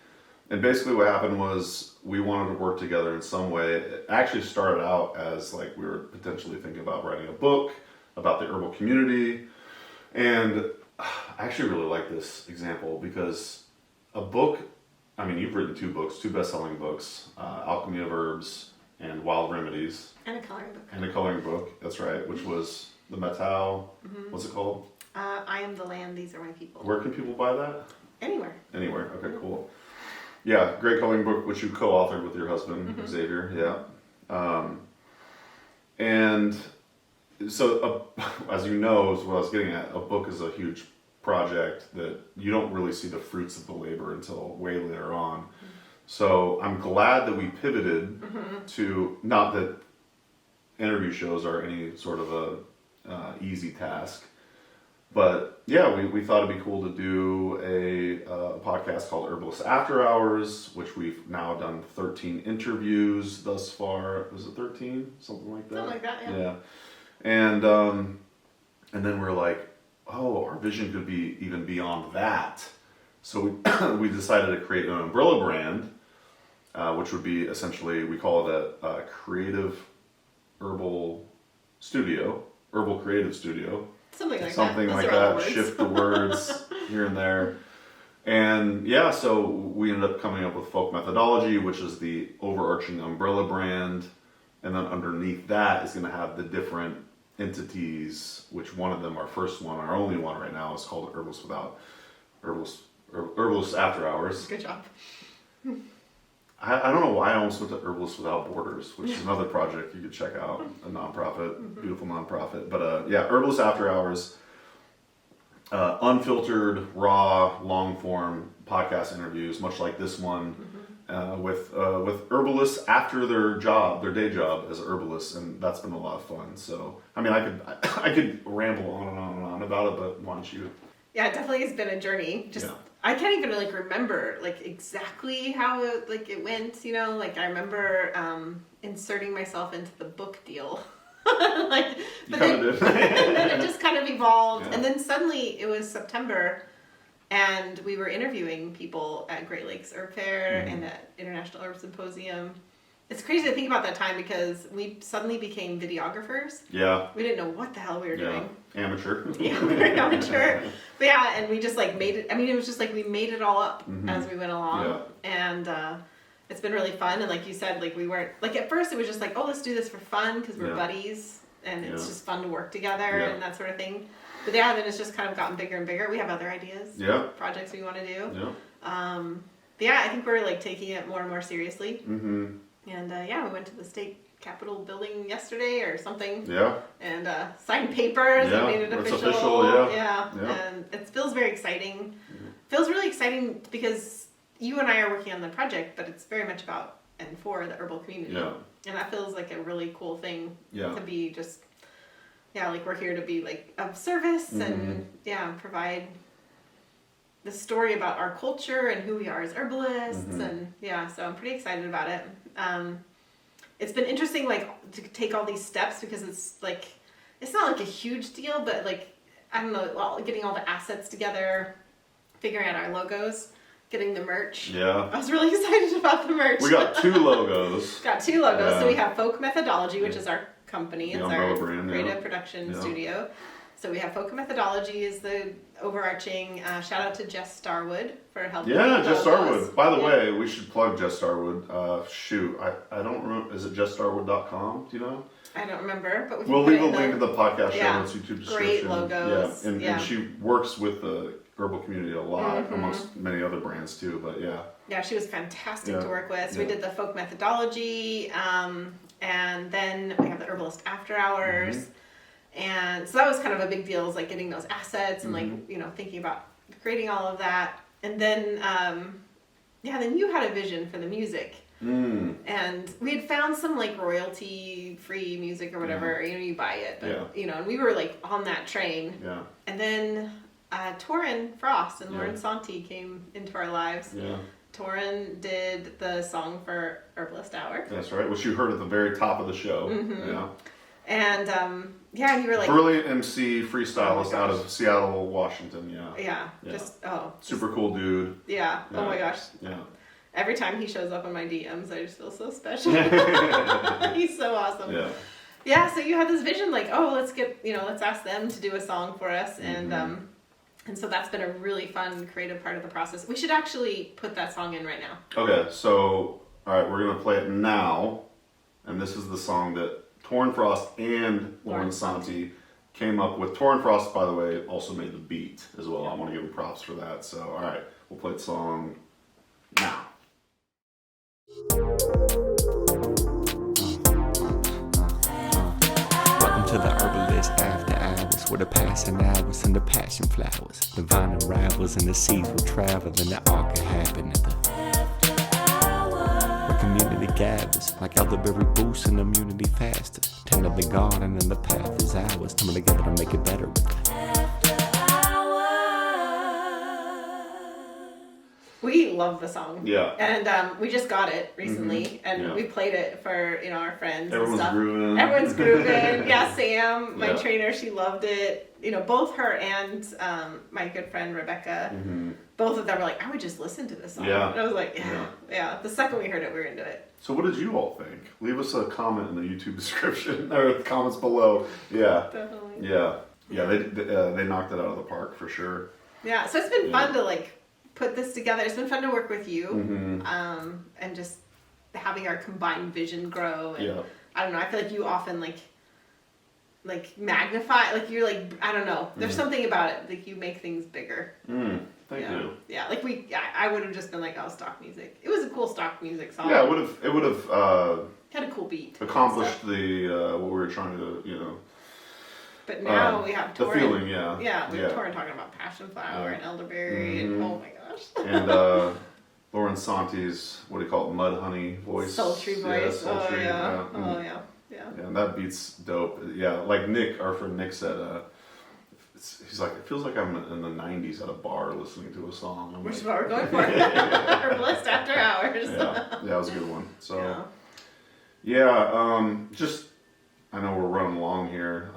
And basically what happened was we wanted to work together in some way. It actually started out as like we were potentially thinking about writing a book about the herbal community. And I actually really like this example, because a book, I mean, you've written 2 books, 2 best-selling books, Alchemy of Herbs and Wild Remedies. And a coloring book. And a coloring book, that's right, which was the Metal, what's it called? I Am the Land, These Are My People. Where can people buy that? Anywhere. Anywhere, okay, cool. Yeah, great coloring book, which you co-authored with your husband, Xavier, yeah. And so, as you know, is what I was getting at, a book is a huge project that you don't really see the fruits of the labor until way later on. So I'm glad that we pivoted to, not that interview shows are any sort of a easy task, but yeah, we thought it'd be cool to do a podcast called Herbalist After Hours, which we've now done 13 interviews thus far. Was it 13? Something like that? Something like that, yeah. Yeah. And then we're like, oh, our vision could be even beyond that. So we decided to create an umbrella brand, which would be essentially, we call it a creative herbal studio, herbal creative studio. Something like Something that. like that. Shift the words here and there. And yeah, so we ended up coming up with Folk Methodology, which is the overarching umbrella brand. And then underneath that is going to have the different entities, which one of them, our first one, our only one right now, is called Herbalist After Hours. Good job. I don't know why I almost went to Herbalists Without Borders, which is another project you could check out, a nonprofit, beautiful nonprofit. But yeah, Herbalists After Hours, unfiltered, raw, long form podcast interviews, much like this one, with herbalists after their day job as herbalists, and that's been a lot of fun. So I mean, I could ramble on and on and on about it, but why don't you? Yeah, it definitely has been a journey. Just I can't even like remember like exactly how it went. You know, like I remember inserting myself into the book deal. Like, but then, and then it just kind of evolved, and then suddenly it was September, and we were interviewing people at Great Lakes Herb Fair and at International Herb Symposium. It's crazy to think about that time because we suddenly became videographers. Yeah. We didn't know what the hell we were doing. Amateur. Yeah, very amateur. But yeah, and we just like made it. I mean, it was just like we made it all up as we went along, and it's been really fun. And like you said, like we weren't like at first it was just like, oh, let's do this for fun because we're buddies and it's just fun to work together and that sort of thing. But yeah, then it's just kind of gotten bigger and bigger. We have other ideas, projects we want to do. But yeah, I think we're like taking it more and more seriously. And we went to the state Capitol building yesterday or something. Yeah. And signed papers and made it official. It's official. And it feels very exciting. Feels really exciting because you and I are working on the project, but it's very much about and for the herbal community. Yeah. And that feels like a really cool thing to be just, like we're here to be like of service and provide the story about our culture and who we are as herbalists. And so I'm pretty excited about it. It's been interesting, like, to take all these steps because it's like, it's not like a huge deal, but like, I don't know, getting all the assets together, figuring out our logos, getting the merch. Yeah. I was really excited about the merch. We got 2 logos. Got 2 logos. Yeah. So we have Folk Methodology, which is our company. It's our brand, creative production studio. So we have Folk Methodology is the overarching. Shout out to Jess Starwood for helping. Yeah, Jess Starwood. By the way, we should plug Jess Starwood. I don't remember. Is it jessstarwood.com? Do you know? I don't remember, but we'll leave a link in the podcast show notes, YouTube description. Great logos. Yeah, and she works with the herbal community a lot, amongst many other brands too. But yeah, she was fantastic to work with. So we did the Folk Methodology, and then we have the Herbalist After Hours. And so that was kind of a big deal, is like getting those assets and like, thinking about creating all of that. And then, then you had a vision for the music. And we had found some like royalty free music or whatever, you buy it, but and we were like on that train. Yeah. And then Torin Frost and Lauren Santi came into our lives. Yeah. Torin did the song for Herbalist Hour. That's right, which you heard at the very top of the show. Yeah. And and you were like brilliant MC freestylist out of Seattle, Washington. Yeah. Just super cool dude. Yeah. Oh my gosh. Yeah. Every time he shows up in my DMs, I just feel so special. He's so awesome. Yeah. Yeah. So you had this vision, like, oh, let's ask them to do a song for us, and so that's been a really fun, creative part of the process. We should actually put that song in right now. Okay. So all right, we're gonna play it now, and this is the song that Torin Frost and Lauren Santi came up with. Torin Frost, by the way, also made the beat as well. I want to give him props for that. So, all right, we'll play the song now. Welcome to the Herbalist After Hours, where the passing hours and the passion flowers, divine arrivals and the seeds will travel, and the arc can happen at the community gathers, like elderberry boosts and immunity faster. Tend to the garden and the path is ours, coming together to make it better with it. We love the song. Yeah. And we just got it recently, and we played it for our friends. Everyone's and stuff. grooving. Everyone's grooving. Yeah, Sam, my trainer, she loved it. Both her and my good friend Rebecca both of them were like, I would just listen to this song. Yeah. And I was like, yeah. The second we heard it, we were into it. So what did you all think? Leave us a comment in the YouTube description or the comments below. Yeah. Definitely. Yeah. Yeah, they knocked it out of the park for sure. Yeah, so it's been fun to like put this together. It's been fun to work with you, Mm-hmm. and just having our combined vision grow. And Yeah. I don't know. I feel like you often like magnify. Like you're like, I don't know. There's something about it. Like you make things bigger. Thank you. Yeah. Like I would have just been like, oh, stock music. It was a cool stock music song. Yeah, it would have had a cool beat. accomplished the what we were trying to But now we have the Torin. feeling. Yeah. Yeah, we have Torin talking about passion flower and elderberry, and oh my gosh. And Lauren Santi's, what do you call it, mud honey voice? Sultry voice. Yeah, sultry. Oh yeah. Yeah. Oh yeah. Yeah. Yeah, and that beat's dope. Yeah, like Nick, our friend Nick said, he's like, it feels like I'm in the 90s at a bar listening to a song. Which is what we're going for. Herbalist After Hours. Yeah, that was a good one. So, yeah. just, I know we're running along here,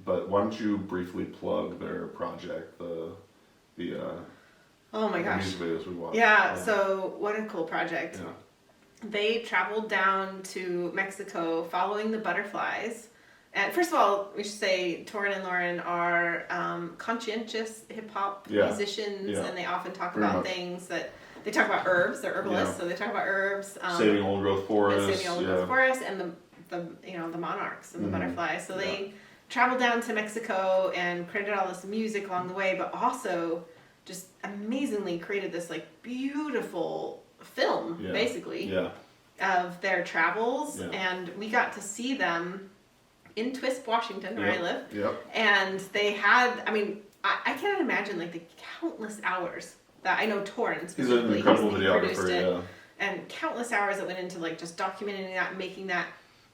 but why don't you briefly plug their project, the Oh my gosh. music videos we watched. Yeah, so what a cool project. Yeah. They traveled down to Mexico following the butterflies. And first of all, we should say Torin and Lauren are conscientious hip hop musicians, and they often talk Very about much. things that they talk about herbs. They're herbalists, so they talk about herbs. Saving old growth forests. Saving old growth forests, and the monarchs and the butterflies. So they traveled down to Mexico and created all this music along the way, but also just amazingly created this like beautiful film, basically, of their travels. And we got to see them in Twisp, Washington, where I live. Yep. And they had, I mean, I cannot imagine like the countless hours that I know Torin specifically. He's an incredible he produced videographer, it, and countless hours that went into like just documenting that, making that.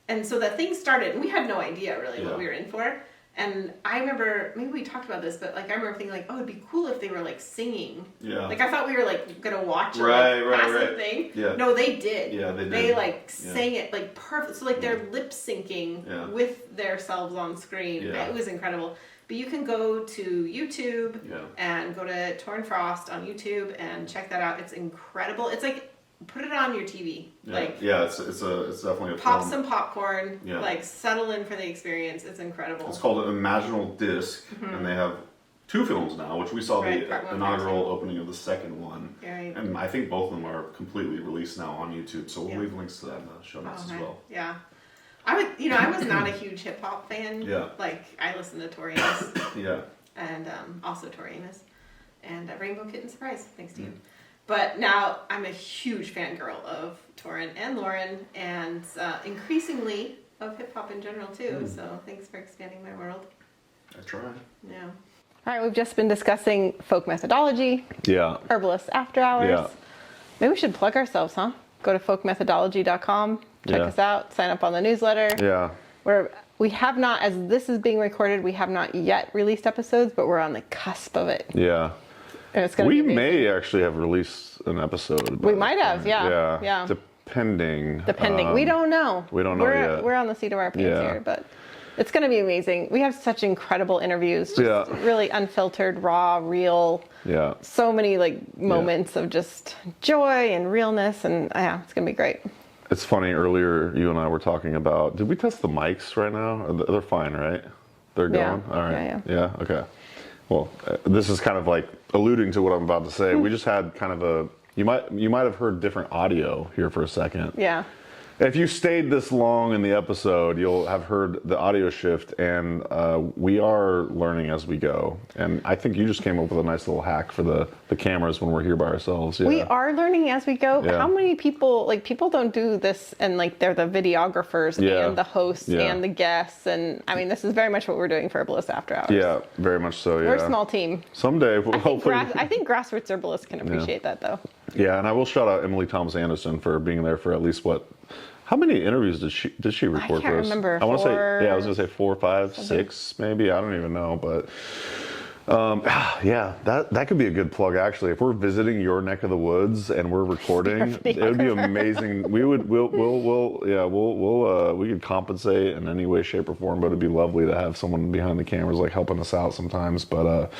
And so that thing started, and we had no idea really what we were in for. And I remember, maybe we talked about this, but like I remember thinking like, oh, it'd be cool if they were like singing. Yeah. Like I thought we were like gonna watch a Right, passive thing. Yeah. No, they did. Yeah, they did. They like sang it like perfect. So like they're lip syncing with themselves on screen. Yeah. It was incredible. But you can go to YouTube and go to Torin Frost on YouTube and check that out. It's incredible. It's like put it on your TV. Like it's definitely a pop film. some popcorn. Yeah. Like settle in for the experience. It's incredible. It's called an Imaginal Disc, and they have 2 films now, which we saw Right, the part one, inaugural part opening of the second one. Right. And I think both of them are completely released now on YouTube, so we'll leave links to that in the show notes as well. Yeah. I was not a huge hip hop fan. Yeah. Like I listened to Tori Amos Yeah. and also Tori Amos and Rainbow Kitten Surprise, thanks to you. But now I'm a huge fangirl of Torin and Lauren, and increasingly of hip hop in general too. So thanks for expanding my world. I try. Yeah. All right, we've just been discussing folk methodology, Yeah. Herbalist After Hours. Yeah. Maybe we should plug ourselves, huh? Go to folkmethodology.com, check us out, sign up on the newsletter. Yeah. We have not, as this is being recorded, we have not yet released episodes, but we're on the cusp of it. Yeah. And it's going to We be amazing. may actually have released an episode. We might have, yeah. Depending. We don't know. We don't know yet. We're on the seat of our pants Yeah. here, but it's going to be amazing. We have such incredible interviews, just really unfiltered, raw, real. Yeah. So many like moments of just joy and realness, and it's going to be great. It's funny, earlier you and I were talking about, did we test the mics right now? They're fine, right? They're going? All right. Yeah, okay. Well, this is kind of like alluding to what I'm about to say. We just had kind of you might have heard different audio here for a second. Yeah. If you stayed this long in the episode, you'll have heard the audio shift, and we are learning as we go. And I think you just came up with a nice little hack for the cameras when we're here by ourselves. Yeah. We are learning as we go. Yeah. How many people don't do this and like they're the videographers and the hosts and the guests, and I mean this is very much what we're doing for Herbalist After Hours. Yeah, very much so. Yeah. We're a small team. Someday, we'll hopefully. I think grassroots herbalists can appreciate that though. Yeah, and I will shout out Emily Thomas Anderson for being there for at least how many interviews did she record for us? I can't remember. I want to say, I was going to say 4, 5, 6, maybe. I don't even know, but that could be a good plug actually. If we're visiting your neck of the woods and we're recording, it would be amazing. We could compensate in any way, shape, or form, but it'd be lovely to have someone behind the cameras like helping us out sometimes. But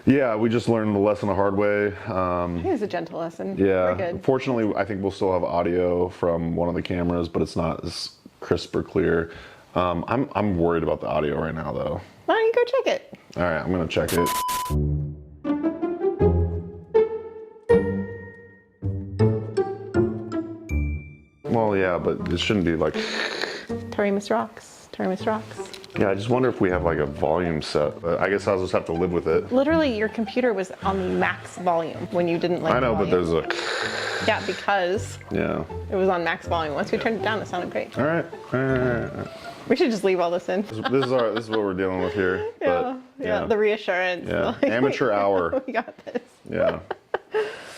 Yeah, we just learned the lesson the hard way. It was a gentle lesson. Yeah, We're good. fortunately, I think we'll still have audio from one of the cameras, but it's not as crisp or clear. I'm worried about the audio right now, though. Why don't you go check it? All right, I'm gonna check it. Well, yeah, but it shouldn't be like. Torimus rocks. Torimus rocks. Yeah, I just wonder if we have like a volume set. I guess I'll just have to live with it. Literally, your computer was on the max volume when you didn't like I know, the but volume. there's a. Yeah, because Yeah. it was on max volume. Once we turned it down, it sounded great. All right. All right. We should just leave all this in. This is what we're dealing with here. Yeah, But, yeah, the reassurance. Yeah. Like, Amateur hour. We got this. Yeah.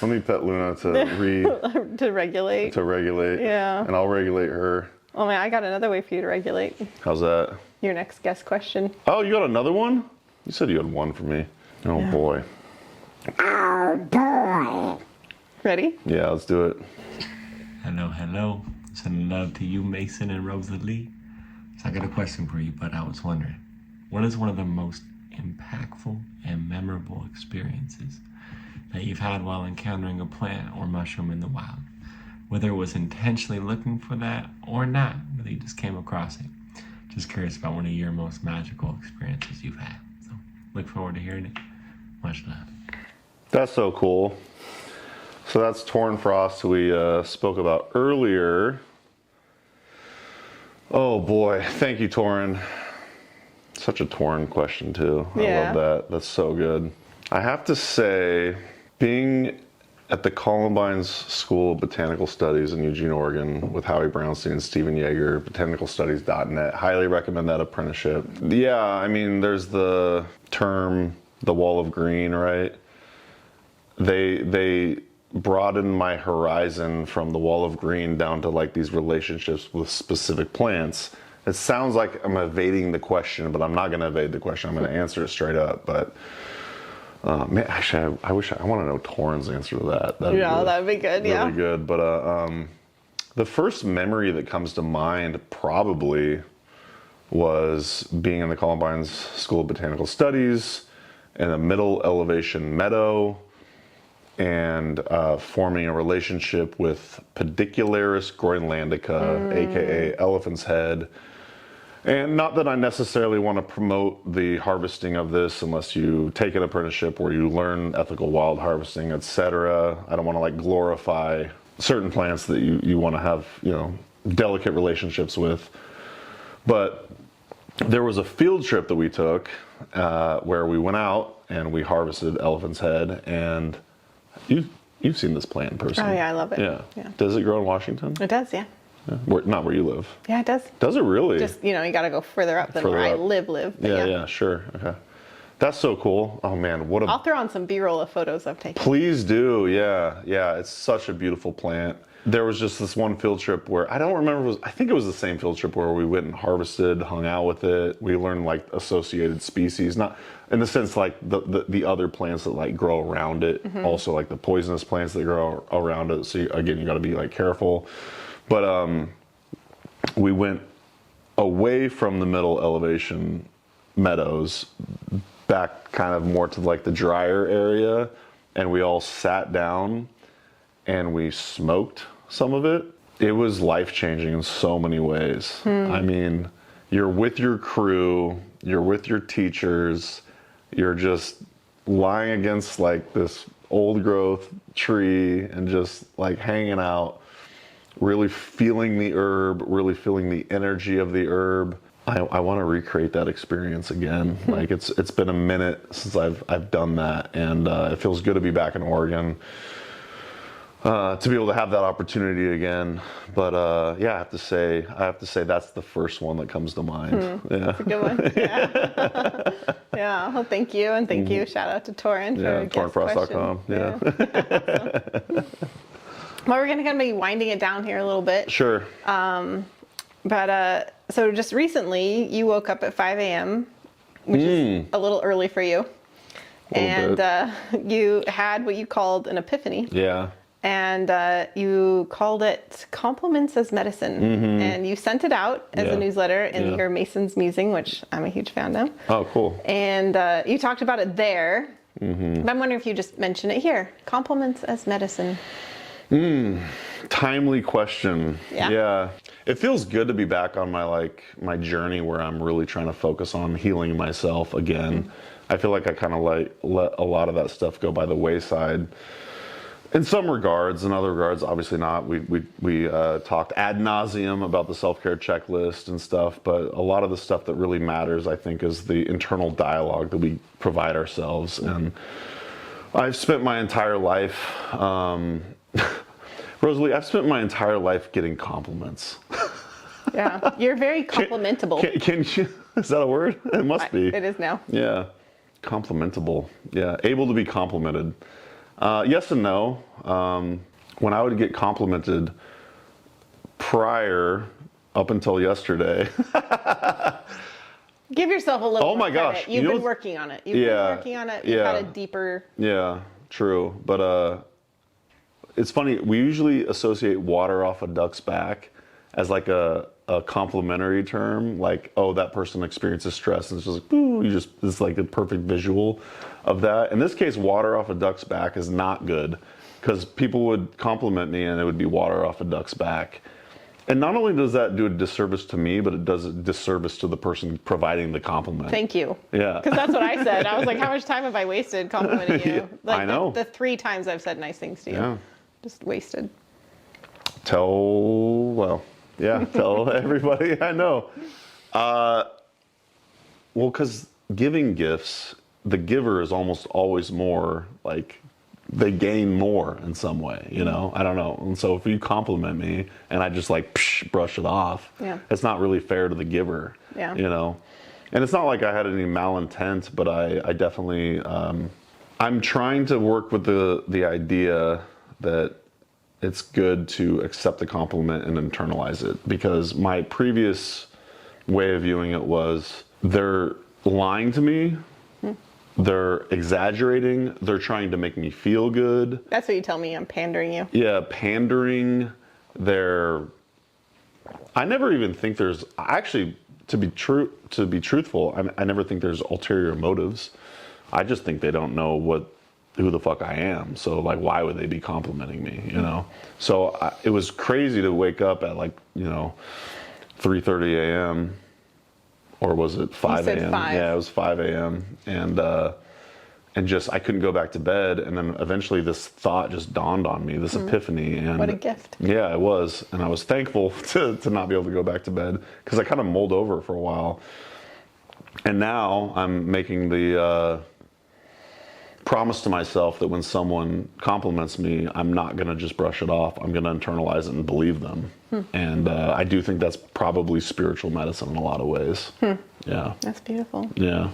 Let me pet Luna to regulate. Yeah. And I'll regulate her. Oh man, I got another way for you to regulate. How's that? Your next guest question. Oh, you got another one? You said you had one for me. Oh Yeah. boy. Ready? Yeah, let's do it. Hello. Sending love to you, Mason and Rosalee. So I got a question for you, but I was wondering, what is one of the most impactful and memorable experiences that you've had while encountering a plant or mushroom in the wild? Whether it was intentionally looking for that or not, whether you just came across it. Just curious about one of your most magical experiences you've had. So look forward to hearing it. Much love. That's so cool. So that's Torn Frost, who we spoke about earlier. Oh boy, thank you, Torn. Such a Torn question too. I Yeah. love that. That's so good. I have to say, being at the Columbine's School of Botanical Studies in Eugene, Oregon, with Howie Brownstein and Stephen Yeager, botanicalstudies.net. Highly recommend that apprenticeship. Yeah, I mean, there's the term, the wall of green, right? They broadened my horizon from the wall of green down to like these relationships with specific plants. It sounds like I'm evading the question, but I'm not going to evade the question. I'm going to answer it straight up. But man, actually, I want to know Torrin's answer to that. That'd That'd be good. really good. But the first memory that comes to mind probably was being in the Columbine's School of Botanical Studies in a middle elevation meadow and forming a relationship with Pedicularis groenlandica, aka elephant's head. And not that I necessarily want to promote the harvesting of this unless you take an apprenticeship where you learn ethical wild harvesting, etc. I don't want to like glorify certain plants that you want to have, delicate relationships with. But there was a field trip that we took where we went out and we harvested elephant's head, and you've seen this plant in person. Oh yeah, I love it. Yeah. Yeah. Does it grow in Washington? It does, yeah. Yeah. Not where you live. Yeah, it does. Does it really? Just, you got to go further up than Further where I up. live. But Yeah, sure. Okay. That's so cool. Oh man, what a I'll throw on some B-roll of photos I've taken. Please do. Yeah. It's such a beautiful plant. There was just this one field trip where I don't remember. I think it was the same field trip where we went and harvested, hung out with it. We learned like associated species, not in the sense like the other plants that like grow around it. Mm-hmm. Also like the poisonous plants that grow around it. So you got to be like careful. But we went away from the middle elevation meadows, back kind of more to like the drier area, and we all sat down and we smoked some of it. It was life-changing in so many ways. I mean, you're with your crew, you're with your teachers, you're just lying against like this old growth tree and just like hanging out, really feeling the herb, really feeling the energy of the herb. I want to recreate that experience again. Like it's been a minute since I've done that, and it feels good to be back in Oregon. To be able to have that opportunity again. But yeah, I have to say that's the first one that comes to mind. Yeah. That's a good one. Yeah. Yeah. Well, thank you. And thank you. Shout out to Torrin for tornfrost.com. Yeah. Awesome. Well, we're going to be winding it down here a little bit. Sure. But so just recently, you woke up at 5 a.m., which is a little early for you. And you had what you called an epiphany. Yeah. And you called it Compliments as Medicine. And you sent it out as a newsletter in your Mason's Musing, which I'm a huge fan of. Oh, cool. And you talked about it there. But I'm wondering if you just mention it here. Compliments as medicine. Timely question. Yeah. It feels good to be back on my journey where I'm really trying to focus on healing myself again. I feel like I kind of let a lot of that stuff go by the wayside. In some regards, in other regards, obviously not. We talked ad nauseum about the self-care checklist and stuff, but a lot of the stuff that really matters, I think, is the internal dialogue that we provide ourselves. And I've spent my entire life, Rosalee, I've spent my entire life getting compliments. Yeah, you're very complimentable. Can you, is that a word? It must be. It is now. Yeah, complimentable. Yeah, able to be complimented. Yes and no. When I would get complimented prior, up until yesterday. Give yourself a little Oh my more gosh. credit. You've been working on it. You've been working on it. You've had a deeper... Yeah, true. But it's funny. We usually associate water off a duck's back as like a complimentary term. Like, oh, that person experiences stress. And it's just like, ooh, it's like a perfect visual of that. In this case, water off a duck's back is not good because people would compliment me and it would be water off a duck's back. And not only does that do a disservice to me, but it does a disservice to the person providing the compliment. Thank you. Yeah. Because that's what I said. I was like, how much time have I wasted complimenting you? Like I know. The 3 times I've said nice things to you. Yeah. Just wasted. Tell everybody I know. Well, because giving gifts, the giver is almost always more like they gain more in some way, you know? I don't know. And so if you compliment me and I just like brush it off, it's not really fair to the giver, you know? And it's not like I had any malintent, but I definitely, I'm trying to work with the idea that it's good to accept the compliment and internalize it, because my previous way of viewing it was they're lying to me. They're exaggerating. They're trying to make me feel good. That's what you tell me. I'm pandering you. Yeah, pandering. I never even think there's actually, to be truthful, I never think there's ulterior motives. I just think they don't know who the fuck I am. So like, why would they be complimenting me? You know. So it was crazy to wake up at 3:30 a.m. Or was it 5 a.m.? Yeah, it was 5 a.m. And just, I couldn't go back to bed. And then eventually this thought just dawned on me, this epiphany. And what a gift. Yeah, it was. And I was thankful to not be able to go back to bed, because I kind of mulled over for a while. And now I'm making the promise to myself that when someone compliments me, I'm not going to just brush it off. I'm going to internalize it and believe them. And I do think that's probably spiritual medicine in a lot of ways. Yeah. That's beautiful. Yeah.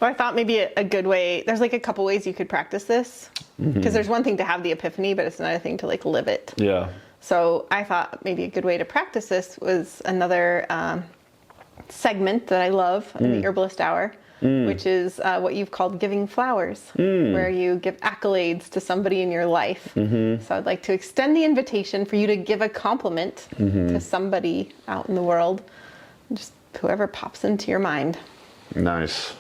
Well, I thought maybe a good way, there's like a couple ways you could practice this. Because there's one thing to have the epiphany, but it's another thing to like live it. Yeah. So I thought maybe a good way to practice this was another segment that I love in the Herbalist Hour, which is what you've called giving flowers, where you give accolades to somebody in your life. So I'd like to extend the invitation for you to give a compliment to somebody out in the world, just whoever pops into your mind. Nice.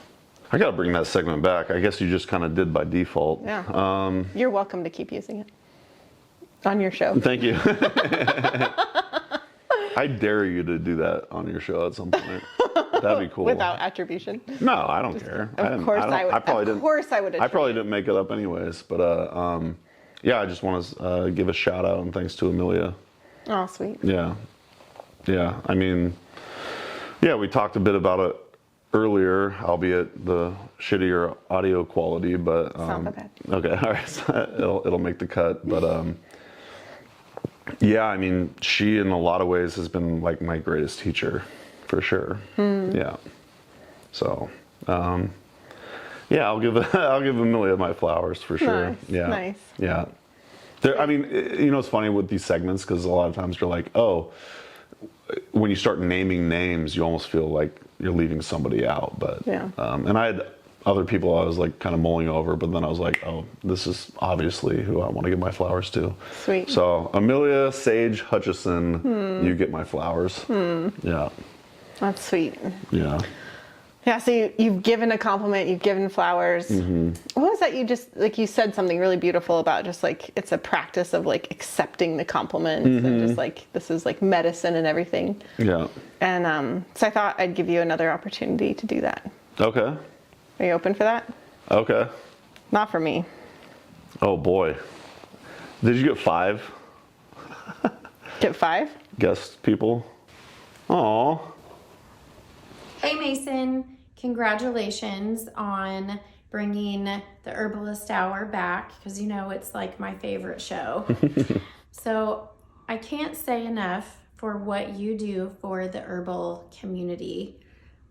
I got to bring that segment back. I guess you just kind of did by default. Yeah. You're welcome to keep using it on your show. Thank you. I dare you to do that on your show at some point. That'd be cool. Without attribution. No, I don't care. Of course I would. Of course I would. I probably didn't make it up anyways. But yeah, I just want to give a shout out and thanks to Amelia. Oh, sweet. Yeah. Yeah. I mean, yeah, we talked a bit about it earlier, albeit the shittier audio quality, but It's not that bad. Okay, all right. So it'll make the cut, but yeah, I mean, she in a lot of ways has been like my greatest teacher, for sure. Yeah. So, yeah, I'll give Amelia my flowers for sure. Nice. Yeah. Nice. Yeah. I mean, you know, it's funny with these segments because a lot of times you're like, oh, when you start naming names, you almost feel like you're leaving somebody out. But yeah. And I had other people I was like kind of mulling over, but then I was like, oh, this is obviously who I want to give my flowers to. Sweet. So Amelia Sage Hutchison, you get my flowers. Yeah. That's sweet. Yeah. Yeah, so you've given a compliment, you've given flowers. What was that you just, like you said something really beautiful about just like, it's a practice of like accepting the compliments and just like, this is like medicine and everything. Yeah. And so I thought I'd give you another opportunity to do that. Okay. Are you open for that? Okay. Not for me. Oh boy. Did you get 5 Get 5? guest people? Aw. Hey Mason, congratulations on bringing the Herbalist Hour back, because you know it's like my favorite show. So I can't say enough for what you do for the herbal community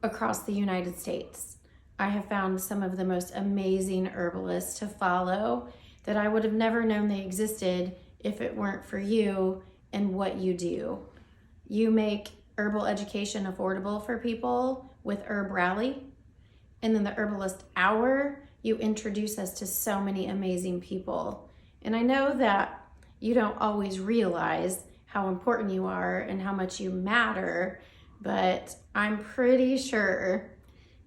across the United States. I have found some of the most amazing herbalists to follow that I would have never known they existed if it weren't for you and what you do. You make herbal education affordable for people with HerbRally. And then the Herbalist Hour, you introduce us to so many amazing people. And I know that you don't always realize how important you are and how much you matter, but I'm pretty sure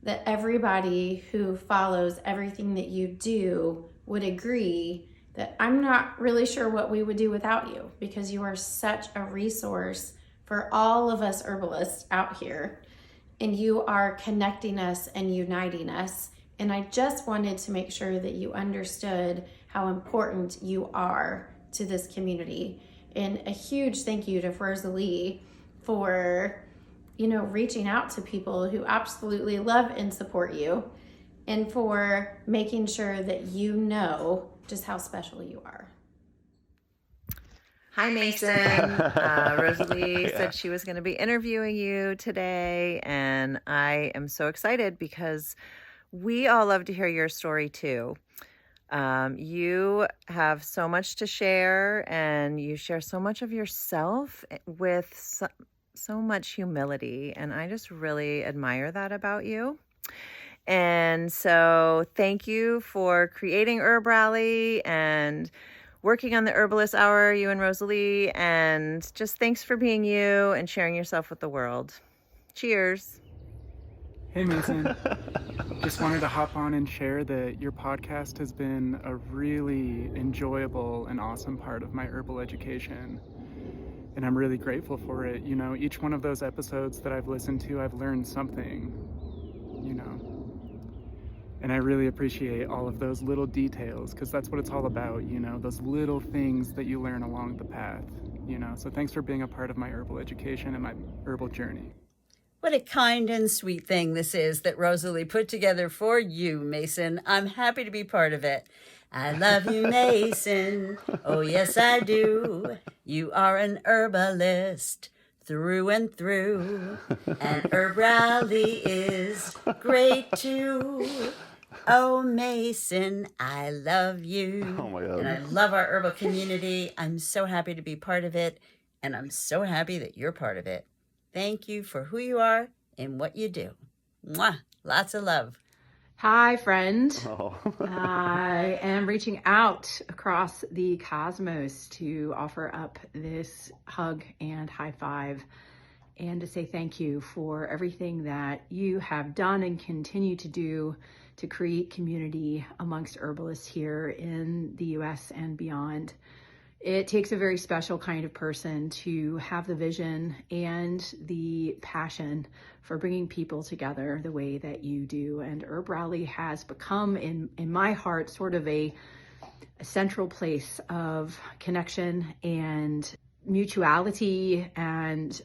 that everybody who follows everything that you do would agree that I'm not really sure what we would do without you, because you are such a resource for all of us herbalists out here, and you are connecting us and uniting us. And I just wanted to make sure that you understood how important you are to this community. And a huge thank you to Rosalee for, reaching out to people who absolutely love and support you, and for making sure that you know just how special you are. Hi, Mason. Rosalee said she was going to be interviewing you today, and I am so excited because we all love to hear your story too. You have so much to share, and you share so much of yourself with so much humility, and I just really admire that about you. And so thank you for creating HerbRally and working on the Herbalist Hour, you and Rosalee, and just thanks for being you and sharing yourself with the world. Cheers. Hey Mason, just wanted to hop on and share that your podcast has been a really enjoyable and awesome part of my herbal education. And I'm really grateful for it. Each one of those episodes that I've listened to, I've learned something, And I really appreciate all of those little details, because that's what it's all about, those little things that you learn along the path, So thanks for being a part of my herbal education and my herbal journey. What a kind and sweet thing this is that Rosalee put together for you, Mason. I'm happy to be part of it. I love you, Mason. Oh, yes, I do. You are an herbalist through and through. And HerbRally is great too. Oh, Mason, I love you. Oh my God. And I love our herbal community. I'm so happy to be part of it. And I'm so happy that you're part of it. Thank you for who you are and what you do. Mwah! Lots of love. Hi, friend. Oh. I am reaching out across the cosmos to offer up this hug and high five, and to say thank you for everything that you have done and continue to do to create community amongst herbalists here in the US and beyond. It takes a very special kind of person to have the vision and the passion for bringing people together the way that you do. And HerbRally has become, in my heart, sort of a central place of connection and mutuality and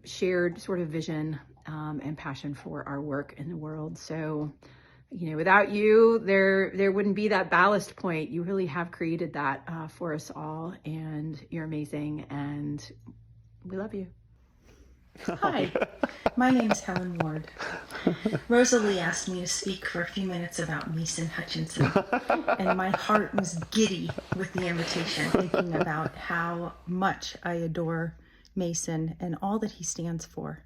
shared sort of vision and passion for our work in the world. So, without you, there wouldn't be that ballast point. You really have created that for us all, and you're amazing, and we love you. Hi, my name's Helen Ward. Rosalee asked me to speak for a few minutes about Mason Hutchison, and my heart was giddy with the invitation, thinking about how much I adore Mason and all that he stands for.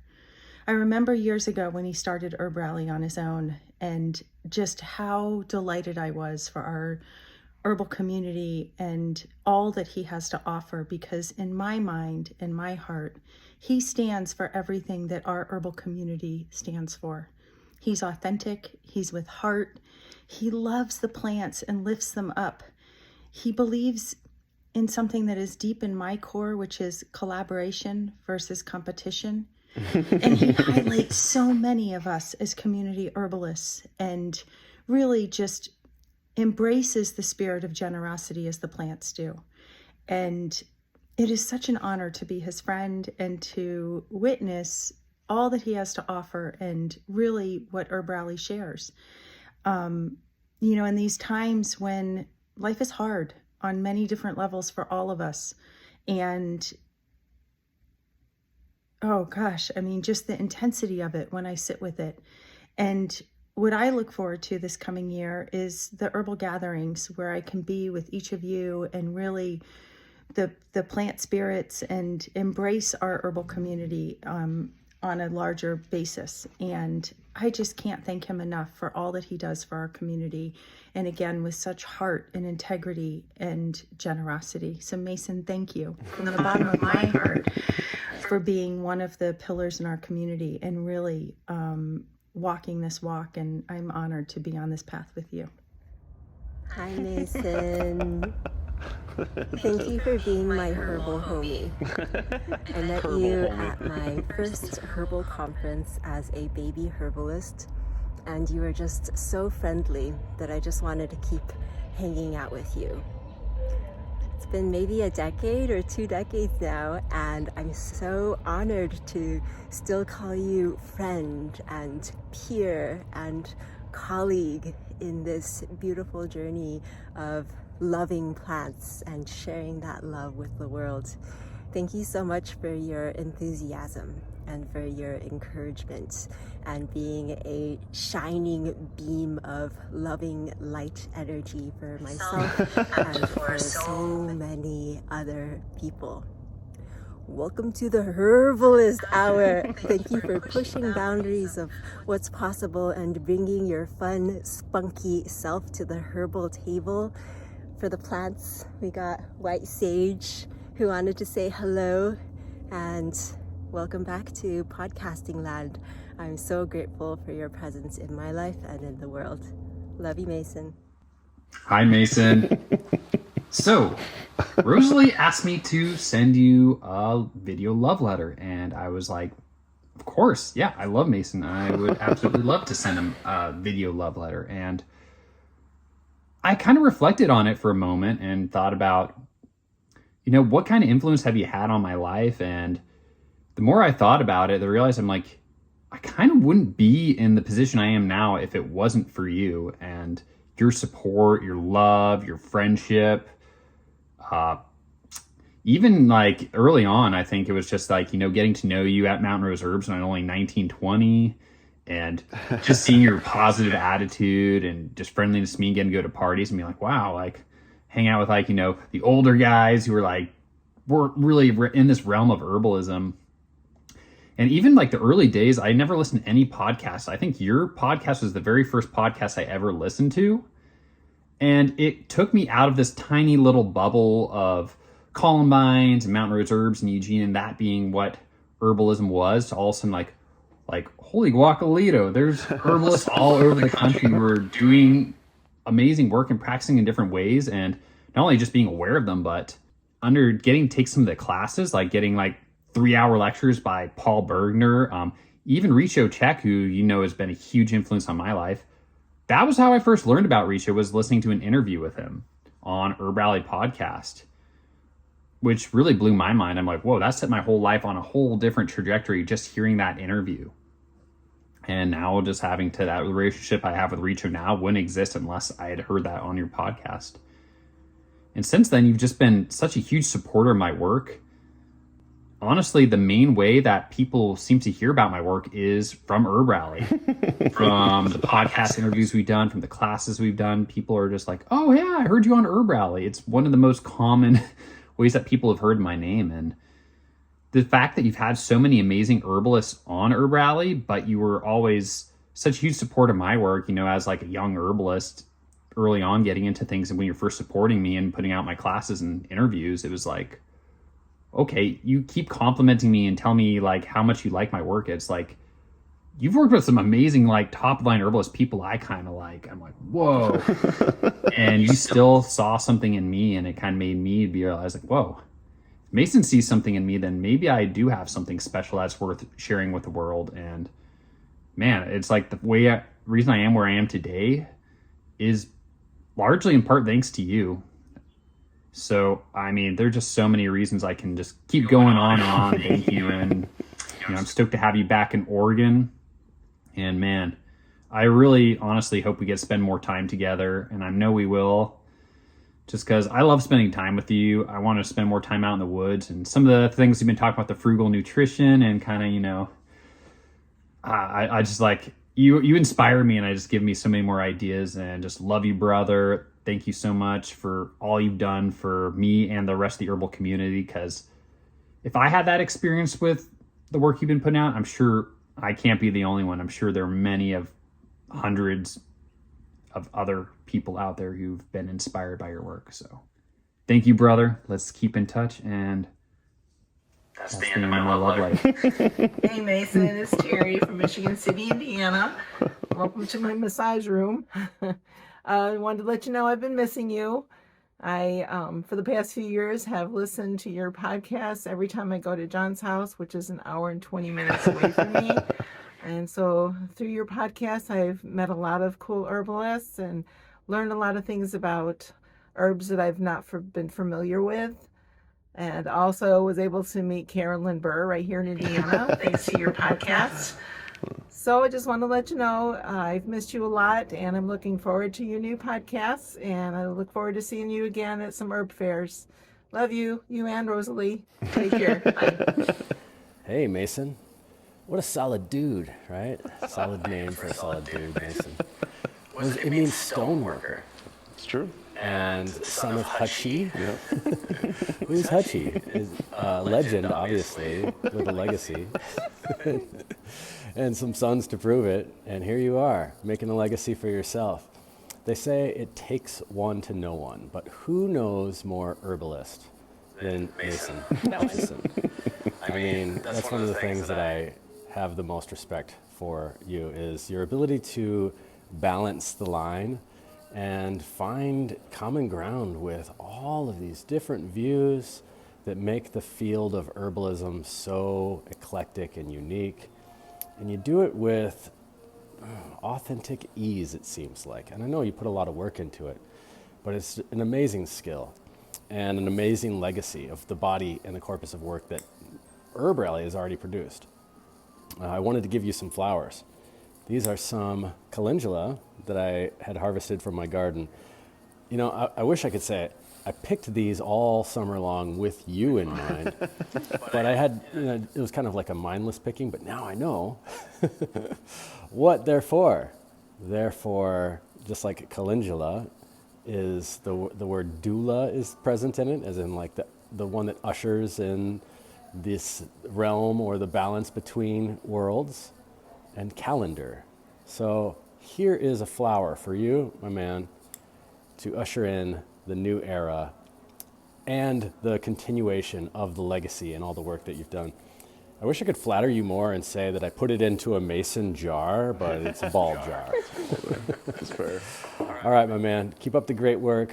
I remember years ago when he started HerbRally on his own, and just how delighted I was for our herbal community and all that he has to offer, because in my mind, in my heart, he stands for everything that our herbal community stands for. He's authentic. He's with heart. He loves the plants and lifts them up. He believes in something that is deep in my core, which is collaboration versus competition. And he highlights so many of us as community herbalists and really just embraces the spirit of generosity as the plants do. And it is such an honor to be his friend and to witness all that he has to offer and really what HerbRally shares. In these times when life is hard on many different levels for all of us. And oh gosh, just the intensity of it when I sit with it. And what I look forward to this coming year is the herbal gatherings where I can be with each of you and really the plant spirits and embrace our herbal community on a larger basis. And I just can't thank him enough for all that he does for our community. And again, with such heart and integrity and generosity. So Mason, thank you from the bottom of my heart for being one of the pillars in our community and really walking this walk. And I'm honored to be on this path with you. Hi, Mason. Thank you for being my herbal homie. I met you at my first herbal conference as a baby herbalist, and you were just so friendly that I just wanted to keep hanging out with you. It's been maybe a decade or 2 decades now, and I'm so honored to still call you friend and peer and colleague in this beautiful journey of loving plants and sharing that love with the world. Thank you so much for your enthusiasm and for your encouragement and being a shining beam of loving light energy for myself and for so many other people. Welcome to the Herbalist Hour. Thank you for pushing boundaries of what's possible and bringing your fun, spunky self to the herbal table. For the plants, we got White Sage, who wanted to say hello, and welcome back to podcasting land. I'm so grateful for your presence in my life and in the world. Love you, Mason. Hi, Mason. So, Rosalee asked me to send you a video love letter, and I was like, of course, yeah, I love Mason. I would absolutely love to send him a video love letter. And I kind of reflected on it for a moment and thought about, what kind of influence have you had on my life? And the more I thought about it, I realized I'm like, I kind of wouldn't be in the position I am now if it wasn't for you and your support, your love, your friendship. Even like early on, I think it was just like, getting to know you at Mountain Rose Herbs when I'm only 19, 20. And just seeing your positive attitude and just friendliness to me, getting to go to parties and be like, wow, like hang out with like, the older guys who were really in this realm of herbalism. And even like the early days, I never listened to any podcasts. I think your podcast was the very first podcast I ever listened to. And it took me out of this tiny little bubble of Columbines and Mountain Rose Herbs and Eugene, and that being what herbalism was, to all of a sudden like, holy guacalito, there's herbalists all over the country who are doing amazing work and practicing in different ways. And not only just being aware of them, but take some of the classes, like getting 3-hour lectures by Paul Bergner, even Richo Check, who has been a huge influence on my life. That was how I first learned about Richo, was listening to an interview with him on HerbRally podcast, which really blew my mind. I'm like, whoa, that set my whole life on a whole different trajectory, just hearing that interview. And now just having to that relationship I have with Richo now wouldn't exist unless I had heard that on your podcast. And since then, you've just been such a huge supporter of my work. Honestly, the main way that people seem to hear about my work is from HerbRally. From the podcast interviews we've done, from the classes we've done, people are just like, oh yeah, I heard you on HerbRally. It's one of the most common ways that people have heard my name. And the fact that you've had so many amazing herbalists on HerbRally, but you were always such a huge support of my work, as like a young herbalist early on getting into things. And when you're first supporting me and putting out my classes and interviews, it was like, okay, you keep complimenting me and tell me like how much you like my work. It's like, you've worked with some amazing, like, top line herbalist people I kind of like. I'm like, whoa. And you still saw something in me, and it kind of made me realize, like, whoa, if Mason sees something in me, then maybe I do have something special that's worth sharing with the world. And man, it's like the reason I am where I am today is largely in part thanks to you. So, I mean, there's just so many reasons I can just keep going on and on. Thank you. And, I'm stoked to have you back in Oregon. And man, I really honestly hope we get to spend more time together. And I know we will, just because I love spending time with you. I want to spend more time out in the woods. And some of the things you've been talking about, the frugal nutrition and kind of, I just like, you inspire me, and I just give me so many more ideas, and just love you, brother. Thank you so much for all you've done for me and the rest of the herbal community. Because if I had that experience with the work you've been putting out, I'm sure I can't be the only one. I'm sure there are many of hundreds of other people out there who've been inspired by your work. So thank you, brother. Let's keep in touch, and that's the end of my love life. Hey Mason, it's Terry from Michigan City, Indiana. Welcome to my massage room. I wanted to let you know I've been missing you. I, for the past few years, have listened to your podcast every time I go to John's house, which is an hour and 20 minutes away from me. And so through your podcast, I've met a lot of cool herbalists and learned a lot of things about herbs that I've not been familiar with. And also was able to meet Carolyn Burr right here in Indiana, thanks to your podcast. So I just want to let you know I've missed you a lot, and I'm looking forward to your new podcasts, and I look forward to seeing you again at some herb fairs. Love you and Rosalee. Take care. Bye. Hey, Mason. What a solid dude, right? Solid name for a solid dude, Mason. It means stoneworker. It's true. And son of Hutchie. Who's Hutchie? Is a legend, obviously, with a legacy. And some sons to prove it. And here you are, making a legacy for yourself. They say it takes one to know one, but who knows more herbalist than Mason Hutchison? I mean, that's one of the things that I have the most respect for you, is your ability to balance the line and find common ground with all of these different views that make the field of herbalism so eclectic and unique. And you do it with authentic ease, it seems like. And I know you put a lot of work into it, but it's an amazing skill and an amazing legacy of the body and the corpus of work that HerbRally has already produced. I wanted to give you some flowers. These are some calendula that I had harvested from my garden. You know, I wish I could say it. I picked these all summer long with you in mind, but I had, it was kind of like a mindless picking, but now I know what they're for. Therefore, just like calendula is the word doula is present in it, as in like the one that ushers in this realm or the balance between worlds, and calendar. So here is a flower for you, my man, to usher in the new era and the continuation of the legacy and all the work that you've done. I wish I could flatter you more and say that I put it into a mason jar, but it's a ball jar. That's fair. All right, my man, keep up the great work,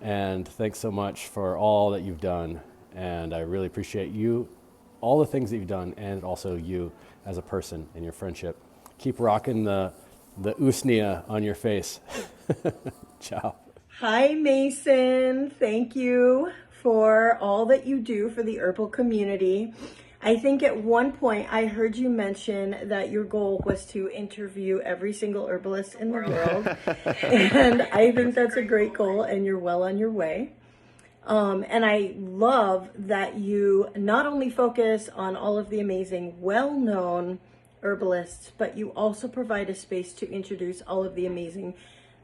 and thanks so much for all that you've done. And I really appreciate you, all the things that you've done, and also you as a person and your friendship. Keep rocking the usnia on your face. Ciao. Hi, Mason. Thank you for all that you do for the herbal community. I think at one point I heard you mention that your goal was to interview every single herbalist in the world. And I think that's a great goal, and you're well on your way. And I love that you not only focus on all of the amazing, well-known herbalists, but you also provide a space to introduce all of the amazing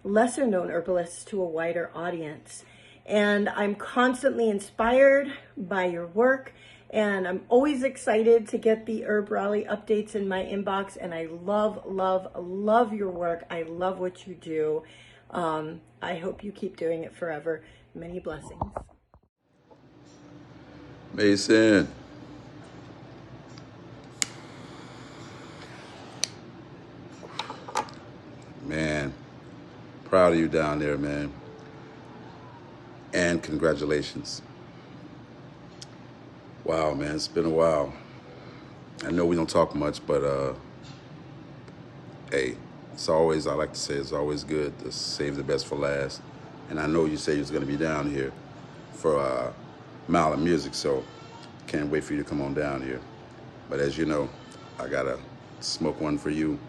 lesser known herbalists to a wider audience. And I'm constantly inspired by your work, and I'm always excited to get the HerbRally updates in my inbox, and I love your work. I love what you do. I hope you keep doing it forever. Many blessings. Mason. proud of you down there, man. And congratulations. Wow, man, it's been a while. I know we don't talk much, but hey, it's always, I like to say, it's always good to save the best for last. And I know you said you was gonna be down here for Mile of Music, so can't wait for you to come on down here. But as you know, I gotta smoke one for you.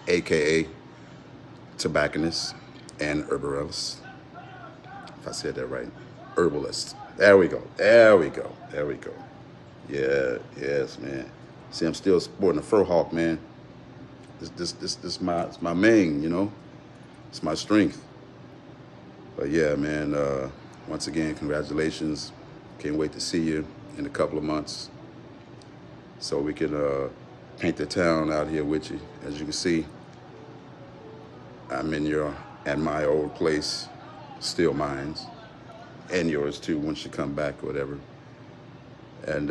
AKA tobacconist and herbalist. If I said that right, herbalist. There we go. There we go. There we go. Yeah, yes, man. See, I'm still sporting a fur hawk, man. This my main, you know. It's my strength. But yeah, man. Once again, congratulations. Can't wait to see you in a couple of months, so we can paint the town out here with you. As you can see, I'm at my old place, still mine's, and yours too, once you come back or whatever. And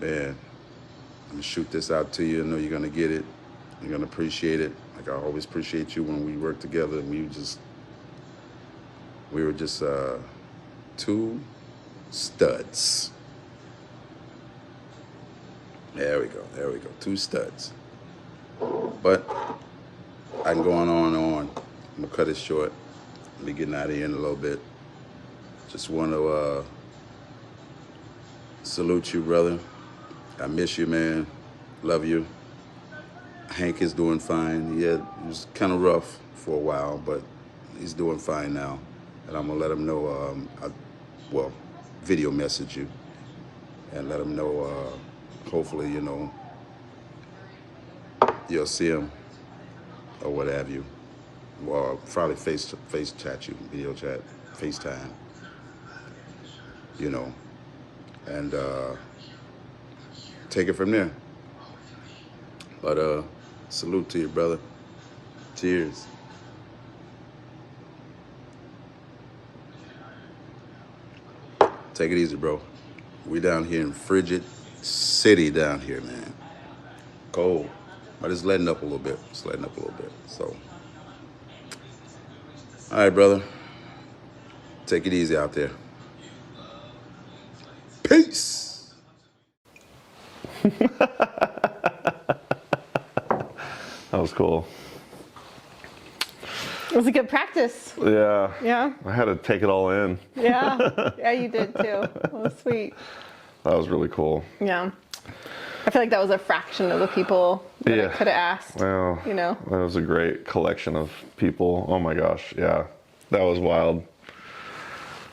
man, I'm gonna shoot this out to you. I know you're gonna get it. You're gonna appreciate it. Like I always appreciate you when we work together. We were just two studs. There we go. There we go. Two studs. But I can go on and on. I'm gonna cut it short. I'll be getting out of here in a little bit. Just want to salute you, brother. I miss you, man. Love you. Hank is doing fine. He was kind of rough for a while, but he's doing fine now. And I'm gonna let him know. Video message you and let him know. Hopefully, you know, you'll see him or what have you. Or probably face chat you, video chat, FaceTime. You know, and take it from there. But salute to you, brother. Cheers. Take it easy, bro. We down here in frigid city down here, man. Cold, but it's letting up a little bit. It's letting up a little bit, so. All right, brother. Take it easy out there. Peace. That was cool. It was a good practice. Yeah. Yeah. I had to take it all in. Yeah. Yeah, you did too. That was sweet. That was really cool. Yeah. I feel like that was a fraction of the people that I could have asked. Well, you know. That was a great collection of people. Oh my gosh. Yeah. That was wild.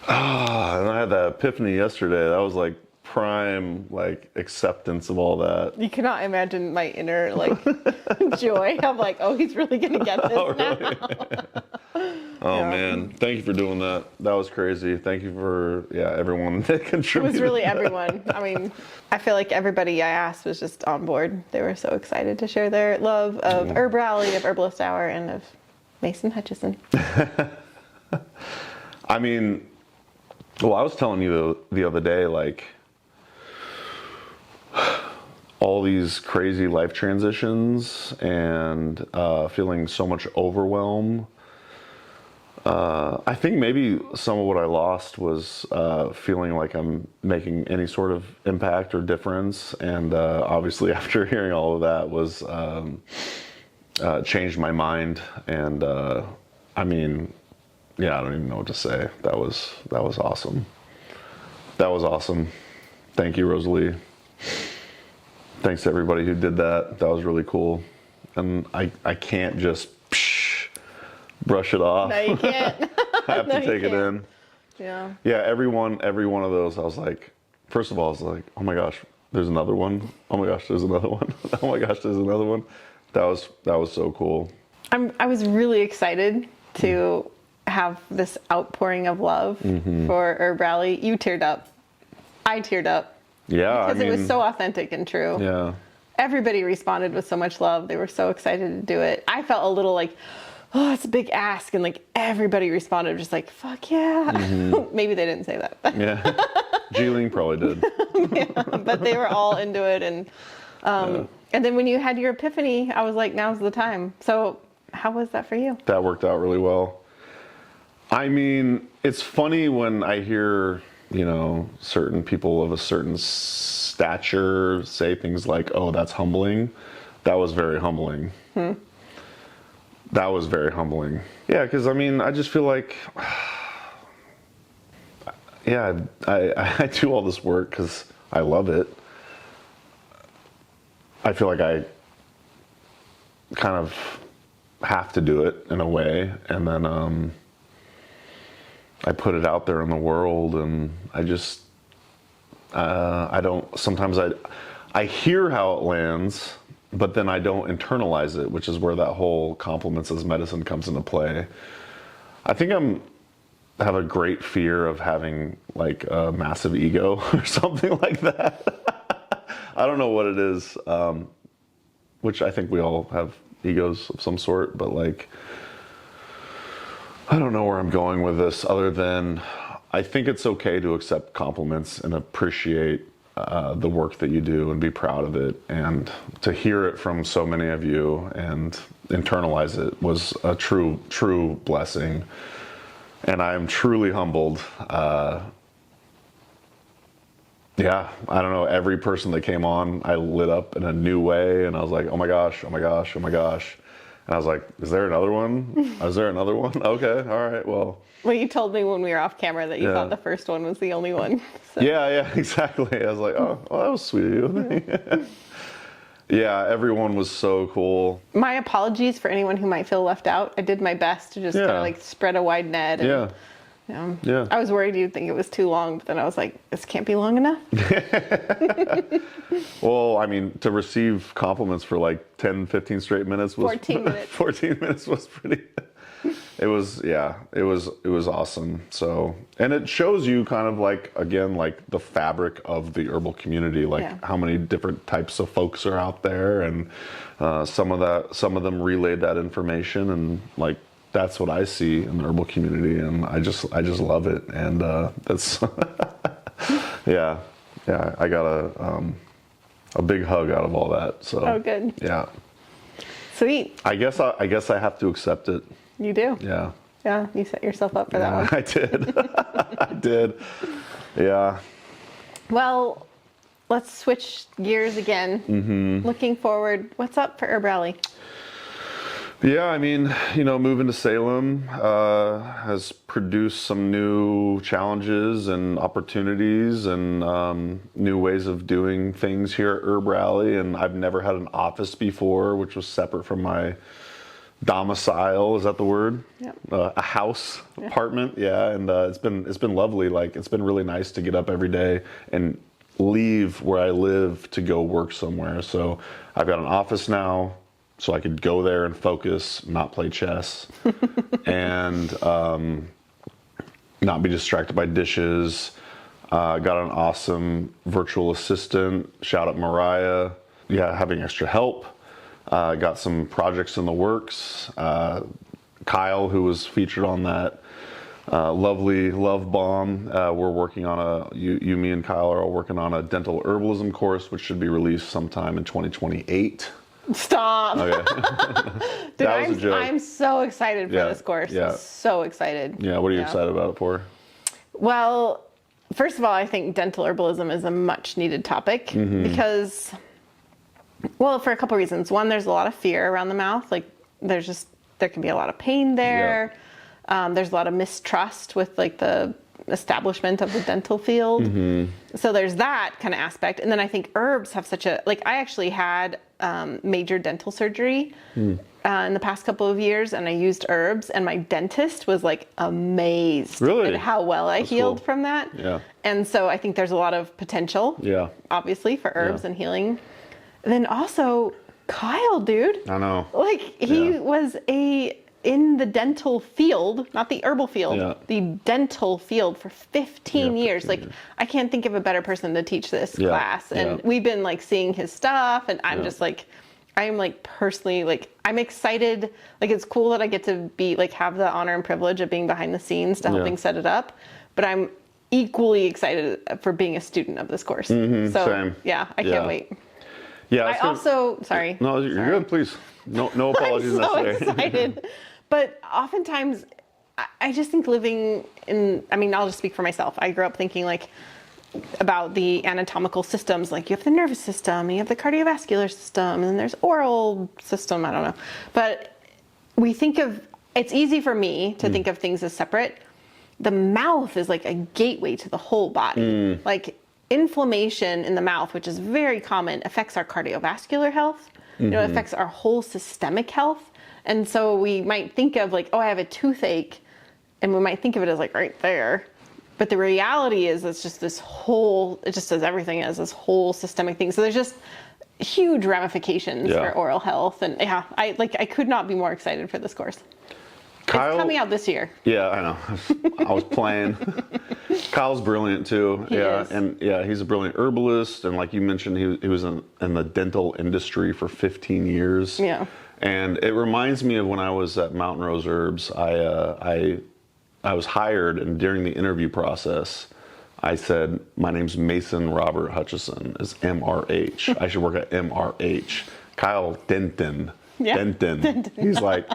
And I had that epiphany yesterday. That was like prime acceptance of all that. You cannot imagine my inner joy. I'm like, oh, he's really gonna get this now. Oh man, thank you for doing that. That was crazy. Thank you for everyone that contributed. It was really everyone. I mean, I feel like everybody I asked was just on board. They were so excited to share their love of HerbRally, of Herbalist Hour, and of Mason Hutchison. I mean, well, I was telling you the other day, all these crazy life transitions and feeling so much overwhelm. I think maybe some of what I lost was feeling like I'm making any sort of impact or difference. And obviously after hearing all of that was changed my mind. And I mean, I don't even know what to say. That was awesome. That was awesome. Thank you, Rosalee. Thanks to everybody who did that. That was really cool. And I can't just brush it off. No, you can't. I have to take it in. Yeah. Yeah, every one of those, I was like, first of all, I was like, oh my gosh, there's another one. Oh my gosh, there's another one. Oh my gosh, there's another one. That was so cool. I was really excited to have this outpouring of love for HerbRally. You teared up. I teared up. Yeah, because it was so authentic and true. Yeah. Everybody responded with so much love. They were so excited to do it. I felt a little like, oh, it's a big ask. And everybody responded just like, fuck yeah. Maybe they didn't say that. Yeah. G-Ling probably did. Yeah, but they were all into it. And And then when you had your epiphany, I was like, now's the time. So how was that for you? That worked out really well. I mean, it's funny when I hear, you know, certain people of a certain stature say things like, oh, that's humbling. That was very humbling. That was very humbling. Yeah, because I mean, I just feel like, yeah, I do all this work because I love it. I feel like I kind of have to do it in a way, and then I put it out there in the world, and I just I don't. Sometimes I hear how it lands, but then I don't internalize it, which is where that whole compliments as medicine comes into play. I think I have a great fear of having like a massive ego or something like that. I don't know what it is, which I think we all have egos of some sort, but like, I don't know where I'm going with this other than I think it's okay to accept compliments and appreciate the work that you do and be proud of it. And to hear it from so many of you and internalize it was a true blessing. And I am truly humbled. Yeah, I don't know, every person that came on, I lit up in a new way, and I was like, oh my gosh, oh my gosh, oh my gosh. And I was like, is there another one? Is there another one? Okay, all right, well. Well, you told me when we were off camera that you thought the first one was the only one. So. Yeah, exactly. I was like, oh, well, that was sweet of you. Yeah, everyone was so cool. My apologies for anyone who might feel left out. I did my best to just kind of like spread a wide net. And, yeah. I was worried you'd think it was too long, but then I was like, this can't be long enough. Well, I mean, to receive compliments for like 10, 15 straight minutes was 14 minutes. 14 minutes was pretty. It was awesome. So, and it shows you kind of like, again, like the fabric of the herbal community, like how many different types of folks are out there, and some of them relayed that information, and like that's what I see in the herbal community, and I just love it, and that's yeah, I got a big hug out of all that. So oh, good. Yeah, sweet. I guess I have to accept it. You do. Yeah. Yeah, you set yourself up for that one. I did. I did. Yeah. Well, let's switch gears again. Mm-hmm. Looking forward, what's up for HerbRally? Yeah, I mean, you know, moving to Salem has produced some new challenges and opportunities and new ways of doing things here at HerbRally. And I've never had an office before, which was separate from my domicile. Is that the word? Yep. A house, apartment. Yeah, and it's been lovely. Like, it's been really nice to get up every day and leave where I live to go work somewhere. So I've got an office now, so I could go there and focus, not play chess, and not be distracted by dishes. Got an awesome virtual assistant. Shout out Mariah. Yeah, having extra help. Got some projects in the works. Kyle, who was featured on that lovely Love Bomb, we're working on me and Kyle are all working on a dental herbalism course, which should be released sometime in 2028. Stop. Okay. Dude, That was a joke. I'm so excited for this course. Yeah. I'm so excited. Yeah, what are you excited about it for? Well, first of all, I think dental herbalism is a much needed topic because, well, for a couple reasons. One, there's a lot of fear around the mouth. Like there can be a lot of pain there. Yeah. There's a lot of mistrust with like the establishment of the dental field. So there's that kind of aspect. And then I think herbs have such a, like I actually had major dental surgery in the past couple of years, and I used herbs, and my dentist was like amazed at how well I healed from that. Yeah. And so I think there's a lot of potential, obviously, for herbs and healing. And then also Kyle, dude. I know. Like he was in the dental field, not the herbal field, the dental field for 15 years. Like I can't think of a better person to teach this class. And we've been like seeing his stuff, and I'm just like, I'm like personally, like I'm excited. Like it's cool that I get to be like, have the honor and privilege of being behind the scenes to helping set it up. But I'm equally excited for being a student of this course. So same. yeah, I can't wait. Yeah. I also, sorry. No, you're good. Please. No apologies I'm so necessary. excited. But oftentimes, I just think living in, I mean, I'll just speak for myself. I grew up thinking like about the anatomical systems, like you have the nervous system, you have the cardiovascular system, and then there's oral system, I don't know. But we think of, it's easy for me to think of things as separate. The mouth is like a gateway to the whole body. Like inflammation in the mouth, which is very common, affects our cardiovascular health. You know, it affects our whole systemic health. And so we might think of like, oh, I have a toothache, and we might think of it as like right there. But the reality is it's just this whole, it just does everything as this whole systemic thing. So there's just huge ramifications for oral health. And yeah, I could not be more excited for this course. Kyle, it's coming out this year. Yeah, I know. I was playing. Kyle's brilliant too. He is. And he's a brilliant herbalist. And like you mentioned, he was in the dental industry for 15 years. Yeah. And it reminds me of when I was at Mountain Rose Herbs. I was hired, and during the interview process, I said, my name's Mason Robert Hutchison. It's MRH. I should work at MRH. Kyle Denton. Yeah. Denton. He's like,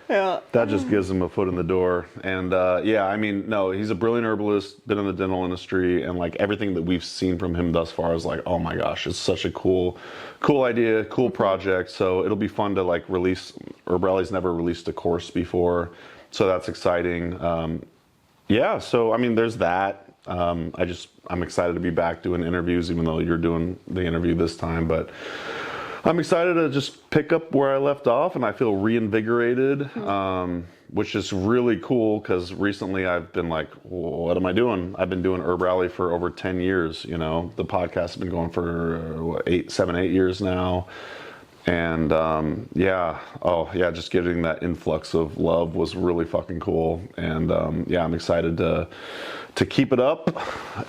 that just gives him a foot in the door. And I mean, no, he's a brilliant herbalist, been in the dental industry, and like everything that we've seen from him thus far is like, oh my gosh, it's such a cool idea, cool project. So it'll be fun to like release. HerbRally's never released a course before, so that's exciting. So I mean, there's that. I'm excited to be back doing interviews, even though you're doing the interview this time, but I'm excited to just pick up where I left off, and I feel reinvigorated, which is really cool because recently I've been like, what am I doing? I've been doing HerbRally for over 10 years. You know, the podcast has been going for 7, 8 years now. And just getting that influx of love was really fucking cool. And I'm excited to keep it up,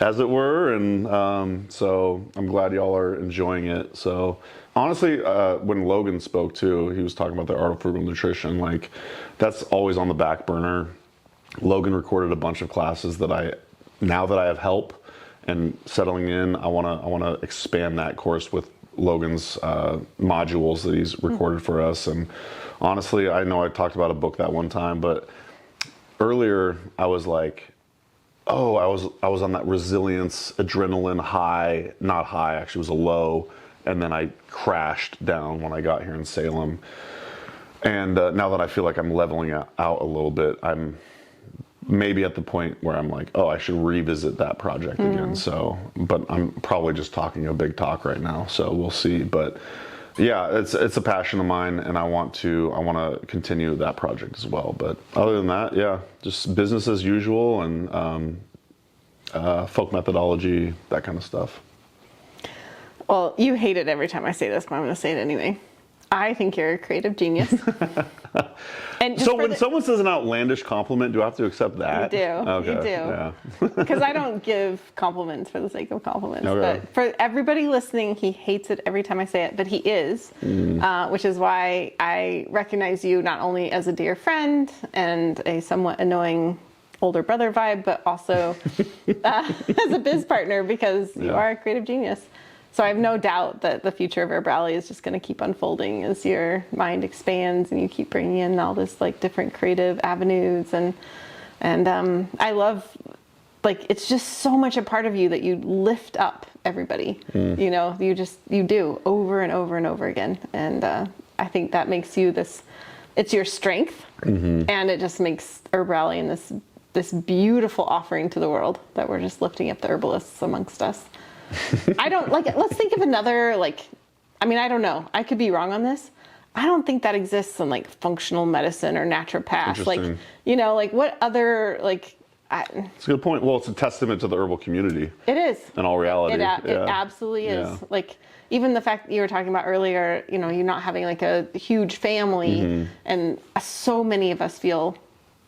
as it were. And so I'm glad y'all are enjoying it. So honestly, when Logan spoke too, he was talking about the art of frugal nutrition. Like, that's always on the back burner. Logan recorded a bunch of classes that now that I have help and settling in, I wanna expand that course with Logan's modules that he's recorded for us. And honestly, I know I talked about a book that one time, but earlier I was like, I was on that resilience adrenaline high, not high, actually it was a low. And then I crashed down when I got here in Salem. And now that I feel like I'm leveling out a little bit, I'm maybe at the point where I'm like, I should revisit that project again. So, but I'm probably just talking a big talk right now. So we'll see. But yeah, it's a passion of mine, and I want to continue that project as well. But other than that, just business as usual, and folk methodology, that kind of stuff. Well, you hate it every time I say this, but I'm going to say it anyway. I think you're a creative genius. And so when someone says an outlandish compliment, do I have to accept that? You do. Okay. You do. Yeah. Because I don't give compliments for the sake of compliments. Okay. But for everybody listening, he hates it every time I say it, but he is. Which is why I recognize you not only as a dear friend and a somewhat annoying older brother vibe, but also as a biz partner, because you are a creative genius. So I have no doubt that the future of HerbRally is just going to keep unfolding as your mind expands and you keep bringing in all this like different creative avenues. And I love, like, it's just so much a part of you that you lift up everybody. You know, you do over and over and over again. And I think that makes you it's your strength. And it just makes HerbRally and this beautiful offering to the world that we're just lifting up the herbalists amongst us. I don't like it. Let's think of another, I don't know. I could be wrong on this. I don't think that exists in like functional medicine or naturopath. Like, you know, like what other, like, it's a good point. Well, it's a testament to the herbal community. It is. In all reality. It absolutely is. Yeah. Like, even the fact that you were talking about earlier, you know, you're not having like a huge family, and so many of us feel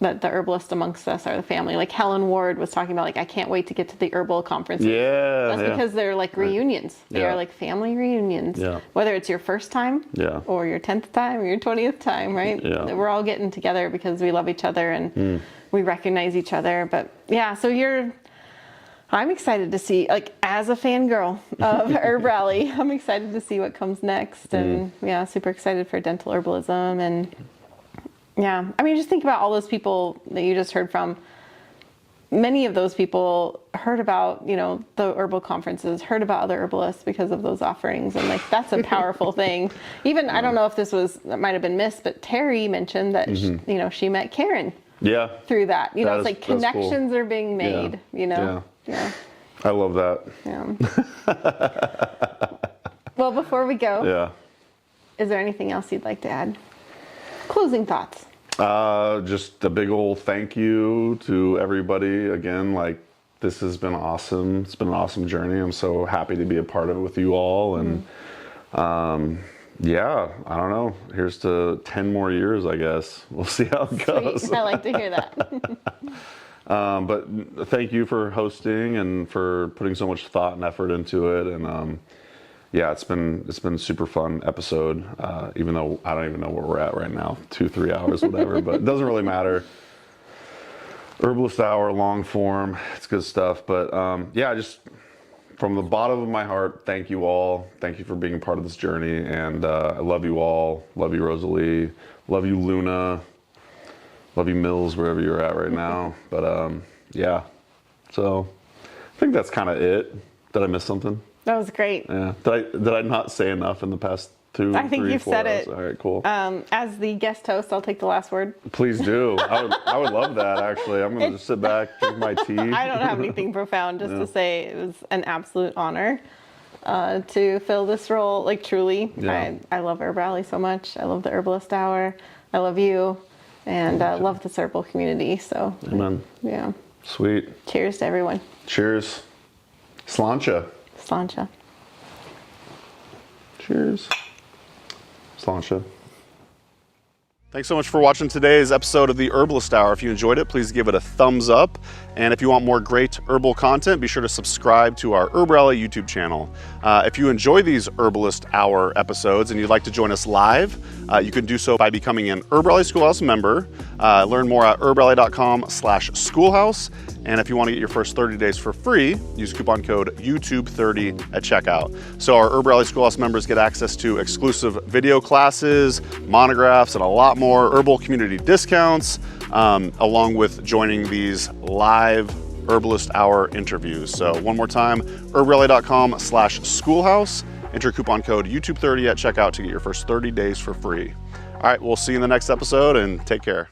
that the herbalists amongst us are the family. Like Helen Ward was talking about, like, I can't wait to get to the Herbal conferences. That's because they're like reunions. They are like family reunions. Whether it's your first time or your 10th time or your 20th time, right? We're all getting together because we love each other and we recognize each other. But yeah, so I'm excited to see, like, as a fangirl of HerbRally, I'm excited to see what comes next. And yeah, super excited for dental herbalism. And yeah, I mean, just think about all those people that you just heard from. Many of those people heard about, you know, the herbal conferences, heard about other herbalists because of those offerings. And like, that's a powerful thing. Even, I don't know if that might have been missed, but Terry mentioned that, you know, she met Karen. Yeah. Through that. You know, it's like that's connections cool. are being made, you know? Yeah. I love that. Yeah. Well, before we go, is there anything else you'd like to add? Closing thoughts. Just a big old thank you to everybody. Again, like, this has been awesome. It's been an awesome journey. I'm so happy to be a part of it with you all. And yeah, I don't know. Here's to 10 more years, I guess. We'll see how it goes. Sweet. I like to hear that. But thank you for hosting and for putting so much thought and effort into it. And yeah, it's been a super fun episode. Even though I don't even know where we're at right now, 2-3 hours, whatever. But it doesn't really matter. Herbalist Hour, long form, it's good stuff. But yeah, just from the bottom of my heart, thank you all. Thank you for being a part of this journey. And I love you all. Love you, Rosalee. Love you, Luna. Love you, Mills, wherever you're at right now. But yeah, so I think that's kind of it. Did I miss something? That was great. Yeah. Did I not say enough in the past 2, I think 3, you've 4 said hours? it. All right, cool. As the guest host, I'll take the last word. Please do. I would love that, actually. I'm going to just sit back, drink my tea. I don't have anything profound, just to say it was an absolute honor to fill this role. Like, truly, I love HerbRally so much. I love the Herbalist Hour. I love you. And love this herbal community. So, amen. Yeah. Sweet. Cheers to everyone. Cheers. Sláinte. Sláinte. Cheers. Sláinte. Thanks so much for watching today's episode of the Herbalist Hour. If you enjoyed it, please give it a thumbs up. And if you want more great herbal content, be sure to subscribe to our HerbRally YouTube channel. If you enjoy these Herbalist Hour episodes and you'd like to join us live, you can do so by becoming an HerbRally Schoolhouse member. Learn more at herbally.com/schoolhouse. And if you want to get your first 30 days for free, use coupon code YouTube30 at checkout. So our HerbRally Schoolhouse members get access to exclusive video classes, monographs, and a lot more herbal community discounts, along with joining these live Herbalist Hour interviews. So one more time, herbally.com/schoolhouse. Enter coupon code YouTube30 at checkout to get your first 30 days for free. All right, we'll see you in the next episode, and take care.